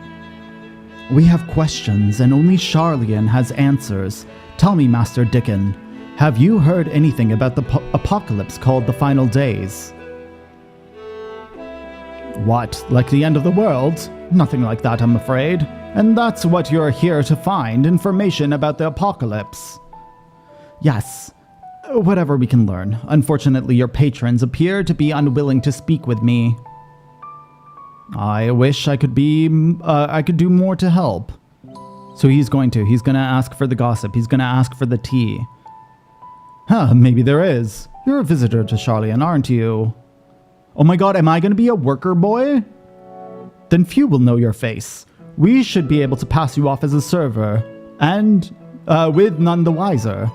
We have questions, and only Charlian has answers. Tell me, Master Dickon, have you heard anything about the apocalypse called the Final Days? What, like the end of the world? Nothing like that, I'm afraid. And that's what you're here to find, information about the apocalypse. Yes, whatever we can learn. Unfortunately, your patrons appear to be unwilling to speak with me. I wish I could do more to help. So he's gonna ask for the gossip. He's gonna ask for the tea. Huh, maybe there is. You're a visitor to Charlian, aren't you? Oh my god, am I gonna be a worker boy? Then few will know your face. We should be able to pass you off as a server, and with none the wiser.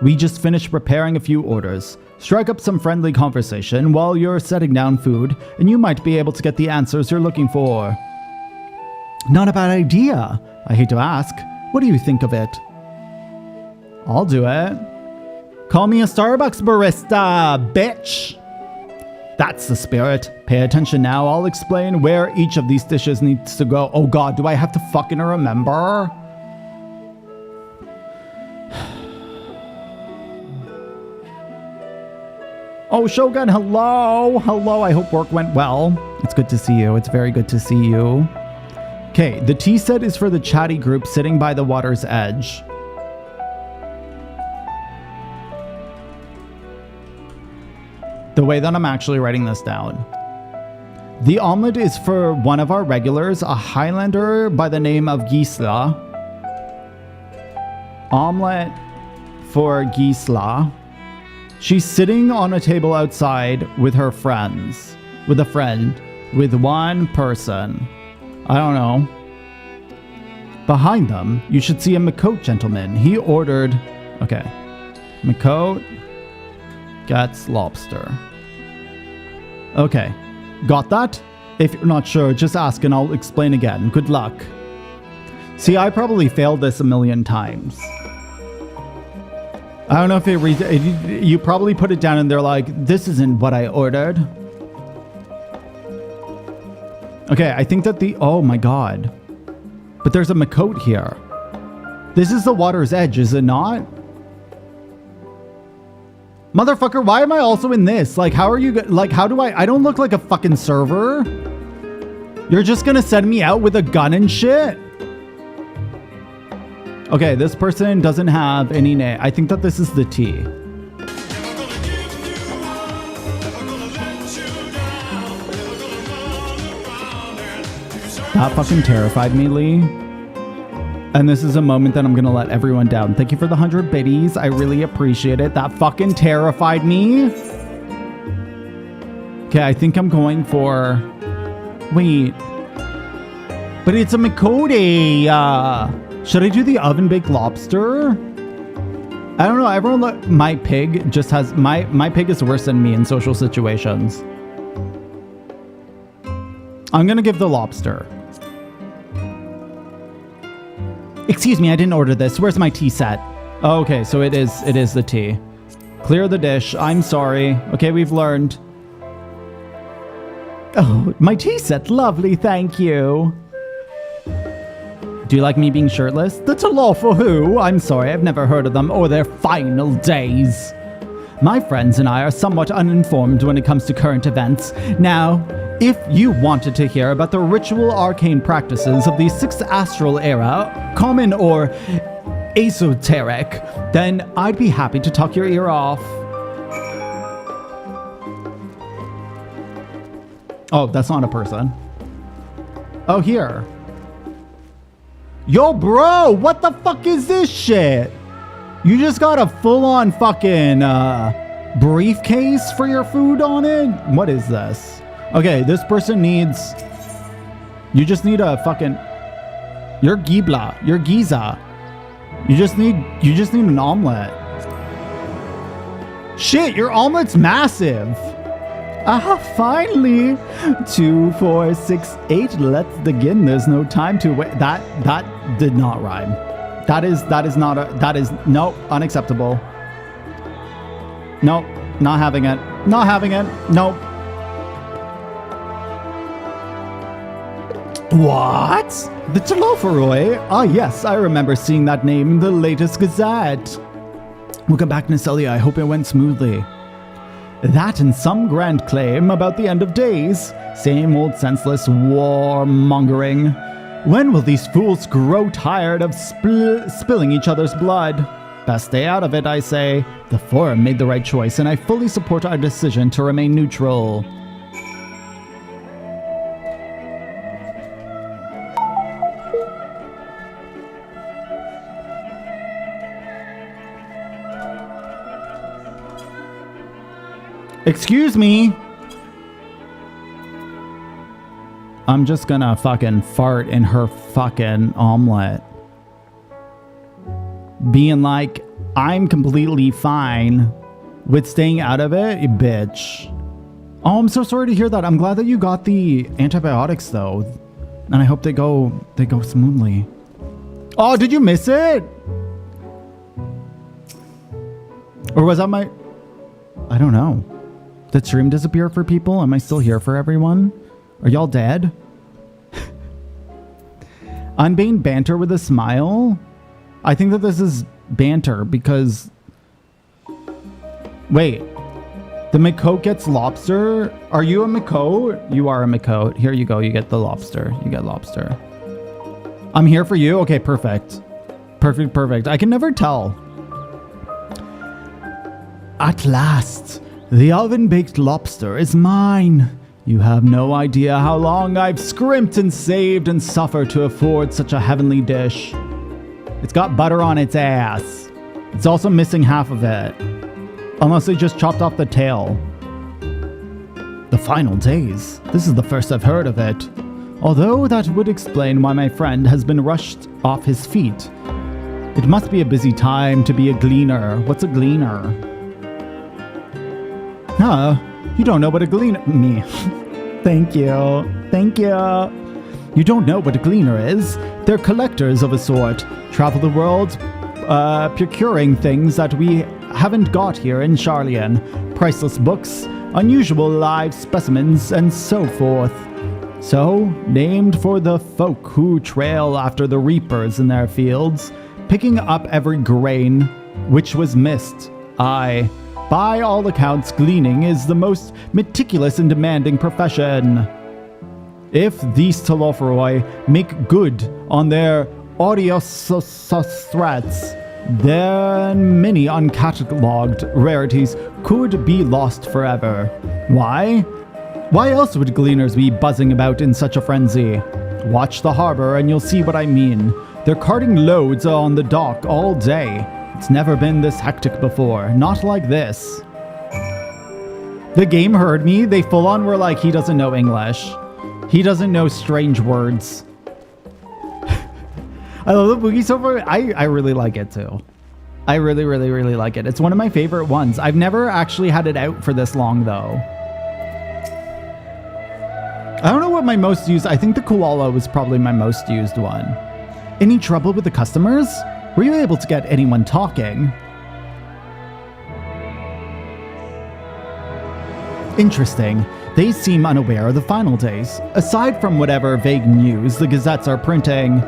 We just finished preparing a few orders. Strike up some friendly conversation while you're setting down food, and you might be able to get the answers you're looking for. Not a bad idea. I hate to ask. What do you think of it? I'll do it. Call me a Starbucks barista, bitch! That's the spirit. Pay attention now. I'll explain where each of these dishes needs to go. Oh god, do I have to fucking remember? Oh, Shogun, hello! Hello, I hope work went well. It's good to see you. It's very good to see you. Okay, the tea set is for the chatty group sitting by the water's edge. The way that I'm actually writing this down. The omelet is for one of our regulars, a Highlander by the name of Gisla. Omelet for Gisla. She's sitting on a table outside with her friends. With a friend. With one person. I don't know. Behind them, you should see a Makote gentleman. He ordered... Okay. Makote gets lobster. Okay. Got that? If you're not sure, just ask and I'll explain again. Good luck. See, I probably failed this a million times. I don't know if you probably put it down and they're like, this isn't what I ordered. Okay, I think that oh my god. But there's a Makote here. This is the water's edge, is it not? Motherfucker, why am I also in this? Like, how are you, like, how do I don't look like a fucking server? You're just gonna send me out with a gun and shit? Okay, this person doesn't have any name. I think that this is the tea. That fucking terrified me, Lee. And this is a moment that I'm gonna let everyone down. Thank you for the 100 biddies. I really appreciate it. That fucking terrified me. Okay, I think I'm going for... Wait. But it's a Makote. Should I do the oven-baked lobster? I don't know. Everyone, my pig just has... My pig is worse than me in social situations. I'm gonna give the lobster. Excuse me, I didn't order this. Where's my tea set? Oh, okay, so it is the tea. Clear the dish. I'm sorry. Okay, we've learned. Oh, my tea set. Lovely, thank you. Do you like me being shirtless? That's a law for who? I'm sorry, I've never heard of them or their final days. My friends and I are somewhat uninformed when it comes to current events. Now, if you wanted to hear about the ritual arcane practices of the 6th Astral Era, common or esoteric, then I'd be happy to talk your ear off. Oh, that's not a person. Oh, here. Yo, bro, what the fuck is this shit? You just got a full-on fucking briefcase for your food on it? What is this? Okay, this person needs... You just need a fucking... You're Gibla. You're Giza. You just need an omelet. Shit, your omelet's massive. Ah, finally. 2, 4, 6, 8. Let's begin. There's no time to wait. That did not rhyme. That is nope, unacceptable. Nope, not having it. Not having it. Nope. What? The Telophoroi? Ah, yes, I remember seeing that name in the latest Gazette. Welcome back, Necelia. I hope it went smoothly. That and some grand claim about the end of days. Same old senseless war-mongering. When will these fools grow tired of spilling each other's blood? Best stay out of it, I say. The Forum made the right choice, and I fully support our decision to remain neutral. Excuse me. I'm just gonna fucking fart in her fucking omelet. Being like, I'm completely fine with staying out of it, you bitch. Oh, I'm so sorry to hear that. I'm glad that you got the antibiotics though. And I hope they go smoothly. Oh, did you miss it? Or was that my... I don't know. Did stream disappear for people? Am I still here for everyone? Are y'all dead? Unbane banter with a smile? I think that this is banter because... Wait. The Makote gets lobster? Are you a Makote? You are a Makote. Here you go. You get the lobster. You get lobster. I'm here for you? Okay, perfect. Perfect. I can never tell. At last, the oven-baked lobster is mine. You have no idea how long I've scrimped and saved and suffered to afford such a heavenly dish. It's got butter on its ass. It's also missing half of it. Unless they just chopped off the tail. The final days. This is the first I've heard of it. Although that would explain why my friend has been rushed off his feet. It must be a busy time to be a gleaner. What's a gleaner? Huh? You don't know what a gleaner... Me. Thank you. You don't know what a gleaner is? They're collectors of a sort. Travel the world, procuring things that we haven't got here in Charlian. Priceless books, unusual live specimens, and so forth. So, named for the folk who trail after the reapers in their fields, picking up every grain which was missed. Aye. By all accounts, gleaning is the most meticulous and demanding profession. If these Telophoroi make good on their odious threats, then many uncatalogued rarities could be lost forever. Why? Why else would gleaners be buzzing about in such a frenzy? Watch the harbor and you'll see what I mean. They're carting loads on the dock all day. It's never been this hectic before. Not like this. The game heard me. They full on were like, he doesn't know English. He doesn't know strange words. I love the Boogie so far. I really like it too. I really like it. It's one of my favorite ones. I've never actually had it out for this long though. I don't know what my most used... I think the koala was probably my most used one. Any trouble with the customers? Were you able to get anyone talking? Interesting. They seem unaware of the final days. Aside from whatever vague news the gazettes are printing,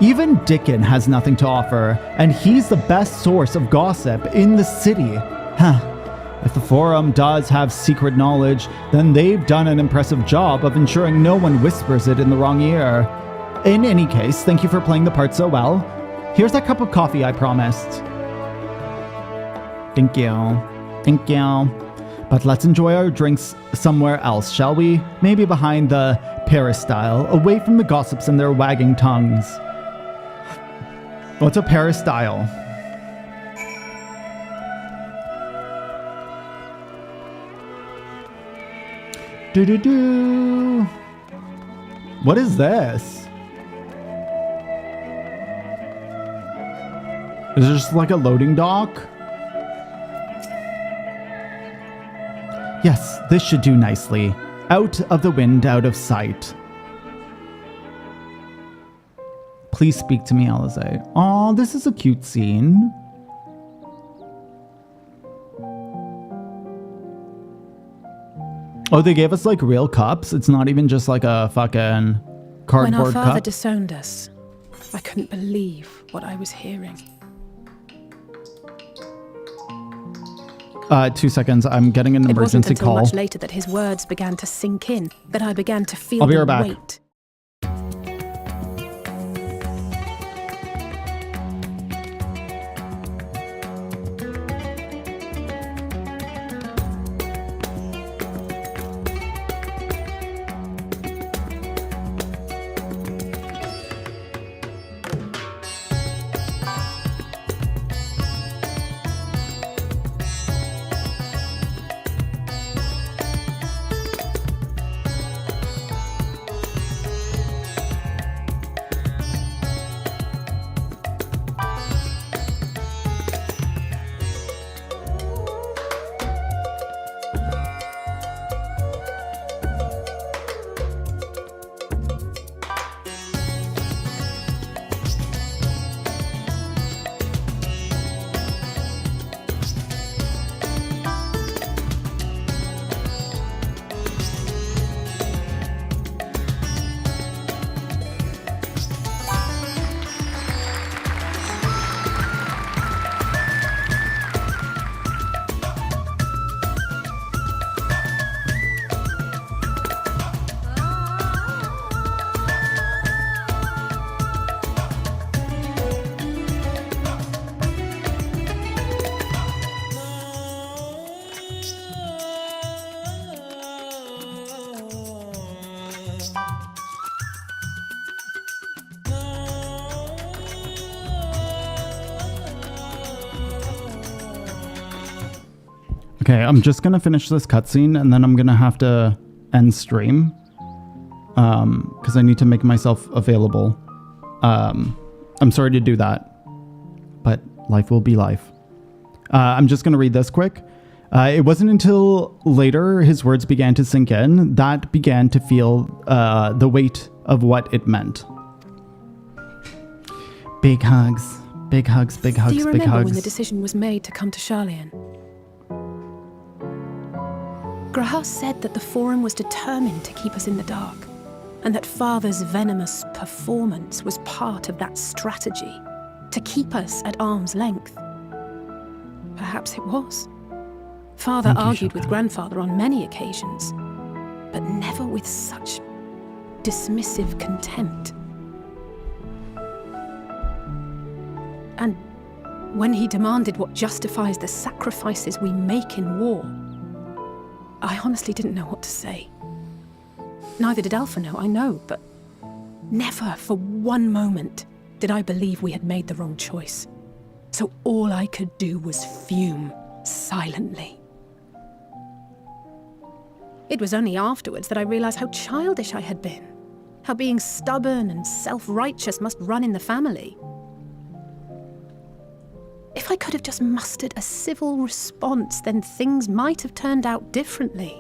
even Dickon has nothing to offer, and he's the best source of gossip in the city. Huh. If the Forum does have secret knowledge, then they've done an impressive job of ensuring no one whispers it in the wrong ear. In any case, thank you for playing the part so well. Here's that cup of coffee I promised. Thank you. But let's enjoy our drinks somewhere else, shall we? Maybe behind the peristyle, away from the gossips and their wagging tongues. What's a peristyle? Do-do-do. What is this? Is it just like a loading dock? Yes, this should do nicely. Out of the wind, out of sight. Please speak to me, Alize. Aw, this is a cute scene. Oh, they gave us like real cups? It's not even just like a fucking cardboard When our father cup? disowned us, I couldn't believe what I was hearing. 2 seconds. I'm getting an It wasn't emergency until call. much later that his words began to sink in, that I began to feel I'll be the right back. weight. Okay, I'm just gonna finish this cutscene and then I'm gonna have to end stream. Because I need to make myself available. I'm sorry to do that, but life will be life. I'm just gonna read this quick. It wasn't until later his words began to sink in that began to feel the weight of what it meant. Big hugs, big hugs, big hugs, Do you big remember hugs. when the decision was made to come to Charlian? Graham said that the Forum was determined to keep us in the dark, and that Father's venomous performance was part of that strategy, to keep us at arm's length. Perhaps it was. Father argued with Grandfather on many occasions, but never with such dismissive contempt. And when he demanded what justifies the sacrifices we make in war, I honestly didn't know what to say. Neither did Alpha know, I know, but never for one moment did I believe we had made the wrong choice. So all I could do was fume silently. It was only afterwards that I realized how childish I had been, how being stubborn and self-righteous must run in the family. If I could have just mustered a civil response, then things might have turned out differently.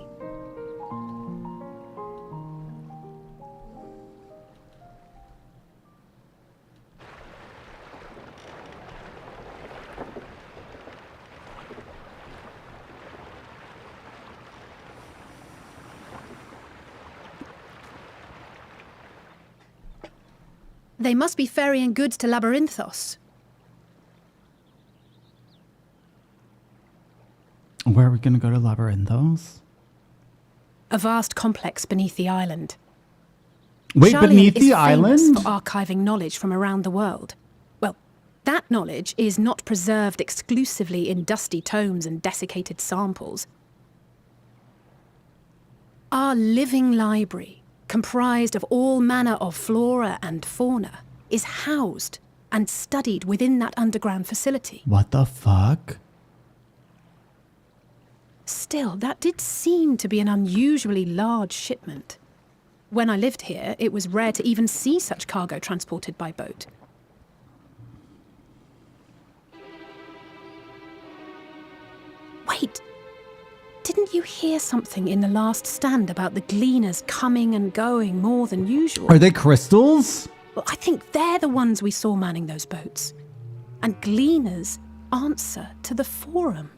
They must be ferrying goods to Labyrinthos. Where are we gonna go to Labyrinthos? A vast complex beneath the island. Wait, Charlian beneath is the famous island? for archiving knowledge from around the world. Well, that knowledge is not preserved exclusively in dusty tomes and desiccated samples. Our living library, comprised of all manner of flora and fauna, is housed and studied within that underground facility. What the fuck? Still, that did seem to be an unusually large shipment. When I lived here, it was rare to even see such cargo transported by boat. Wait, didn't Didn't you hear something in the last stand about the gleaners coming and going more than usual? Are they crystals? Well, I think they're the ones we saw manning those boats. And gleaners answer to the Forum.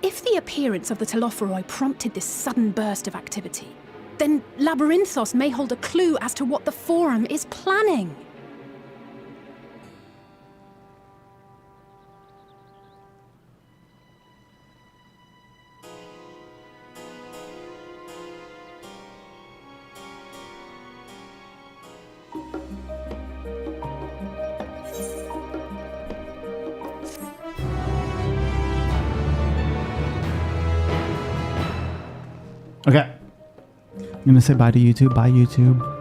If the appearance of the Telophoroi prompted this sudden burst of activity, then Labyrinthos may hold a clue as to what the Forum is planning. Okay. I'm gonna say bye to YouTube. Bye, YouTube.